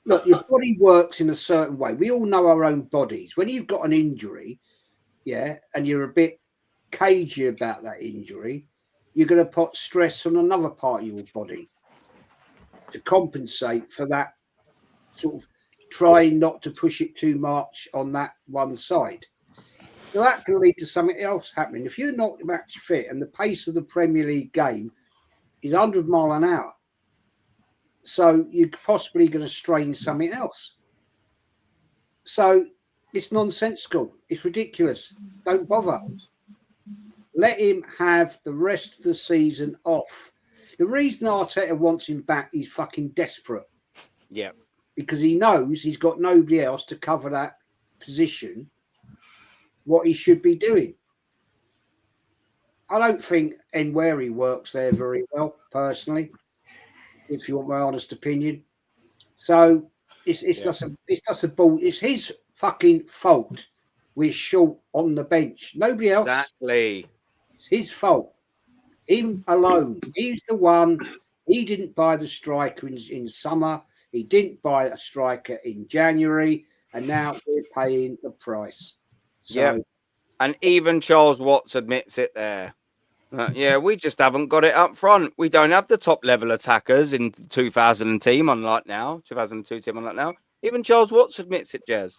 look, your body works in a certain way. We all know our own bodies. When you've got an injury, and you're a bit cagey about that injury, you're going to put stress on another part of your body to compensate for that, sort of trying not to push it too much on that one side. So that can lead to something else happening. If you're not match fit and the pace of the Premier League game is 100 miles an hour, so you're possibly going to strain something else. So it's nonsensical. It's ridiculous. Don't bother. Let him have the rest of the season off. The reason Arteta wants him back, he's fucking desperate. Yeah. Because he knows he's got nobody else to cover that position, what he should be doing. I don't think Emery works there very well, personally, if you want my honest opinion. So it's just a ball. It's his fucking fault we're short on the bench. Nobody else. Exactly. It's his fault. Him alone. He's the one. He didn't buy the striker in summer. He didn't buy a striker in January. And now we're paying the price. So, and even Charles Watts admits it there. We just haven't got it up front. We don't have the top level attackers in 2002 team, unlike now. Even Charles Watts admits it, Jez.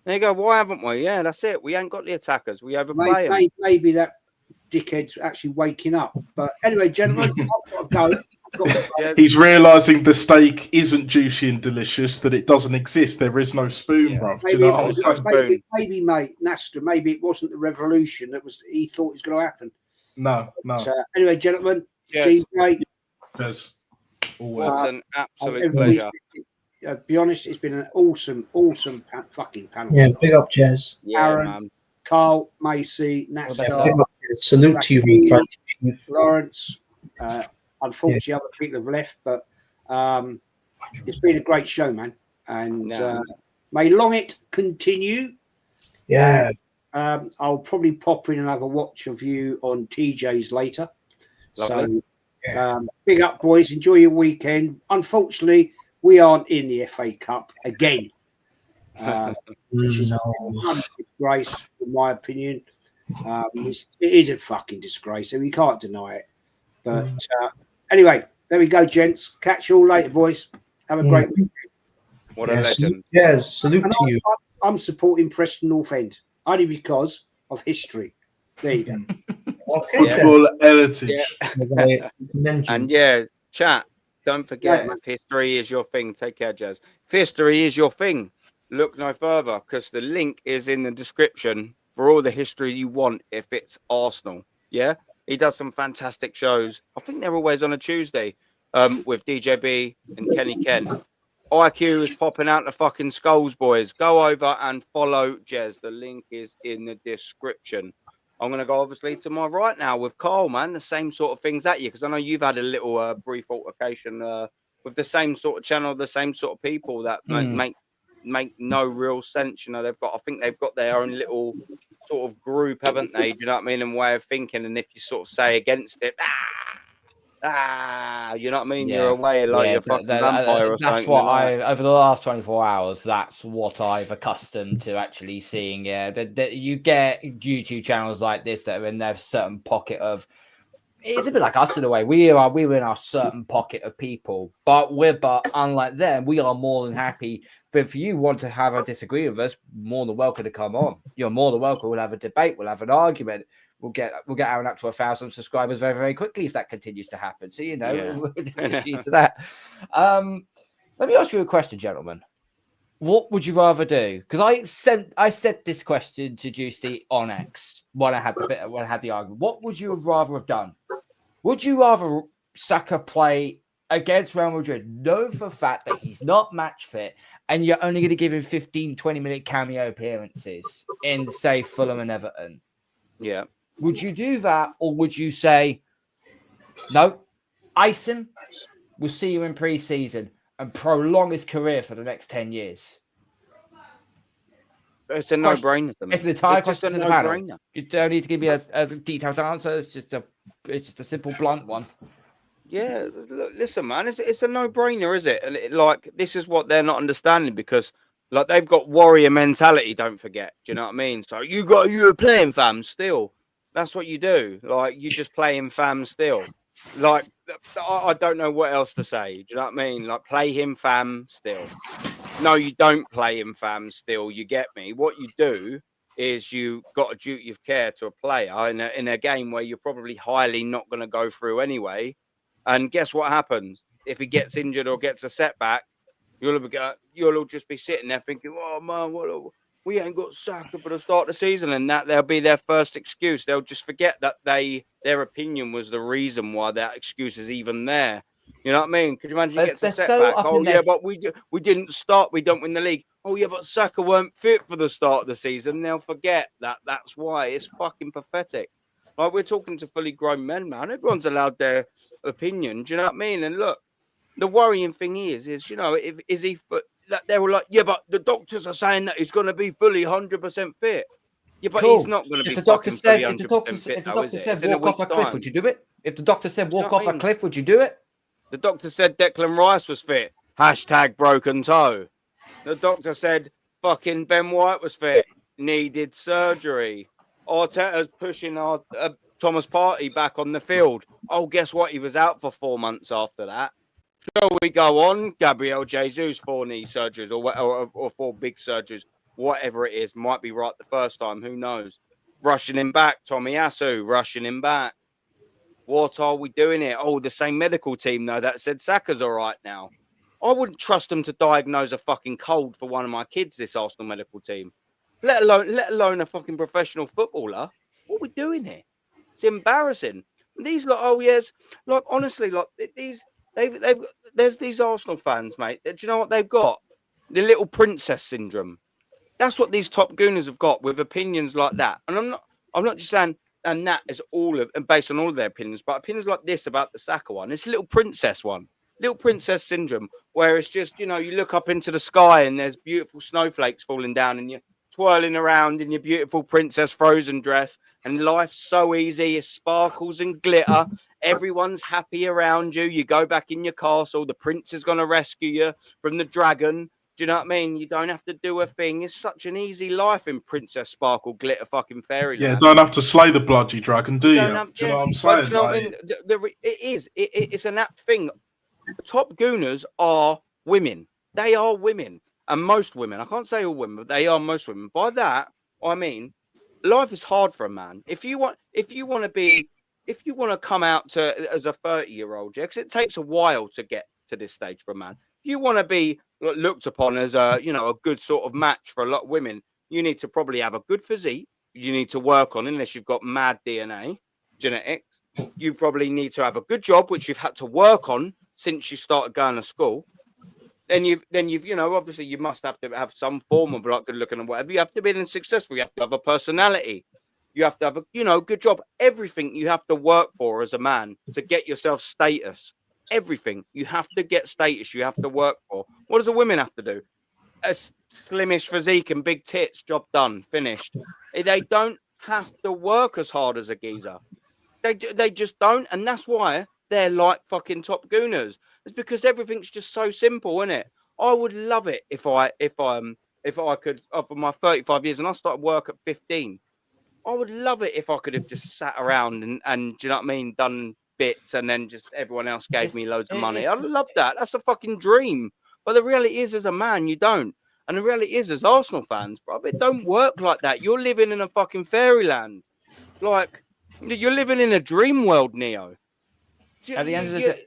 There you go. Why haven't we? Yeah, that's it. We ain't got the attackers. We overplay them. Maybe that dickhead's actually waking up. But anyway, gentlemen, I've got to go. He's realising the steak isn't juicy and delicious, that it doesn't exist. There is no spoon, bruv. Maybe, mate, Nasta, maybe it wasn't the revolution that he thought was going to happen. No. Anyway, gentlemen, yes. DJ. Yes. It's an absolute pleasure. Be honest, it's been an awesome fucking panel. Yeah, big up, Jez. Aaron, man. Carl, Macy, Nasta. Salute to you, Lawrence. Unfortunately, other people have left, but it's been a great show, man. And may long it continue. Yeah. I'll probably pop in another watch of you on TJ's later. Lovely. So, big up, boys. Enjoy your weekend. Unfortunately, we aren't in the FA Cup again. Which is a disgrace, in my opinion. It is a fucking disgrace, so we can't deny it. But anyway, there we go, gents. Catch you all later, boys. Have a great weekend. What a legend. Yes, salute to you. I'm supporting Preston North End only because of history. There you go. Football heritage. And chat. Don't forget, if history is your thing, take care, Jez. If history is your thing, look no further, because the link is in the description for all the history you want if it's Arsenal. Yeah? He does some fantastic shows. I think they're always on a Tuesday with DJB and Kenny Ken. IQ is popping out the fucking skulls, boys. Go over and follow Jez. The link is in the description. I'm going to go, obviously, to my right now with Carl, man. The same sort of things at you, because I know you've had a little brief altercation with the same sort of channel, the same sort of people that make no real sense. You know, I think they've got their own little sort of group, haven't they? Do you know what I mean? And way of thinking. And if you sort of say against it, you know what I mean? You're away like you're a fucking vampire or something. That's what over the last 24 hours, that's what I've accustomed to actually seeing. Yeah, that you get YouTube channels like this that are in their certain pocket of. It's a bit like us in a way. We were in our certain pocket of people, but unlike them, we are more than happy. But if you want to have a disagree with us, more than welcome to come on. You're more than welcome. We'll have a debate. We'll have an argument. We'll get Aaron up to 1,000 subscribers very, very quickly if that continues to happen. So we'll just continue to that. Let me ask you a question, gentlemen. What would you rather do? Because I said this question to Juicy on X when I had the argument. What would you rather have done? Would you rather Saka play against Real Madrid, knowing for a fact that he's not match fit, and you're only going to give him 15, 20-minute cameo appearances in, say, Fulham and Everton? Yeah. Would you do that, or would you say, no, ice him, we'll see you in pre-season, and prolong his career for the next 10 years? It's a no-brainer. It's the entire It's just question a to the panel. no-brainer. You don't need to give me a detailed answer. It's just a simple, blunt one. Yeah, look, listen, man, it's a no-brainer, is it? And like, this is what they're not understanding, because like they've got warrior mentality. Don't forget, do you know what I mean? So you're playing fam still. That's what you do. Like, you just playing fam still. Like, I don't know what else to say. Do you know what I mean? Like, play him fam still. No, you don't play him fam still. You get me? What you do is you got a duty of care to a player in a game where you're probably highly not going to go through anyway. And guess what happens? If he gets injured or gets a setback, you'll all just be sitting there thinking, "Oh man, we ain't got Saka for the start of the season," and that'll be their first excuse. They'll just forget that their opinion was the reason why that excuse is even there. You know what I mean? Could you imagine he gets a setback? But we didn't start. We don't win the league. Oh yeah, but Saka weren't fit for the start of the season. They'll forget that. That's why. It's fucking pathetic. Like, we're talking to fully grown men, man. Everyone's allowed their opinion. Do you know what I mean? And look, the worrying thing is they were like, yeah, but the doctors are saying that he's going to be fully 100% fit. Yeah, but he's not going to be fucking fully 100% fit. If the doctor said walk off a cliff, would you do it? If the doctor said walk off a cliff, would you do it? The doctor said Declan Rice was fit. # broken toe. The doctor said fucking Ben White was fit. Needed surgery. Arteta's pushing Thomas Partey back on the field. Oh, guess what? He was out for 4 months after that. Shall we go on? Gabriel Jesus, 4 knee surgeries or 4 big surgeries, whatever it is. Might be right the first time. Who knows? Rushing him back. Tomiyasu rushing him back. What are we doing here? Oh, the same medical team, though, that said Saka's all right now. I wouldn't trust them to diagnose a fucking cold for one of my kids, this Arsenal medical team. Let alone a fucking professional footballer. What are we doing here? It's embarrassing. These like honestly, like these there's these Arsenal fans, mate. Do you know what they've got? The little princess syndrome. That's what these top gooners have got, with opinions like that. And I'm not just saying, and that is based on all of their opinions, but opinions like this about the Saka one. It's a little princess one. Little princess syndrome, where it's just, you look up into the sky and there's beautiful snowflakes falling down and you're twirling around in your beautiful princess Frozen dress, and life's so easy. It sparkles and glitter. Everyone's happy around you. You go back in your castle. The prince is going to rescue you from the dragon. Do you know what I mean? You don't have to do a thing. It's such an easy life in Princess Sparkle Glitter fucking Fairyland. Yeah, don't have to slay the bloody dragon, do you? Do you know what I'm saying? Do you know what I mean? It is. It's an apt thing. Top gooners are women. They are women. And most women, I can't say all women, but they are most women. By that, I mean, life is hard for a man. If you want to come out as a 30-year-old, because it takes a while to get to this stage for a man. If you want to be looked upon as a good sort of match for a lot of women, you need to probably have a good physique. You need to work on, unless you've got mad DNA, genetics. You probably need to have a good job, which you've had to work on since you started going to school. Then you've obviously you must have to have some form of good looking and whatever. You have to be successful. You have to have a personality. You have to have a good job. Everything you have to work for as a man to get yourself status. Everything you have to get status. You have to work for. What does a woman have to do? A slimish physique and big tits. Job done. Finished. They don't have to work as hard as a geezer. They just don't, and that's why they're like fucking top gooners. It's because everything's just so simple, isn't it? I would love it if I could, for my 35 years, and I started work at 15. I would love it if I could have just sat around and do you know what I mean, done bits, and then just everyone else gave me loads of money. I'd love that. That's a fucking dream. But the reality is, as a man, you don't. And the reality is, as Arsenal fans, bro, it don't work like that. You're living in a fucking fairyland. Like, you're living in a dream world, Neo. At the end of the day,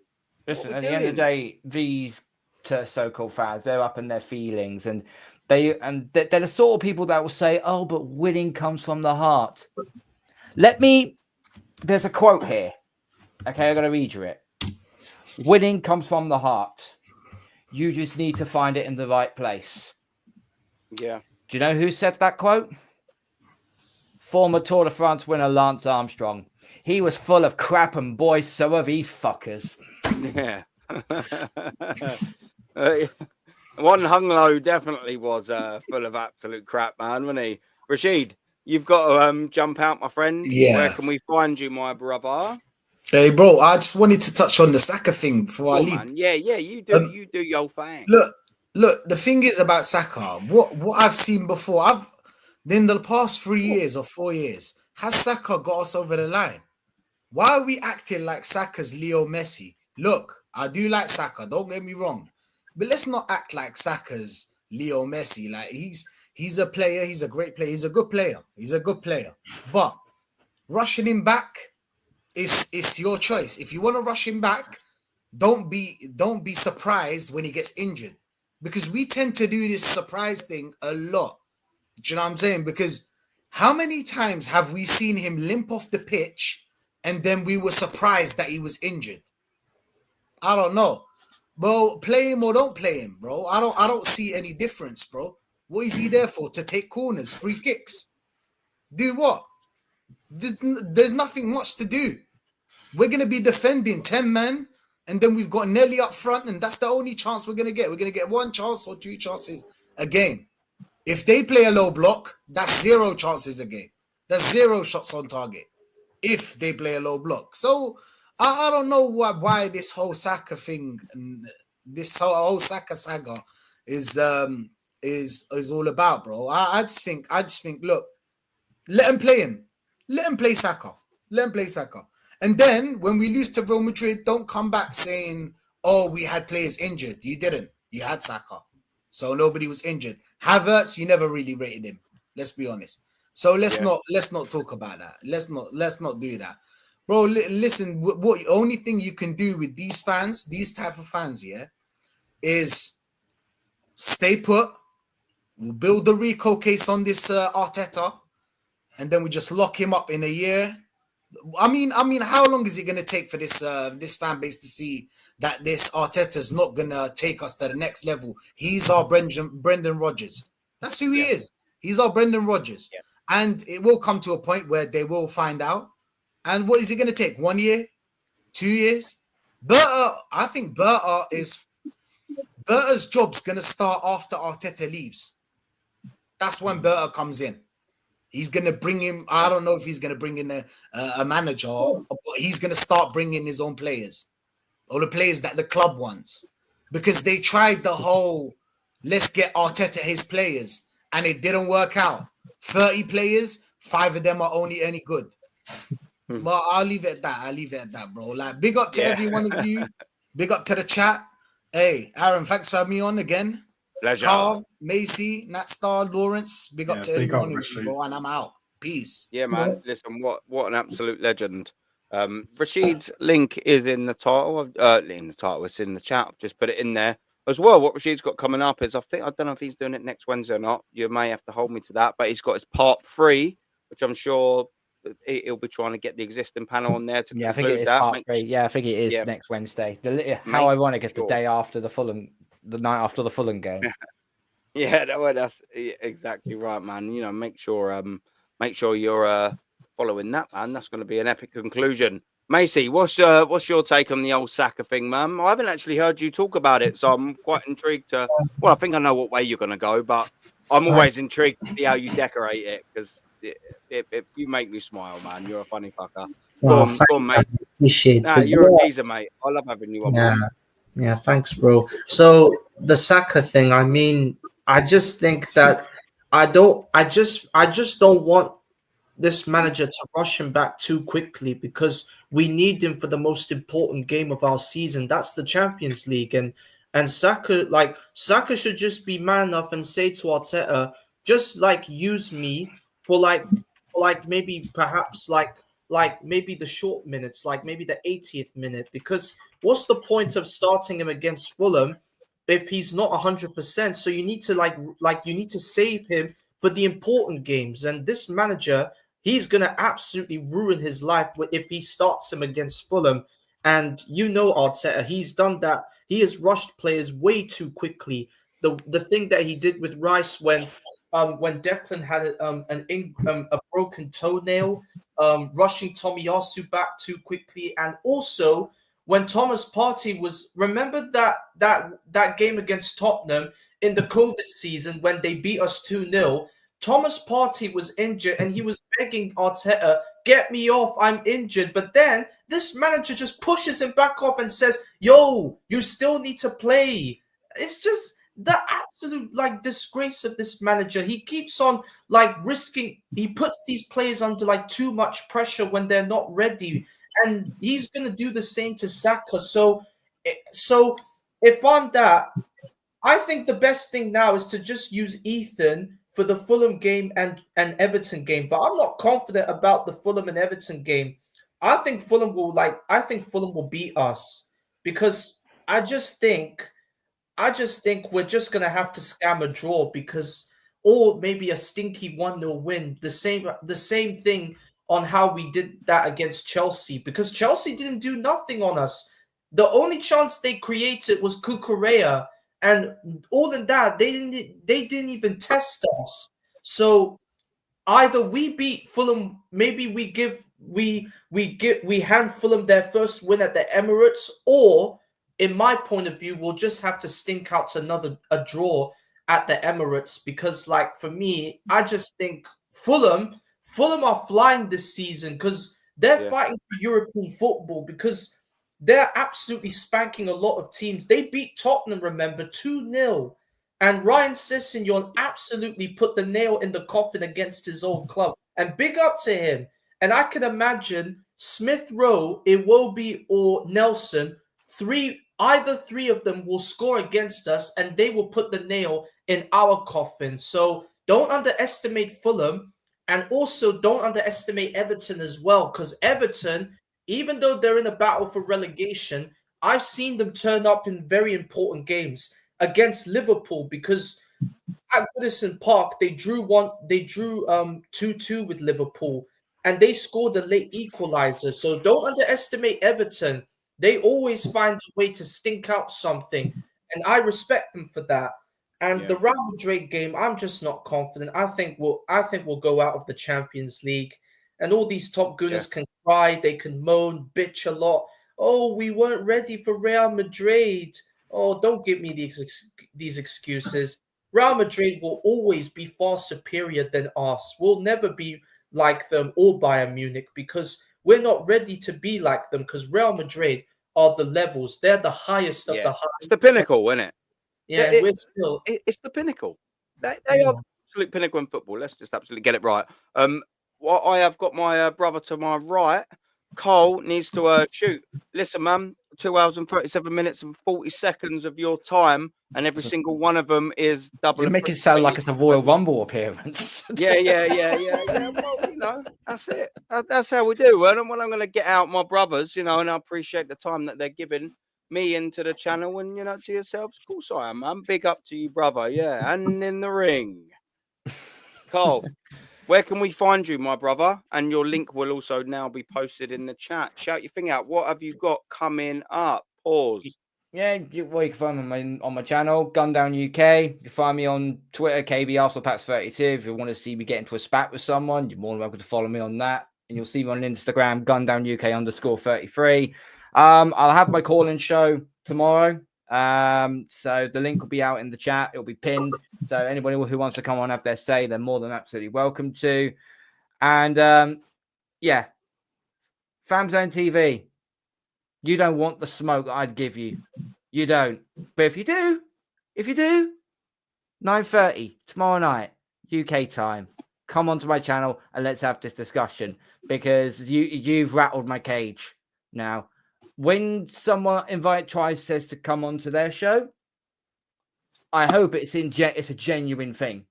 listen, at the end of the day, these so-called fans, they're up in their feelings, and they're the sort of people that will say, "Oh, but winning comes from the heart." There's a quote here. Okay, I'm gonna read you it. Winning comes from the heart. You just need to find it in the right place. Yeah. Do you know who said that quote? Former Tour de France winner Lance Armstrong. He was full of crap, and boys, so are these fuckers. Yeah. One hung low definitely was full of absolute crap, man, wasn't he? Rashid, you've got to jump out, my friend. Yeah. Where can we find you, my brother? Hey, bro, I just wanted to touch on the Saka thing before I leave. Man. Yeah, you do your thing. Look, the thing is about Saka, what I've seen before, in the past 3 years or 4 years, has Saka got us over the line? Why are we acting like Saka's Leo Messi? Look, I do like Saka, don't get me wrong, but let's not act like Saka's Leo Messi. Like he's a player, he's a great player, he's a good player, but rushing him back is your choice. If you want to rush him back, don't be surprised when he gets injured, because we tend to do this surprise thing a lot. Do you know what I'm saying? Because how many times have we seen him limp off the pitch and then we were surprised that he was injured? I don't know. Bro, play him or don't play him, bro. I don't see any difference, bro. What is he there for? To take corners, free kicks? Do what? There's nothing much to do. We're going to be defending 10 men, and then we've got Nelly up front, and that's the only chance we're going to get. We're going to get 1 chance or 2 chances a game. If they play a low block, that's 0 chances a game. That's 0 shots on target if they play a low block. So I don't know why this whole Saka thing, this whole Saka saga is all about, bro. I just think, look, let him play him. Let him play Saka. Let him play Saka. And then when we lose to Real Madrid, don't come back saying, oh, we had players injured. You didn't. You had Saka. So nobody was injured. Havertz, you never really rated him. Let's be honest. So let's not talk about that. Let's not do that. Bro, listen, what only thing you can do with these fans, these type of fans, is stay put. We'll build the Rico case on this Arteta, and then we just lock him up in a year. I mean, how long is it going to take for this fan base to see that this Arteta's not going to take us to the next level? He's our Brendan Rodgers. That's who he is. He's our Brendan Rodgers. Yeah. And it will come to a point where they will find out. And what is it going to take? 1 year? 2 years? I think Berta's job's going to start after Arteta leaves. That's when Berta comes in. He's going to bring him. I don't know if he's going to bring in a manager, but he's going to start bringing his own players, or the players that the club wants, because they tried the whole let's get Arteta his players, and it didn't work out. 30 players, 5 of them are only any good. But I'll leave it at that. Bro. Like, big up to every one of you. Big up to the chat. Hey, Aaron, thanks for having me on again. Pleasure. Carl, Macy, Natstar, Lawrence, big up to everyone, bro, and I'm out. Peace. Yeah, man. Listen, what an absolute legend. Rashid's link is in the title. It's in the chat. I've just put it in there as well. What Rashid's got coming up is I don't know if he's doing it next Wednesday or not. You may have to hold me to that, but he's got his part 3, which I'm sure he'll be trying to get the existing panel on there to I think it is part 3. Yeah, I think it is next Wednesday. How ironic is the day after the night after the Fulham game. Yeah, that's exactly right, man. You know, make sure you're following that, man. That's going to be an epic conclusion. Macy, what's your take on the old Saka thing, man? I haven't actually heard you talk about it, so I'm quite intrigued to. Well, I think I know what way you're going to go, but I'm always intrigued to see how you decorate it, because if you make me smile, man, you're a funny fucker. Go on, mate. Appreciate it. You're a geezer, mate. I love having you on. Yeah. Man. Yeah, thanks, bro. So the Saka thing, I mean, I just think that I just don't want this manager to rush him back too quickly, because we need him for the most important game of our season. That's the Champions League, and Saka should just be man enough and say to Arteta, just use me for maybe perhaps maybe the short minutes, maybe the 80th minute, because what's the point of starting him against Fulham if he's not 100%? So you need to you need to save him for the important games. And this manager, he's gonna absolutely ruin his life if he starts him against Fulham. And Arteta, he's done that. He has rushed players way too quickly. The thing that he did with Rice when Declan had a broken toenail, rushing Tomiyasu back too quickly, and also when Thomas Partey was, remember that game against Tottenham in the COVID season when they beat us 2-0. Thomas Partey was injured and he was begging Arteta, get me off, I'm injured. But then this manager just pushes him back off and says, yo, you still need to play. It's just the absolute like disgrace of this manager. He keeps on like risking, he puts these players under like too much pressure when they're not ready. And he's going to do the same to Saka. So if I'm that, I think the best thing now is to just use Ethan for the Fulham game and Everton game. But I'm not confident about the Fulham and Everton game. I think Fulham will beat us because I just think we're just going to have to scam a draw or maybe a stinky 1-0 win. The same thing on how we did that against Chelsea, because Chelsea didn't do nothing on us. The only chance they created was Cucurella, and all than that, they didn't even test us. So either we beat Fulham, maybe we hand Fulham their first win at the Emirates, or in my point of view, we'll just have to stink out a draw at the Emirates, because like for me, I just think Fulham are flying this season because they're fighting for European football, because they're absolutely spanking a lot of teams. They beat Tottenham, remember, 2-0. And Ryan Sessegnon absolutely put the nail in the coffin against his old club. And big up to him. And I can imagine Smith Rowe, Iwobi, or Nelson, either three of them will score against us and they will put the nail in our coffin. So don't underestimate Fulham. And also don't underestimate Everton as well, because Everton, even though they're in a battle for relegation, I've seen them turn up in very important games against Liverpool, because at Goodison Park they drew 2-2 with Liverpool, and they scored a late equalizer. So don't underestimate Everton. They always find a way to stink out something, and I respect them for that. And the Real Madrid game, I'm just not confident. I think we'll go out of the Champions League. And all these top gunners can cry, they can moan, bitch a lot. Oh, we weren't ready for Real Madrid. Oh, don't give me these excuses. Real Madrid will always be far superior than us. We'll never be like them or Bayern Munich, because we're not ready to be like them, because Real Madrid are the levels. They're the highest of the high. It's the pinnacle, isn't it? Yeah, it's the pinnacle. They are the absolute pinnacle in football. Let's just absolutely get it right. Well, I have got my brother to my right. Cole needs to shoot. Listen, man, 2 hours and 37 minutes and 40 seconds of your time, and every single one of them is double. You make it sound like it's a Royal Rumble appearance. Yeah. Well, you know, that's it. That's how we do. And when I'm going to get out my brothers, you know, and I appreciate the time that they're giving me into the channel, and you know, to yourselves, of course I am, man. Big up to you, brother. Yeah, and in the ring, Cole. Where can we find you, my brother? And your link will also now be posted in the chat. Shout your thing out. What have you got coming up? Pause. Yeah, you can find me on my channel, Gun Down UK. You can find me on Twitter, KB ArsenalPax32. If you want to see me get into a spat with someone, you're more than welcome to follow me on that. And you'll see me on Instagram, GunDownUK_33. I'll have my call-in show tomorrow. So the link will be out in the chat. It'll be pinned. So anybody who wants to come on and have their say, they're more than absolutely welcome to. And yeah, Famzone TV. You don't want the smoke I'd give you. You don't. But if you do, 9:30 tomorrow night, UK time. Come onto my channel and let's have this discussion, because you've rattled my cage now. When someone says to come onto their show, I hope it's a genuine thing.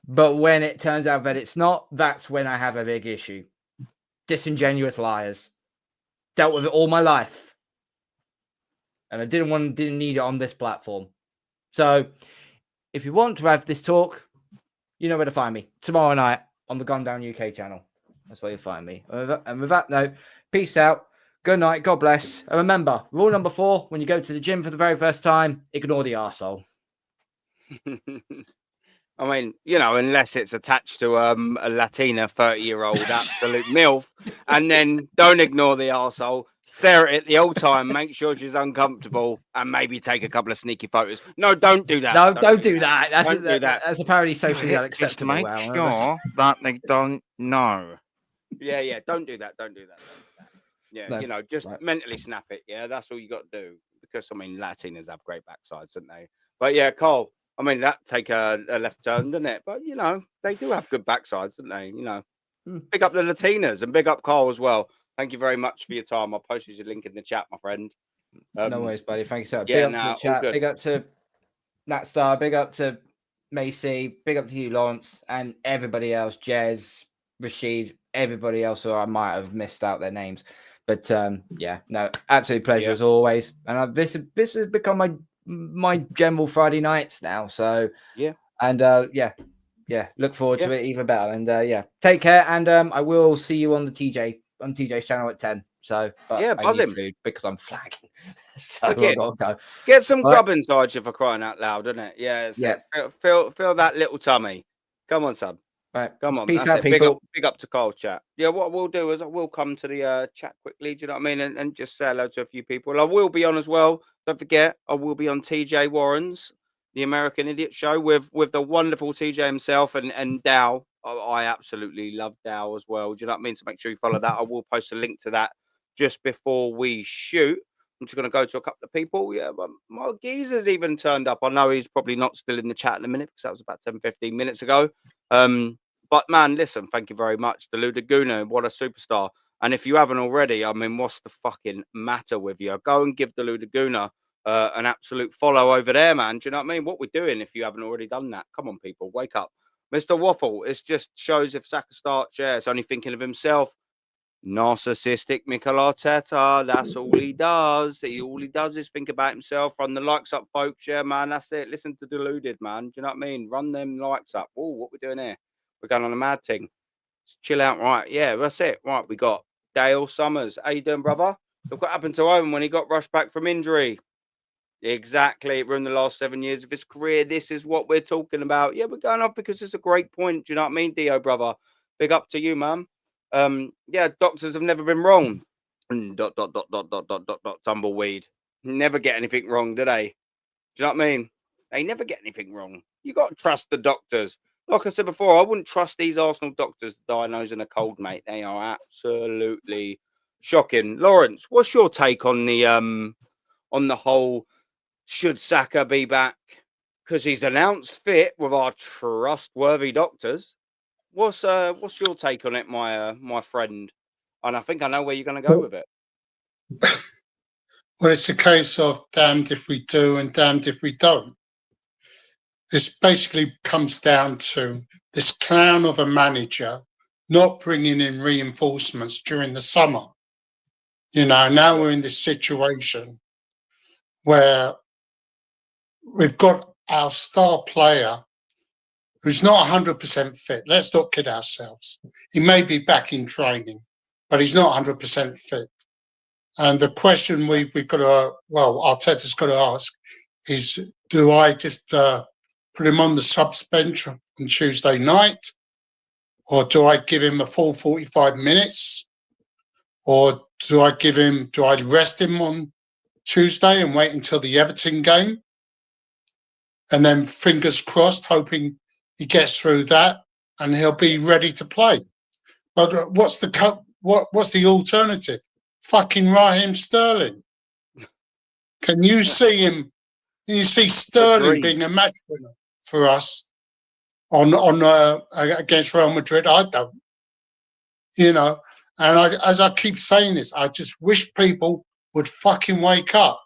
But when it turns out that it's not, that's when I have a big issue. Disingenuous liars. Dealt with it all my life, and I didn't need it on this platform. So, if you want to have this talk, you know where to find me tomorrow night on the Gun Down UK channel. That's where you'll find me. And with that note, peace out. Good night. God bless. And remember, rule number 4: when you go to the gym for the very first time, ignore the arsehole. I mean, you know, unless it's attached to a Latina 30-year-old absolute MILF, and then don't ignore the arsehole. stare at it the whole time, make sure she's uncomfortable, and maybe take a couple of sneaky photos. No, don't do that. No, don't do that. Don't do that. That's apparently socially Just unacceptable. make sure that they don't know. Yeah, don't do that. Don't do that. Yeah, No, just mentally snap it. Yeah, that's all you got to do. Because, I mean, Latinas have great backsides, don't they? But, yeah, Cole, I mean, that take a left turn, doesn't it? But, they do have good backsides, don't they? Big up the Latinas and big up Cole as well. Thank you very much for your time. I'll post you a link in the chat, my friend. No worries, buddy. Thank you so much. Yeah, big up to the chat. Big up to Natstar. Big up to Macy. Big up to you, Lawrence, and everybody else. Jez, Rashid, everybody else who I might have missed out their names. But absolute pleasure as always. And this has become my general Friday nights now. So look forward to it even better. And take care. And I will see you on TJ's channel at 10. So buzz him food because I'm flagging. So I've got to go. Get some grub inside you for crying out loud, isn't it? Yeah. Feel that little tummy. Come on, son. Right. Come on. Peace out, people. Big up to Carl chat. Yeah, what we'll do is I will come to the chat quickly, do you know what I mean? And just say hello to a few people. I will be on as well. Don't forget, I will be on TJ Warren's The American Idiot Show with the wonderful TJ himself and Dow. I absolutely love Dow as well. Do you know what I mean? So make sure you follow that. I will post a link to that just before we shoot. I'm just going to go to a couple of people. Yeah, but my geezer's even turned up. I know he's probably not still in the chat in a minute because that was about 10-15 minutes ago. But man, listen, thank you very much. The Ludaguna, what a superstar. And if you haven't already, I mean, what's the fucking matter with you? Go and give the Ludaguna an absolute follow over there, man. Do you know what I mean? What we're doing if you haven't already done that. Come on, people, wake up. Mr. Waffle, it just shows if Saka starts, it's only thinking of himself. Narcissistic Mikel Arteta, that's all he does. All he does is think about himself. Run the likes up, folks. Yeah, man, that's it. Listen to Deluded, man. Do you know what I mean? Run them likes up. Oh, what we doing here? We're going on a mad thing. Just chill out, right? Yeah, that's it. Right, we got Dale Summers. How you doing, brother? Look what happened to Owen when he got rushed back from injury. Exactly. It ruined the last 7 years of his career. This is what we're talking about. Yeah, we're going off because it's a great point. Do you know what I mean, Dio, brother? Big up to you, man. Doctors have never been wrong. Tumbleweed. Never get anything wrong, do they? Do you know what I mean? They never get anything wrong. You got to trust the doctors. Like I said before, I wouldn't trust these Arsenal doctors diagnosing a cold, mate. They are absolutely shocking. Lawrence, what's your take on the whole should Saka be back? Because he's announced fit with our trustworthy doctors. What's your take on it, my friend? And I think I know where you're going to go with it. Well, it's a case of damned if we do and damned if we don't. This basically comes down to this clown of a manager not bringing in reinforcements during the summer. Now we're in this situation where we've got our star player who's not 100% fit. Let's not kid ourselves. He may be back in training, but he's not 100% fit. And the question we've got to, Arteta's got to ask is, do I just put him on the subs bench on Tuesday night? Or do I give him a full 45 minutes? Or do I rest him on Tuesday and wait until the Everton game? And then fingers crossed, hoping he gets through that and he'll be ready to play. But what's the alternative? Fucking Raheem Sterling. Can you see him? You see Sterling being a match winner for us on against Real Madrid? I don't. And as I keep saying this, I just wish people would fucking wake up.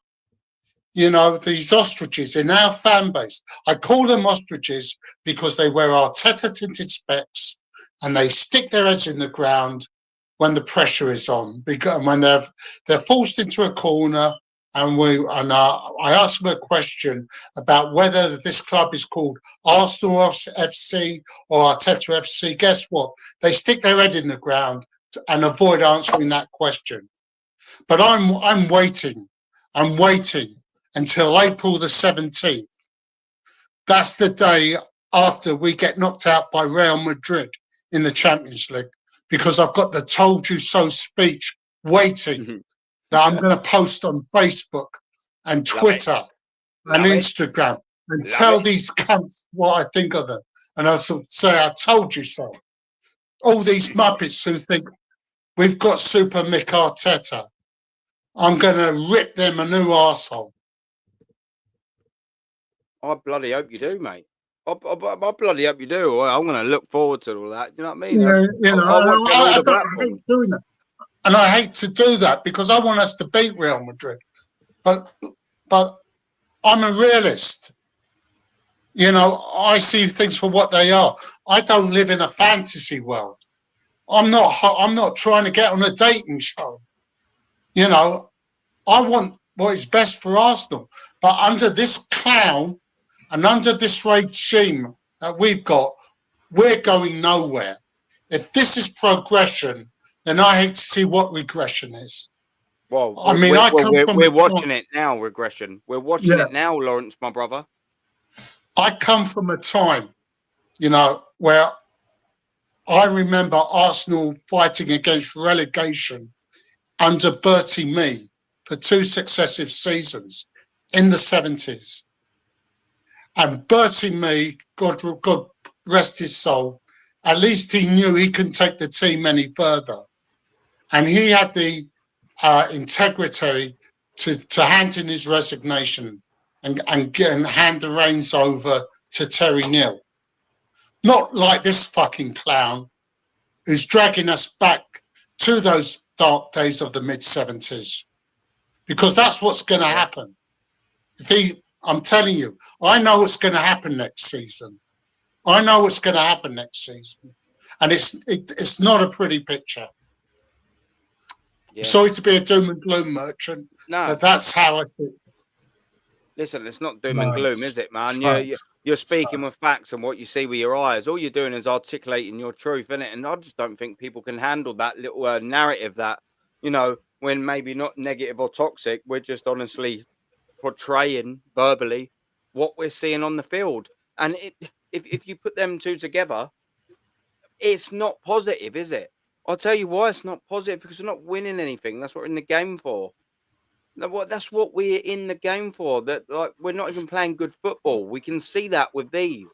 These ostriches in our fan base. I call them ostriches because they wear Arteta tinted specs and they stick their heads in the ground when the pressure is on. Because when they're forced into a corner, I ask them a question about whether this club is called Arsenal FC or Arteta FC. Guess what? They stick their head in the ground and avoid answering that question. But I'm waiting. I'm waiting until April the 17th. That's the day after we get knocked out by Real Madrid in the Champions League, because I've got the told you so speech waiting that I'm going to post on Facebook and Twitter and Instagram and tell these cunts what I think of them. And I'll say, I told you so. All these Muppets who think we've got Super Mick Arteta, I'm going to rip them a new arsehole. I bloody hope you do, mate. I bloody hope you do. I'm going to look forward to all that. You know what I mean? Yeah, I hate doing that. And I hate to do that because I want us to beat Real Madrid. But I'm a realist. You know, I see things for what they are. I don't live in a fantasy world. I'm not trying to get on a dating show. You know, I want what is best for Arsenal. But under this clown and under this regime that we've got, we're going nowhere. If this is progression, then I hate to see what regression is. Well, we're watching it now, regression. We're watching it now, Lawrence, my brother. I come from a time, you know, where I remember Arsenal fighting against relegation under Bertie Mee for 2 successive seasons in the 70s. And Bertie Mee, God rest his soul, at least he knew he couldn't take the team any further. And he had the integrity to hand in his resignation and hand the reins over to Terry Neal. Not like this fucking clown who's dragging us back to those dark days of the mid-70s. Because that's what's going to happen. I'm telling you, I know what's going to happen next season. I know what's going to happen next season. And it's not a pretty picture. Yeah. Sorry to be a doom and gloom merchant, but that's how I think. Listen, it's not doom and gloom, is it, man? You're speaking with facts and what you see with your eyes. All you're doing is articulating your truth, innit? And I just don't think people can handle that little narrative that, you know, when maybe not negative or toxic, we're just honestly portraying verbally what we're seeing on the field. And if you put them two together, it's not positive, is it? I'll tell you why it's not positive, because we're not winning anything. That's what we're in the game for. That's what we're in the game for. That, like, we're not even playing good football. We can see that with these.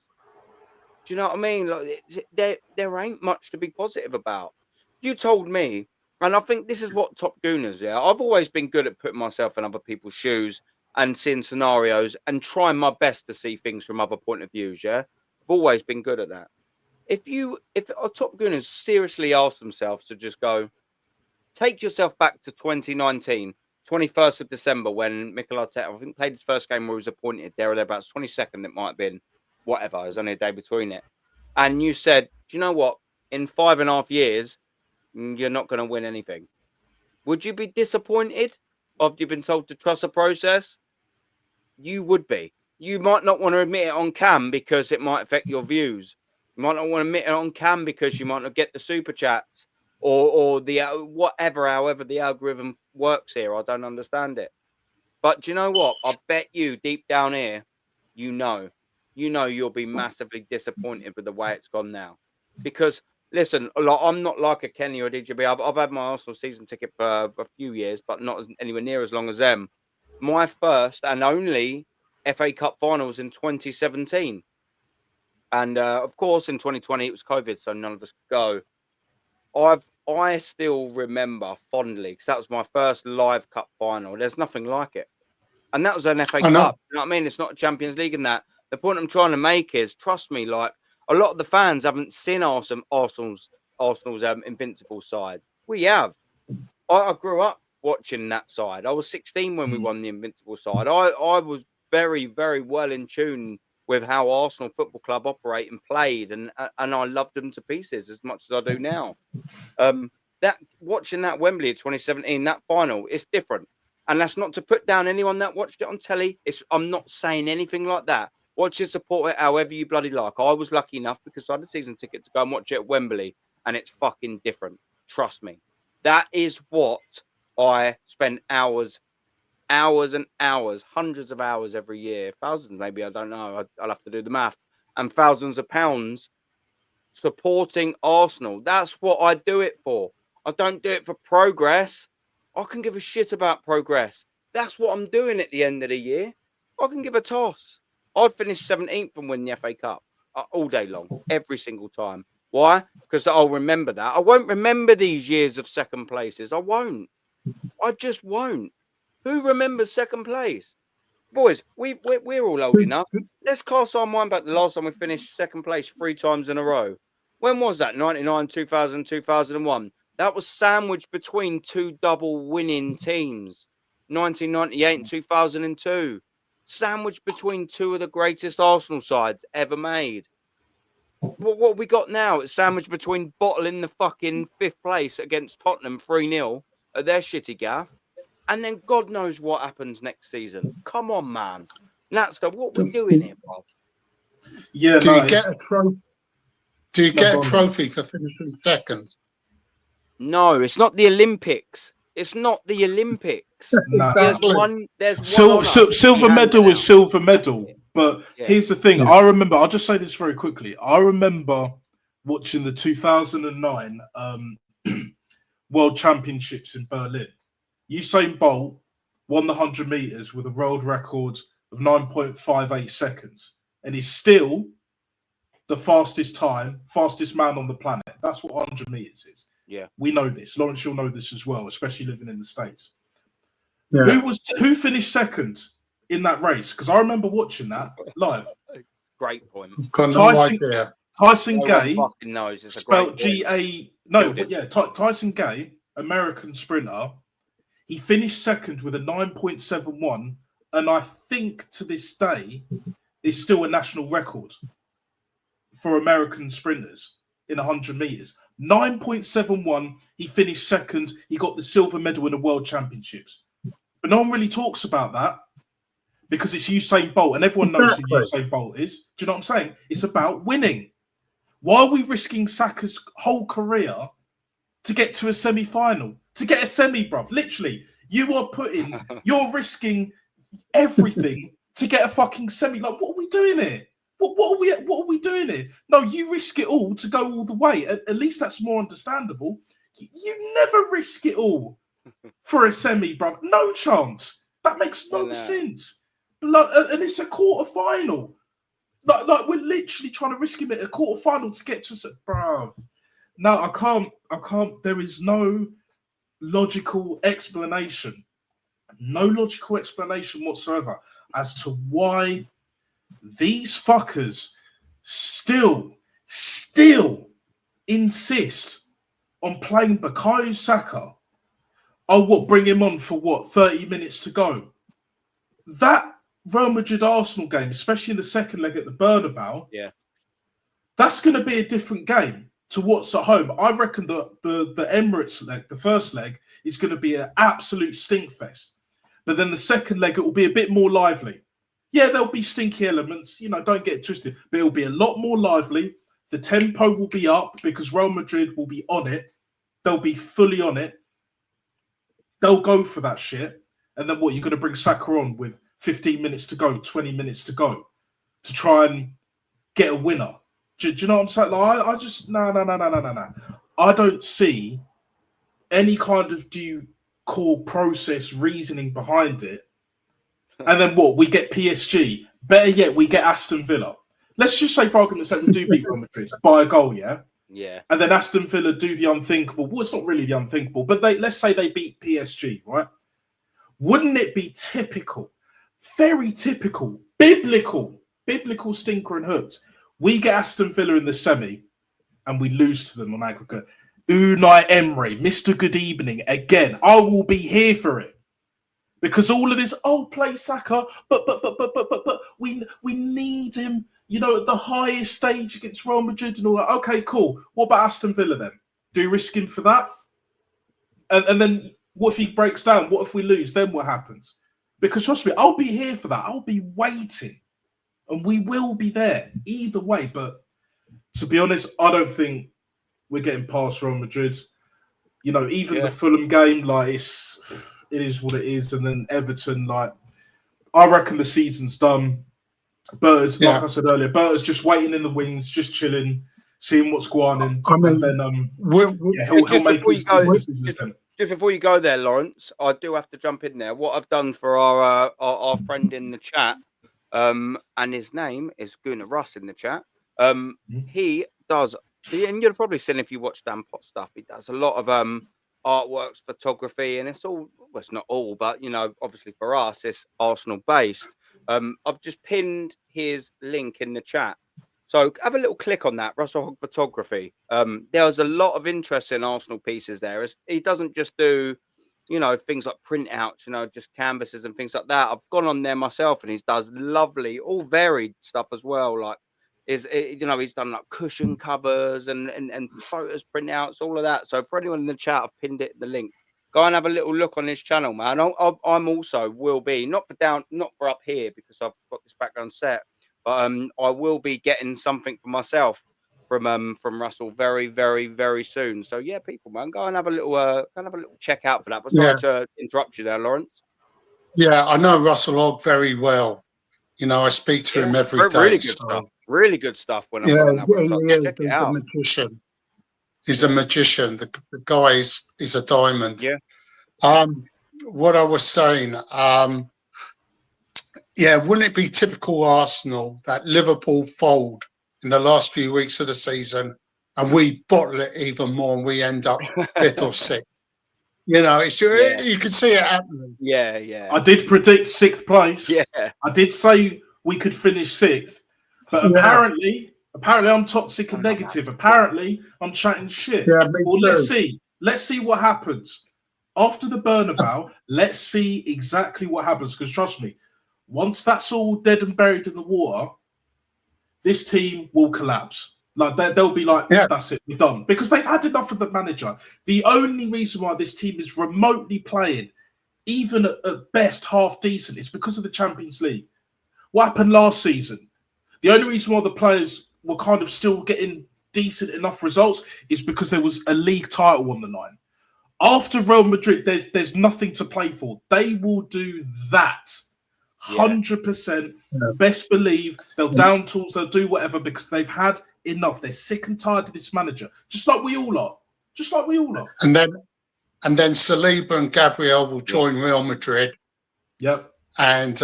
Do you know what I mean? Like, there ain't much to be positive about. You told me, and I think this is what Top Gooners, yeah. I've always been good at putting myself in other people's shoes and seeing scenarios and trying my best to see things from other point of views, yeah. I've always been good at that. If our Top Gooners seriously ask themselves to just go, take yourself back to 2019, 21st of December, when Mikel Arteta, I think, played his first game where he was appointed, there or thereabouts, 22nd, it might have been, whatever, it was only a day between it. And you said, do you know what? In 5.5 years, you're not going to win anything. Would you be disappointed after you've been told to trust the process? You would be. You might not want to admit it on cam because it might affect your views. You might not want to admit it on cam because you might not get the super chats or the whatever, however the algorithm works here. I don't understand it. But do you know what? I bet you deep down here, you know you'll be massively disappointed with the way it's gone now. Because listen, I'm not like a Kenny or a DJB. I've had my Arsenal season ticket for a few years, but not anywhere near as long as them. My first and only FA Cup final was in 2017. And of course, in 2020, it was COVID, so none of us could go. I still remember fondly, because that was my first live cup final. There's nothing like it. And that was an FA Cup. You know what I mean? It's not a Champions League in that. The point I'm trying to make is, trust me, like, a lot of the fans haven't seen Arsenal's invincible side. We have. I grew up watching that side. I was 16 when we won the invincible side. I was very, very well in tune with how Arsenal Football Club operate and played, and I loved them to pieces as much as I do now. Watching that Wembley 2017, that final, it's different. And that's not to put down anyone that watched it on telly. I'm not saying anything like that. Watch it, support it however you bloody like. I was lucky enough because I had a season ticket to go and watch it at Wembley, and it's fucking different. Trust me. That is what I spend hours and hours, hundreds of hours every year, thousands maybe, I don't know. I'll have to do the math. And thousands of pounds supporting Arsenal. That's what I do it for. I don't do it for progress. I can give a shit about progress. That's what I'm doing at the end of the year. I can give a toss. I'd finish 17th and win the FA Cup all day long, every single time. Why? Because I'll remember that. I won't remember these years of second places. I won't. I just won't. Who remembers second place? Boys, we're all old enough. Let's cast our mind back the last time we finished second place 3 times in a row. When was that? 99, 2000, 2001. That was sandwiched between 2 double winning teams. 1998 and 2002. Sandwiched between 2 of the greatest Arsenal sides ever made. What we got now? It's sandwiched between bottling the fucking 5th place against Tottenham 3-0 at their shitty gaff. And then God knows what happens next season. Come on, man. Natster, what we doing here, Bob? Yeah, do you get a trophy? Do you get a trophy for finishing second? No, it's not the Olympics. It's not the Olympics. No. There's silver medal is silver medal. But here's the thing. I remember, I'll just say this very quickly. I remember watching the 2009 World Championships in Berlin. Usain Bolt won the 100 meters with a world record of 9.58 seconds. And he's still the fastest man on the planet. That's what 100 meters is. Yeah. We know this. Lawrence, you'll know this as well, especially living in the States. Yeah. Who finished second in that race? Because I remember watching that live. Great point. Tyson Gay, fucking knows. It's spelled G-A. No, but yeah, Tyson Gay, American sprinter. He finished second with a 9.71, and I think to this day is still a national record for American sprinters in 100 meters. 9.71. He finished second. He got the silver medal in the World Championships. But no one really talks about that because it's Usain Bolt, and everyone knows who Usain Bolt is. Do you know what I'm saying? It's about winning. Why are we risking Saka's whole career to get to a semi-final? To get a semi, bruv. Literally, you're risking everything to get a fucking semi. Like, what are we doing here? What are we doing here? No, you risk it all to go all the way. At least that's more understandable. You never risk it all for a semi, bruv. No chance. That makes no sense. Like, and it's a quarter final. Like we're literally trying to risk him at a quarter final to get to bruv. No, I can't. There is no logical explanation. No logical explanation whatsoever as to why these fuckers still insist on playing Bukayo Saka. Oh, bring him on for 30 minutes to go? That Real Madrid Arsenal game, especially in the second leg at the Bernabeu, that's going to be a different game to what's at home. I reckon the Emirates leg, the first leg, is going to be an absolute stinkfest. But then the second leg, it will be a bit more lively. Yeah, there'll be stinky elements, don't get it twisted, but it'll be a lot more lively. The tempo will be up because Real Madrid will be on it. They'll be fully on it. They'll go for that shit. And then you're going to bring Saka on with 15 minutes to go, 20 minutes to go to try and get a winner. Do you know what I'm saying? Like, I just, no. I don't see any kind of due process reasoning behind it. And then we get PSG. Better yet, we get Aston Villa. Let's just say, for argument's sake, we do beat Real Madrid by a goal, yeah? Yeah. And then Aston Villa do the unthinkable. Well, it's not really the unthinkable, but let's say they beat PSG, right? Wouldn't it be typical, very typical, biblical stinker and hooks? We get Aston Villa in the semi and we lose to them on aggregate. Unai Emery, Mr. Good Evening, again. I will be here for it. Because all of this, play Saka, but we need him, at the highest stage against Real Madrid and all that. Okay, cool. What about Aston Villa then? Do you risk him for that? And then what if he breaks down? What if we lose? Then what happens? Because trust me, I'll be here for that. I'll be waiting. And we will be there either way. But to be honest, I don't think we're getting past Real Madrid. Even the Fulham game, like it is what it is. And then Everton, I reckon the season's done. Berta's, like I said earlier, Berta's just waiting in the wings, just chilling, seeing what's going on. And then he'll make his decisions then. Just before you go there, Lawrence, I do have to jump in there. What I've done for our friend in the chat, and his name is Gunnar Russ in the chat. He does, and you'll probably seen if you watch Dan Pot stuff. He does a lot of artworks, photography, and it's all. Well, it's not all, but you know, obviously for us, it's Arsenal based. I've just pinned his link in the chat. So have a little click on that, Russell Hogg Photography. There's a lot of interest in Arsenal pieces there. He doesn't just do, you know, things like printouts, you know, just canvases and things like that. I've gone on there myself, and he does lovely, all varied stuff as well. Like, you know, he's done like cushion covers and photos, printouts, all of that. So for anyone in the chat, I've pinned it the link. Go and have a little look on his channel, man. I'm also will be not for up here because I've got this background set. But I will be getting something for myself from Russell very, very, very soon. So yeah, people, man, go and have a little check out for that. But sorry to interrupt you there, Lawrence. Yeah, I know Russell Hogg very well. You know, I speak to him every day. Really good stuff. Really good stuff. When I'm on that website. Check it out. He's a magician. He's a magician. The guy is a diamond. Yeah. What I was saying. Yeah, wouldn't it be typical Arsenal that Liverpool fold in the last few weeks of the season and we bottle it even more and we end up 5th or 6th? You know, you can see it happening. Yeah, yeah. I did predict 6th place. Yeah. I did say we could finish 6th. But apparently I'm toxic and negative. Apparently I'm chatting shit. Yeah, well, let's see. Let's see what happens. After the Bernabeu, let's see exactly what happens. Because trust me, once that's all dead and buried in the water, this team will collapse. Like they'll be like, that's it, we're done. Because they've had enough of the manager. The only reason why this team is remotely playing, even at best half decent, is because of the Champions League. What happened last season? The only reason why the players were kind of still getting decent enough results is because there was a league title on the line. After Real Madrid, there's nothing to play for. They will do that. 100%. Best believe they'll down tools, they'll do whatever because they've had enough. They're sick and tired of this manager, just like we all are. And then Saliba and Gabriel will join Real Madrid. Yep. And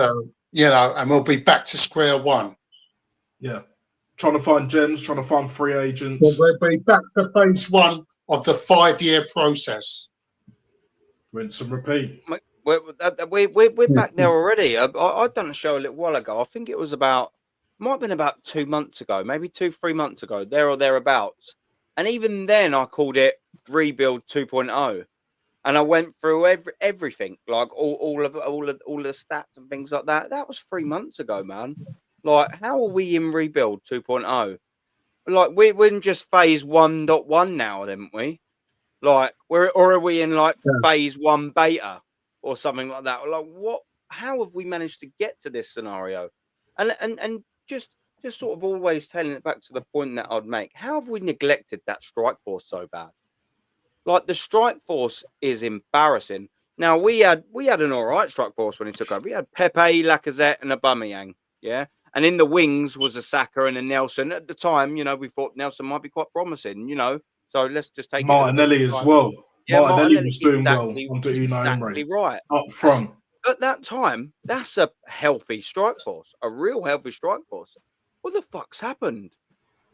you know, and we'll be back to square one. Yeah. Trying to find gems, trying to find free agents. We'll be back to phase 1 of the 5-year process. Rinse and repeat. We're back there already. I've done a show a little while ago. I think it might have been about 2 months ago, maybe 2-3 months ago, there or thereabouts. And even then, I called it Rebuild 2.0, and I went through everything, like all of the stats and things like that. That was 3 months ago, man. Like, how are we in Rebuild 2.0? Like, we're in just phase 1.1 now, didn't we? Like, or are we in like phase 1 beta? Or something like that. Like, what? How have we managed to get to this scenario? And just sort of always telling it back to the point that I'd make. How have we neglected that strike force so bad? Like, the strike force is embarrassing. Now we had an all right strike force when he took over. We had Pepe, Lacazette, and Aubameyang. Yeah, and in the wings was a Saka and a Nelson. At the time, you know, we thought Nelson might be quite promising. You know, so let's just take Martinelli as well. Yeah, Martinelli was doing well under Unai Emery. Right. Up front. At that time, that's a healthy strike force, a real healthy strike force. What the fuck's happened?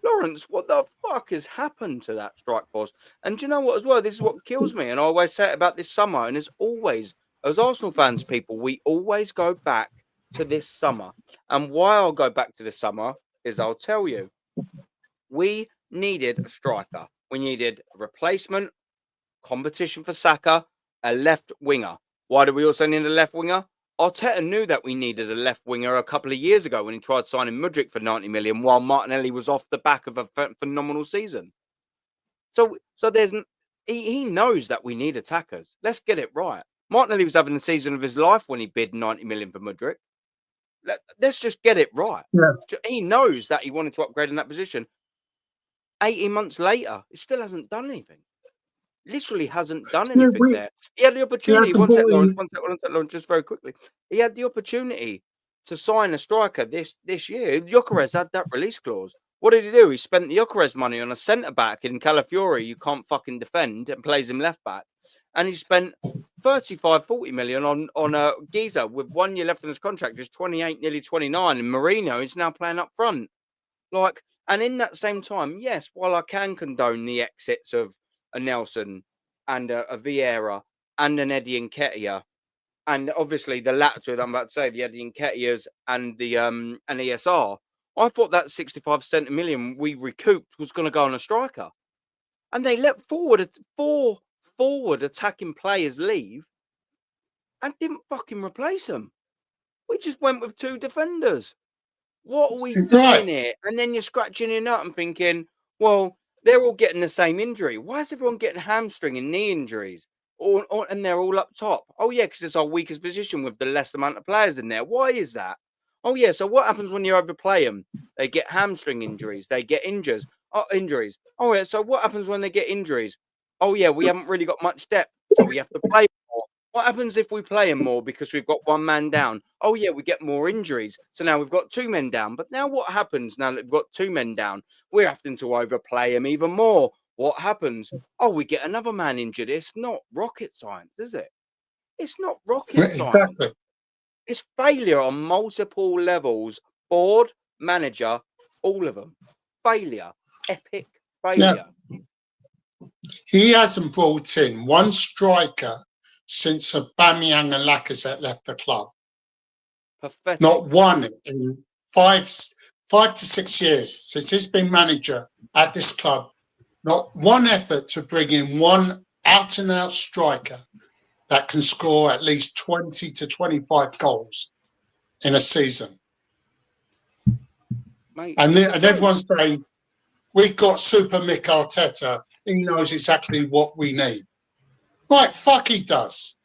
Lawrence, what the fuck has happened to that strike force? And do you know what as well? This is what kills me. And I always say it about this summer. And as always, as Arsenal fans, people, we always go back to this summer. And why I'll go back to this summer is I'll tell you. We needed a striker. We needed a replacement, competition for Saka, a left winger. Why do we also need a left winger? Arteta knew that we needed a left winger a couple of years ago when he tried signing Mudryk for 90 million while Martinelli was off the back of a phenomenal season. So he knows that we need attackers. Let's get it right. Martinelli was having the season of his life when he bid 90 million for Mudryk. Let's just get it right. Yeah. He knows that he wanted to upgrade in that position. 18 months later, he still hasn't done anything. Literally hasn't done anything there. He had the opportunity. One sec, Lawrence, just very quickly. He had the opportunity to sign a striker this year. Gyökeres had that release clause. What did he do? He spent the Gyökeres money on a centre-back in Calafiori you can't fucking defend and plays him left-back. And he spent 35-40 million on a Giza with 1 year left on his contract, just 28, nearly 29. And Mourinho is now playing up front. Like, and in that same time, yes, while I can condone the exits of a Nelson and a Vieira and an Eddie Nketiah, and obviously the latter two that I'm about to say, the Eddie Nketiahs and the and ESR, I thought that 65 million we recouped was going to go on a striker. And they let four forward attacking players leave and didn't fucking replace them. We just went with 2 defenders. What are we doing here? And then you're scratching your nut and thinking, well, they're all getting the same injury. Why is everyone getting hamstring and knee injuries? And they're all up top. Oh, yeah, because it's our weakest position with the less amount of players in there. Why is that? Oh, yeah, so what happens when you overplay them? They get hamstring injuries. They get injuries. Oh, yeah, so what happens when they get injuries? Oh, yeah, we haven't really got much depth, so we have to play more. What happens if we play them more because we've got 1 man down? Oh, yeah, we get more injuries. So now we've got 2 men down. But now what happens now that we've got 2 men down? We're having to overplay them even more. What happens? Oh, we get another man injured. It's not rocket science, is it? It's not rocket science. It's failure on multiple levels. Board, manager, all of them. Failure. Epic failure. Yeah. He hasn't brought in 1 striker since Aubameyang and Lacazette left the club. Pathetic. Not one in 5 to 6 years since he's been manager at this club. Not one effort to bring in 1 out-and-out striker that can score at least 20 to 25 goals in a season. Mate, and everyone's saying, we've got Super Mick Arteta. He knows exactly what we need. Right, fuck he does.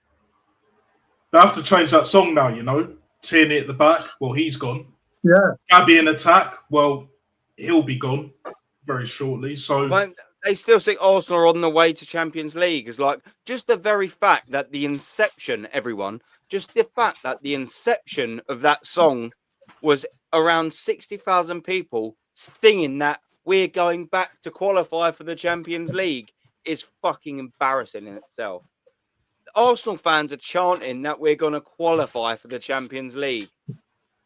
They have to change that song now, you know. Tierney at the back, well, he's gone. Yeah. Gabby in attack, well, he'll be gone very shortly. So they still think Arsenal are on the way to Champions League. It's like just the very fact that the inception, just the fact that the inception of that song was around 60,000 people singing that we're going back to qualify for the Champions League is fucking embarrassing in itself. Arsenal fans are chanting that we're going to qualify for the Champions League.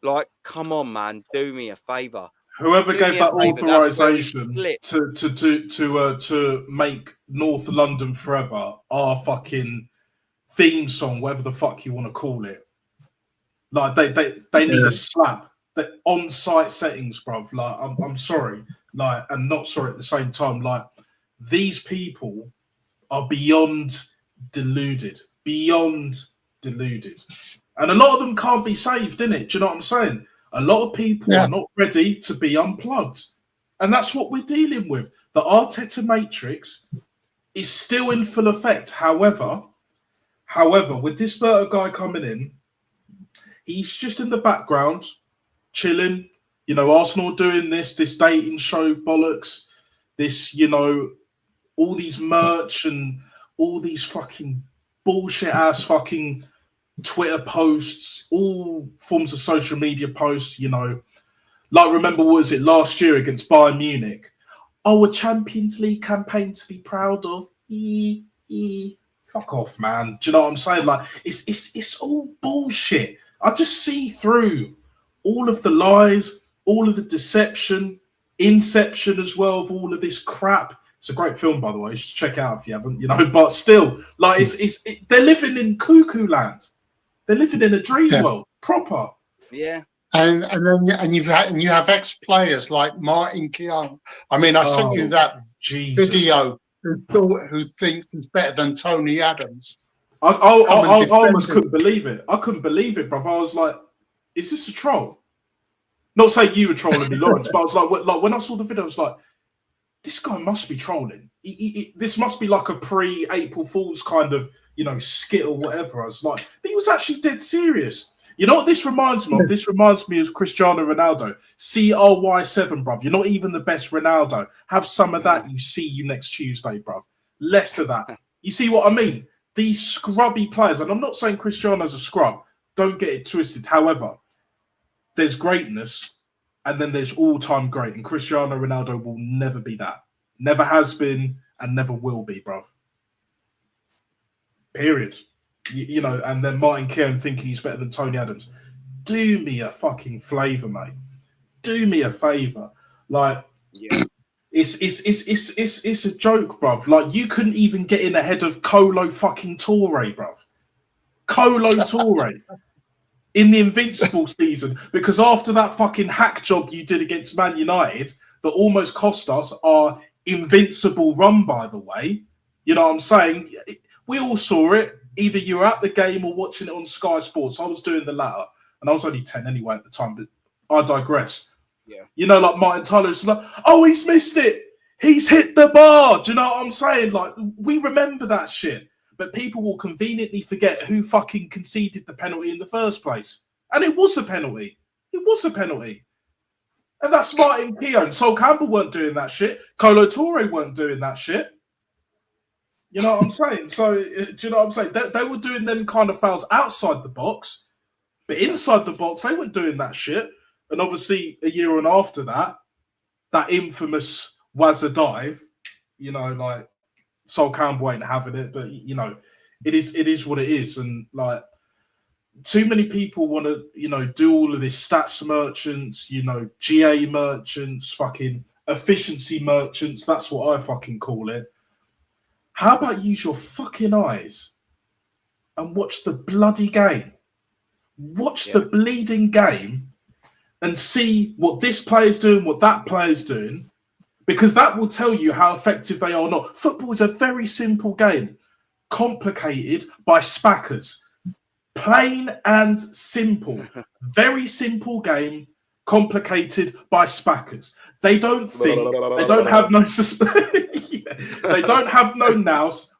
Like, come on, man, do me a favour. Whoever gave that authorization to make North London Forever our fucking theme song, whatever the fuck you want to call it, like they need a slap. The on-site settings, bruv. Like, I'm sorry, like, and not sorry at the same time. Like, these people are beyond deluded, and a lot of them can't be saved, innit? Do you know what I'm saying? A lot of people are not ready to be unplugged. And that's what we're dealing with. The Arteta matrix is still in full effect. However, with this Berta guy coming in, he's just in the background, chilling. You know, Arsenal doing this dating show bollocks, this, you know, all these merch and all these fucking bullshit ass fucking Twitter posts, all forms of social media posts, you know. Like, remember, what was it last year against Bayern Munich? Oh, a Champions League campaign to be proud of. Fuck off, man. Do you know what I'm saying? Like, it's all bullshit. I just see through all of the lies, all of the deception, inception as well of all of this crap. It's a great film, by the way. You should check it out if you haven't, you know. But still, like, they're living in cuckoo land. They're living in a dream world, proper. Yeah. And you have ex-players like Martin Keown. I mean, I sent you that video. Who thinks he's better than Tony Adams? I almost couldn't believe it. I couldn't believe it, bruv. I was like, "Is this a troll?" Not saying you were trolling me, Lawrence, but I was like, when I saw the video, I was like, "This guy must be trolling. This must be like a pre-April Fool's kind of, you know, skit or whatever." I was like, but he was actually dead serious. You know what this reminds me of? This reminds me of Cristiano Ronaldo. CRY7, bruv. You're not even the best Ronaldo. Have some of that. You see you next Tuesday, bruv. Less of that. You see what I mean? These scrubby players, and I'm not saying Cristiano's a scrub. Don't get it twisted. However, there's greatness and then there's all-time great. And Cristiano Ronaldo will never be that. Never has been and never will be, bruv. Period. You know, and then Martin Keown thinking he's better than Tony Adams. Do me a fucking favour, mate. Do me a favour. Like, it's a joke, bruv. Like, you couldn't even get in ahead of Colo fucking Toure, bruv. Colo Toure. In the Invincible season, because after that fucking hack job you did against Man United that almost cost us our invincible run, by the way, you know what I'm saying? We all saw it. Either you were at the game or watching it on Sky Sports. I was doing the latter, and I was only 10 anyway at the time, but I digress. Yeah. You know, like Martin Tyler's like, oh, he's missed it. He's hit the bar. Do you know what I'm saying? Like, we remember that shit. But people will conveniently forget who fucking conceded the penalty in the first place. And it was a penalty. It was a penalty. And that's Martin Keown. Sol Campbell weren't doing that shit. Colo Toure weren't doing that shit. You know what I'm saying? So, do you know what I'm saying? They were doing them kind of fouls outside the box. But inside the box, they weren't doing that shit. And obviously, a year on after that, that infamous Wazza dive, you know, like, Sol Campbell ain't having it, but you know, it is what it is. And like, too many people want to, you know, do all of this stats merchants, you know, GA merchants, fucking efficiency merchants. That's what I fucking call it. How about use your fucking eyes and watch the bloody game? Watch the bleeding game and see what this player's doing, what that player's doing. Because that will tell you how effective they are or not. Football is a very simple game, complicated by spackers. Plain and simple. Very simple game, complicated by spackers. They don't think, they don't have no they don't have no nous,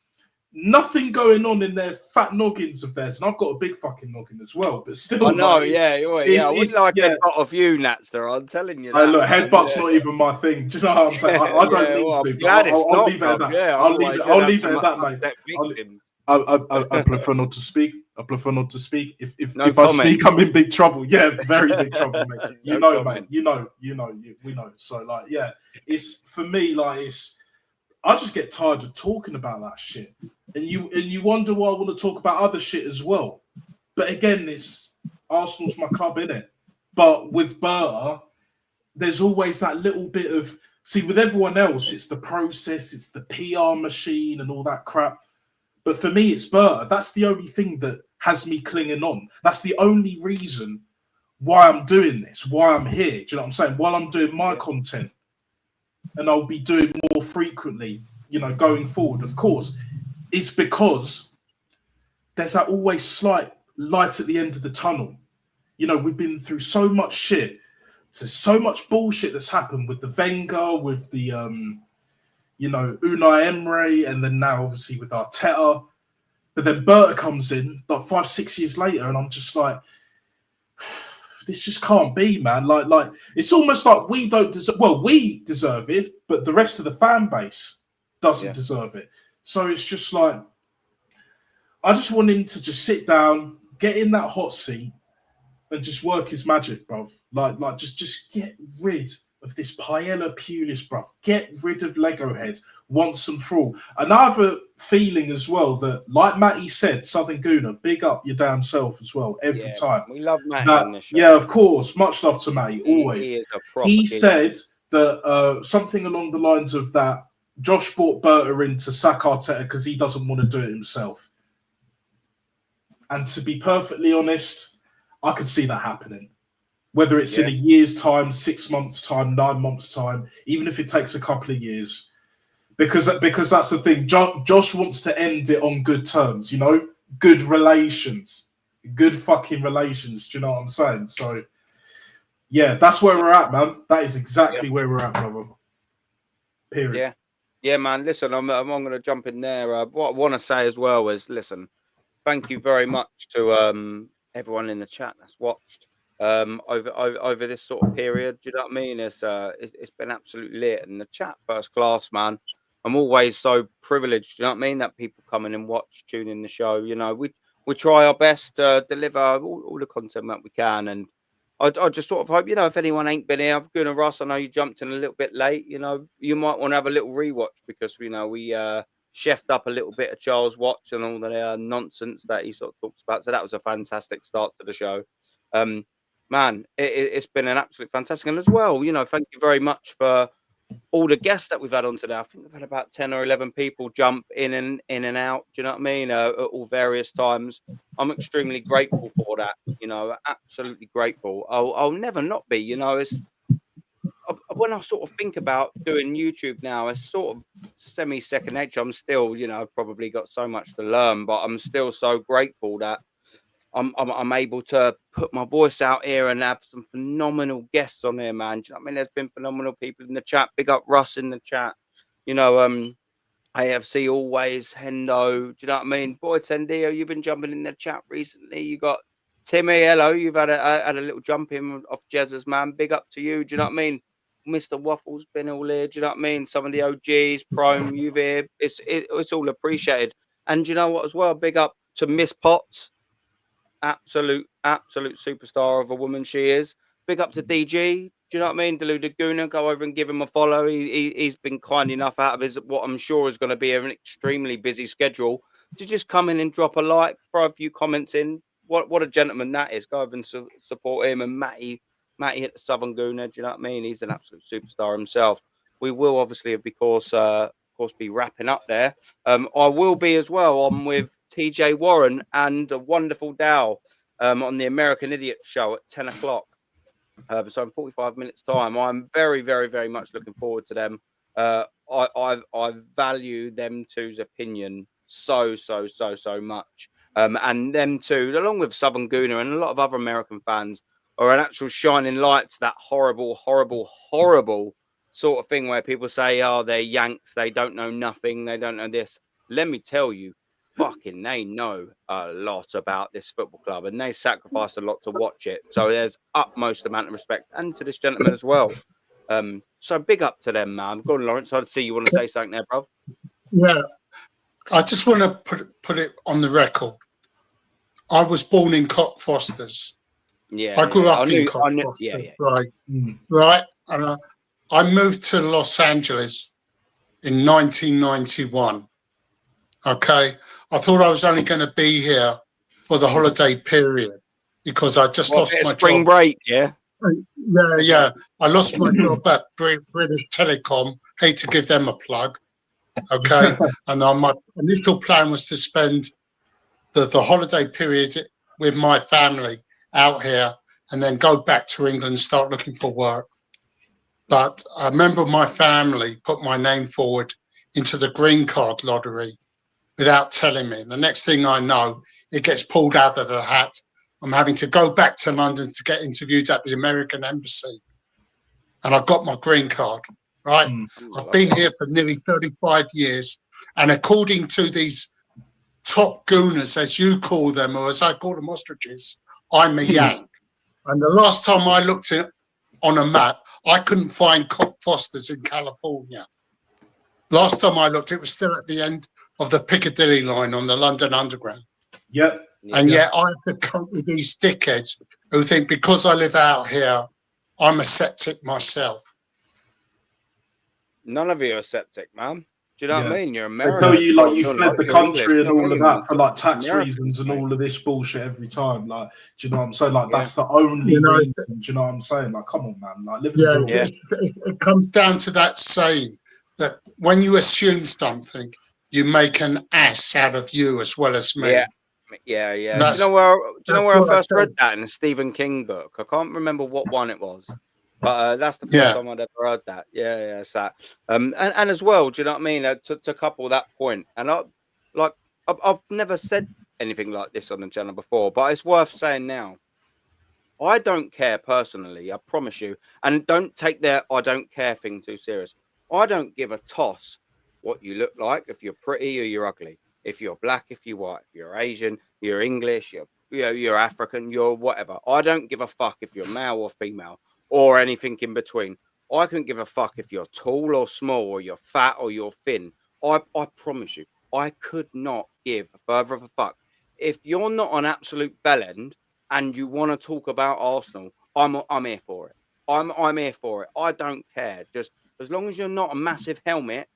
nothing going on in their fat noggins of theirs. And I've got a big fucking noggin as well, but still. I know, I wouldn't like a headbutt of you, Natster. I'm telling you. Look, headbutt's not even my thing. Do you know what I'm saying? I don't need to. I'll leave it at that. I'll leave it at that, mate. I prefer not to speak. I prefer not to speak. If I speak, I'm in big trouble. Yeah, very big trouble, mate. You know, mate. You know. We know. So, like, yeah, it's for me. Like, it's. I just get tired of talking about that shit, and you wonder why I want to talk about other shit as well. But again, it's Arsenal's my club, innit? But with Berta, there's always that little bit of with everyone else, it's the process, it's the PR machine, and all that crap. But for me, it's Berta. That's the only thing that has me clinging on. That's the only reason why I'm doing this, why I'm here. Do you know what I'm saying? While I'm doing my content. And I'll be doing more frequently, you know, going forward, of course, it's because there's that always slight light at the end of the tunnel. You know, we've been through so much shit. There's so much bullshit that's happened with the Wenger, with the, you know, Unai Emery, and then now obviously with Arteta. But then Berta comes in like 5-6 years later, and I'm just like, this just can't be, man. Like it's almost like we don't deserve. Well, we deserve it, but the rest of the fan base doesn't deserve it. So it's just like, I just want him to just sit down, get in that hot seat, and just work his magic, bruv. Like just get rid of this Paella Pulis, bruv. Get rid of Lego Head once and for all. And I have a feeling as well that, like Matty said, Southern Gooner, big up your damn self as well every time. We love Matty on this show. Yeah, of course. Much love to Matty, always. He said that something along the lines of that Josh brought Berta into sack Arteta because he doesn't want to do it himself. And to be perfectly honest, I could see that happening. Whether it's in a year's time, 6 months' time, 9 months' time, even if it takes a couple of years. Because that's the thing. Josh wants to end it on good terms, you know? Good relations. Good fucking relations. Do you know what I'm saying? So, yeah, that's where we're at, man. That is exactly where we're at, brother. Period. Yeah, man. Listen, I'm going to jump in there. What I want to say as well is, listen, thank you very much to everyone in the chat that's watched over this sort of period. Do you know what I mean? It's been absolutely lit, and the chat first class, man. I'm always so privileged. You know what I mean? That people come in and watch, tune in the show. You know, we try our best to deliver all the content that we can, and I just sort of hope, if anyone ain't been here, Gunnar Ross, I know you jumped in a little bit late. You might want to have a little rewatch because we chefed up a little bit of Charles Watts and all the nonsense that he sort of talks about. So that was a fantastic start to the show. Man, it's been an absolute fantastic. And as well, thank you very much for all the guests that we've had on today. I think we've had about 10 or 11 people jump in and out. Do you know what I mean? At all various times. I'm extremely grateful for that. Absolutely grateful. I'll never not be. It's when I sort of think about doing YouTube now, it's sort of semi-second nature. I'm still, probably got so much to learn, but I'm still so grateful that I'm able to put my voice out here and have some phenomenal guests on here, man. Do you know what I mean? There's been phenomenal people in the chat. Big up Russ in the chat. AFC always, Hendo. Do you know what I mean? Boy, Tendio, you've been jumping in the chat recently. You got Timmy, hello. You've had a little jump in off Jezz's, man. Big up to you. Do you know what I mean? Mr. Waffles been all here. Do you know what I mean? Some of the OGs, Prime, you've here. It's all appreciated. And do you know what as well? Big up to Miss Potts. Absolute superstar of a woman she is. Big up to DG. Do you know what I mean? Deluded Guna, go over and give him a follow. He's been kind enough out of his what I'm sure is going to be an extremely busy schedule to just come in and drop a like, throw a few comments in. What a gentleman that is. Go over and support him. And Matty at the Southern Guna. Do you know what I mean? He's an absolute superstar himself. We will obviously, of course, be wrapping up there. I will be as well on with TJ Warren and the wonderful Dow on the American Idiot show at 10 o'clock. So in 45 minutes time, I'm very, very, very much looking forward to them. I value them two's opinion so much. And them two, along with Southern Guna and a lot of other American fans, are an actual shining lights, that horrible sort of thing where people say, oh, they're Yanks, they don't know nothing, they don't know this. Let me tell you, they know a lot about this football club and they sacrifice a lot to watch it. So there's utmost amount of respect, and to this gentleman as well. So big up to them, man. Go on, Lawrence. I'd see you want to say something there, bro. Yeah, I just want to put it on the record. I was born in Cockfosters. Yeah, I grew up in Cockfosters, right? Right, and I moved to Los Angeles in 1991. Okay, I thought I was only going to be here for the holiday period because I just lost my spring job. Break, yeah. Yeah. I lost my job at British Telecom. Hate to give them a plug. Okay, and my initial plan was to spend the holiday period with my family out here and then go back to England and start looking for work. But I remember my family put my name forward into the green card lottery without telling me. The next thing I know, it gets pulled out of the hat. I'm having to go back to London to get interviewed at the American Embassy. And I got my green card, right? I've been here for nearly 35 years. And according to these top gooners, as you call them, or as I call them, ostriches, I'm a Yank. And the last time I looked on a map, I couldn't find Cockfosters in California. Last time I looked, it was still at the end of the Piccadilly line on the London Underground. Yep. And yet I have to cope with these dickheads who think because I live out here, I'm a septic myself. None of you are septic, man. Do you know what I mean? You're American. They tell you like you fled the country English, and all of that for like tax American, reasons and all of this bullshit every time. Like, do you know what I'm saying? Like, that's the only reason. Do you know what I'm saying? Like, come on, man. Like, live in the real. It comes down to that saying that when you assume something, you make an ass out of you as well as me. Yeah. Do you know where I first read that in a Stephen King book? I can't remember what one it was, but that's the first time I'd ever heard that. Yeah, it's that. And as well, do you know what I mean? To couple that point, and I've never said anything like this on the channel before, but it's worth saying now. I don't care personally, I promise you, and don't take their I don't care thing too serious. I don't give a toss what you look like, if you're pretty or you're ugly, if you're black, if you're white, if you're Asian, you're English, you're African, you're whatever. I don't give a fuck if you're male or female or anything in between. I couldn't give a fuck if you're tall or small or you're fat or you're thin. I promise you, I could not give a further of a fuck. If you're not an absolute bellend and you want to talk about Arsenal, I'm here for it. I'm here for it. I don't care. Just as long as you're not a massive helmet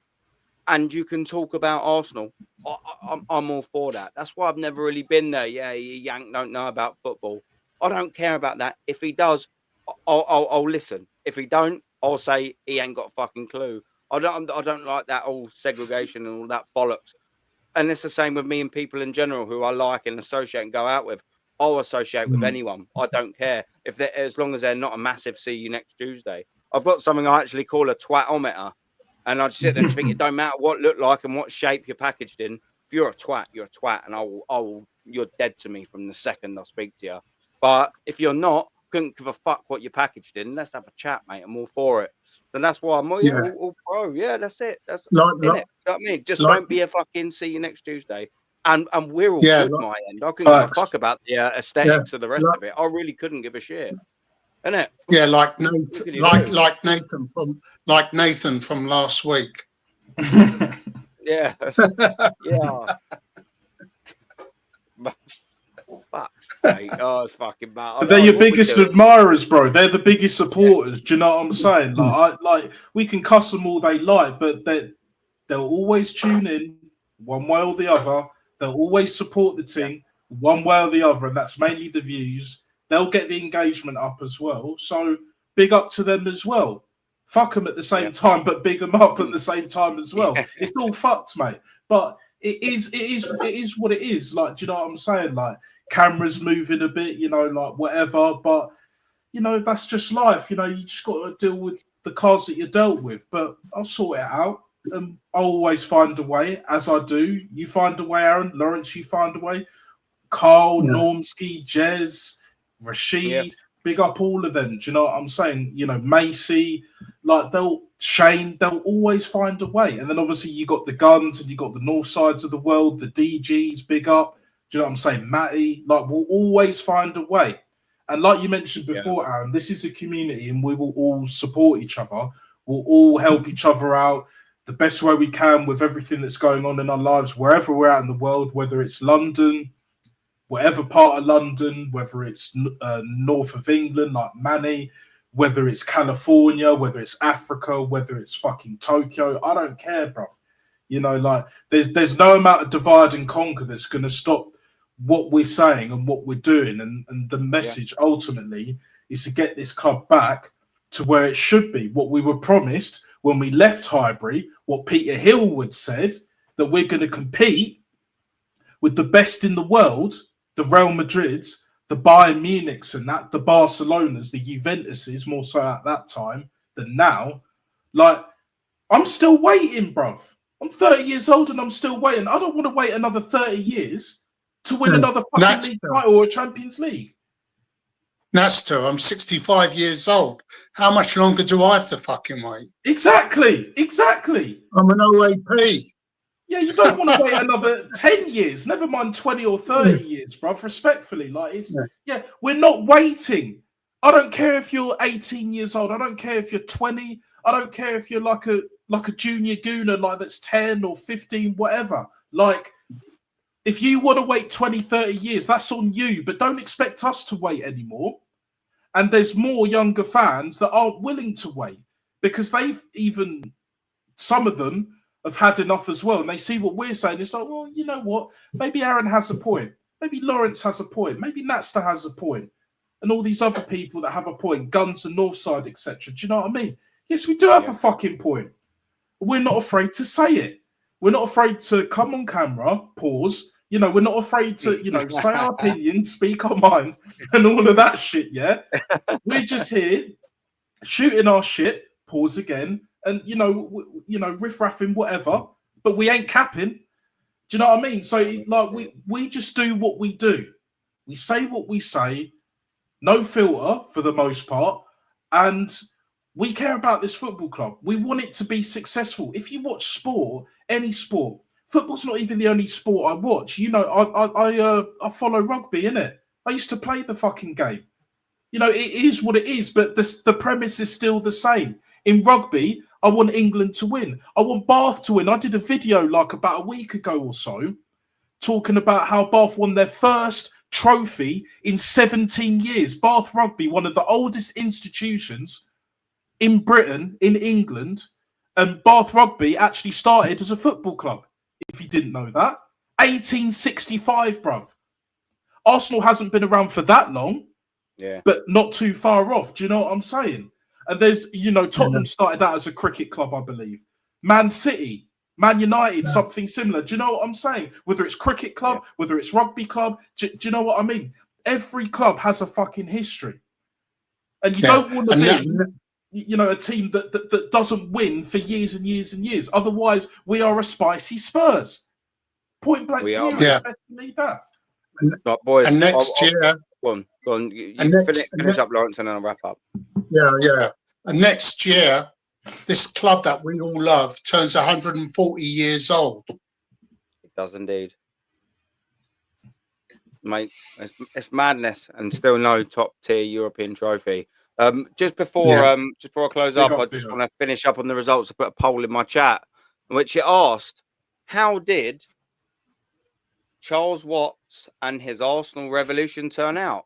and you can talk about Arsenal, I'm all for that. That's why I've never really been there. Yeah, you yank don't know about football. I don't care about that. If he does, I'll listen. If he don't, I'll say he ain't got a fucking clue. I don't like that all segregation and all that bollocks. And it's the same with me and people in general who I like and associate and go out with. I'll associate with anyone. I don't care if they, as long as they're not a massive see you next Tuesday. I've got something I actually call a twatometer, and I just sit there and think it don't matter what look like and what shape you're packaged in. If you're a twat, you're a twat, and you're dead to me from the second I speak to you. But if you're not, couldn't give a fuck what you're packaged in. Let's have a chat, mate. I'm all for it. So that's why I'm all pro. Yeah, that's it. That's it. You know what I mean? Just don't be a fucking see you next Tuesday. And we're all good my end. I couldn't give a fuck about the aesthetics of the rest of it. I really couldn't give a shit. Innit? Yeah, like Nathan from last week. Yeah. Yeah. Fuck, mate. Oh, it's fucking bad. They're your biggest admirers, bro. They're the biggest supporters. Do you know what I'm saying? Like we can cuss them all they like, but they'll always tune in one way or the other. They'll always support the team one way or the other, and that's mainly the views. They'll get the engagement up as well. So big up to them as well. Fuck them at the same time, but big them up at the same time as well. It's all fucked, mate. But it is what it is. Like, do you know what I'm saying? Like, cameras moving a bit, you know, like whatever. But you know, that's just life. You know, you just got to deal with the cards that you're dealt with. But I'll sort it out. I'll always find a way, as I do. You find a way, Aaron. Lawrence, you find a way. Carl, Normski, Jez, Rashid, big up all of them. Do you know what I'm saying? You know, Macy, like Shane, they'll always find a way. And then obviously you got the Guns and you got the North Sides of the world, the DGs, big up. Do you know what I'm saying? Matty, like we'll always find a way. And like you mentioned before, Aaron, this is a community and we will all support each other. We'll all help each other out the best way we can with everything that's going on in our lives, wherever we're at in the world, whether it's London, whatever part of London, whether it's north of England, like Manny, whether it's California, whether it's Africa, whether it's fucking Tokyo, I don't care, bro. You know, like there's no amount of divide and conquer that's going to stop what we're saying and what we're doing. And the message ultimately is to get this club back to where it should be, what we were promised when we left Highbury, what Peter Hillwood said, that we're going to compete with the best in the world, the Real Madrids, the Bayern Munichs and that, the Barcelonas, the Juventuses, more so at that time than now. Like, I'm still waiting, bruv. I'm 30 years old and I'm still waiting. I don't want to wait another 30 years to win another fucking league title or a Champions League. Nastor, I'm 65 years old. How much longer do I have to fucking wait? Exactly. I'm an OAP. Yeah, you don't want to wait another 10 years, never mind 20 or 30 years, bruv, respectfully. Like, it's, we're not waiting. I don't care if you're 18 years old. I don't care if you're 20. I don't care if you're like a junior gooner, like that's 10 or 15, whatever. Like, if you want to wait 20, 30 years, that's on you, but don't expect us to wait anymore. And there's more younger fans that aren't willing to wait because some of them have had enough as well. And they see what we're saying. It's like, well, you know what? Maybe Aaron has a point. Maybe Lawrence has a point. Maybe Natster has a point. And all these other people that have a point, Guns and Northside, etc. Do you know what I mean? Yes, we do have a fucking point. We're not afraid to say it. We're not afraid to come on camera, pause. You know, we're not afraid to, you know, say our opinion, speak our mind, and all of that shit, yeah? We're just here shooting our shit, pause again, and, you know, riff-raffing, whatever, but we ain't capping. Do you know what I mean? So, like, we just do what we do. We say what we say, no filter for the most part, and we care about this football club. We want it to be successful. If you watch sport, any sport, football's not even the only sport I watch. You know, I follow rugby, innit? I used to play the fucking game. You know, it is what it is, but the premise is still the same. In rugby, I want England to win. I want Bath to win. I did a video like about a week ago or so talking about how Bath won their first trophy in 17 years. Bath Rugby, one of the oldest institutions in Britain, in England, and Bath Rugby actually started as a football club, if you didn't know that. 1865, bruv. Arsenal hasn't been around for that long, but not too far off. Do you know what I'm saying? And there's, Tottenham started out as a cricket club, I believe. Man City, Man United, something similar. Do you know what I'm saying? Whether it's cricket club, whether it's rugby club, do you know what I mean? Every club has a fucking history. And you don't want to be, a team that doesn't win for years and years and years. Otherwise, we are a spicy Spurs. Point blank. We are. Need that. But boys, and next year, go on. You finish up, Lawrence, and then I'll wrap up. Yeah. And next year, this club that we all love turns 140 years old. It does indeed, mate. It's madness, and still no top tier European trophy. Just before I close up, I just want to finish up on the results. I put a poll in my chat, in which it asked, how did Charles Watts and his Arsenal revolution turn out?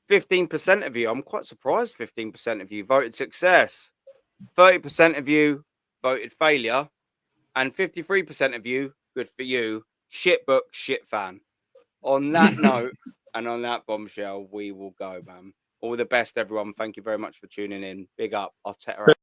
15% of you, I'm quite surprised 15% of you voted success. 30% of you voted failure. And 53% of you, good for you, shit book, shit fan. On that note, and on that bombshell, we will go, man. All the best, everyone. Thank you very much for tuning in. Big up. Arteta.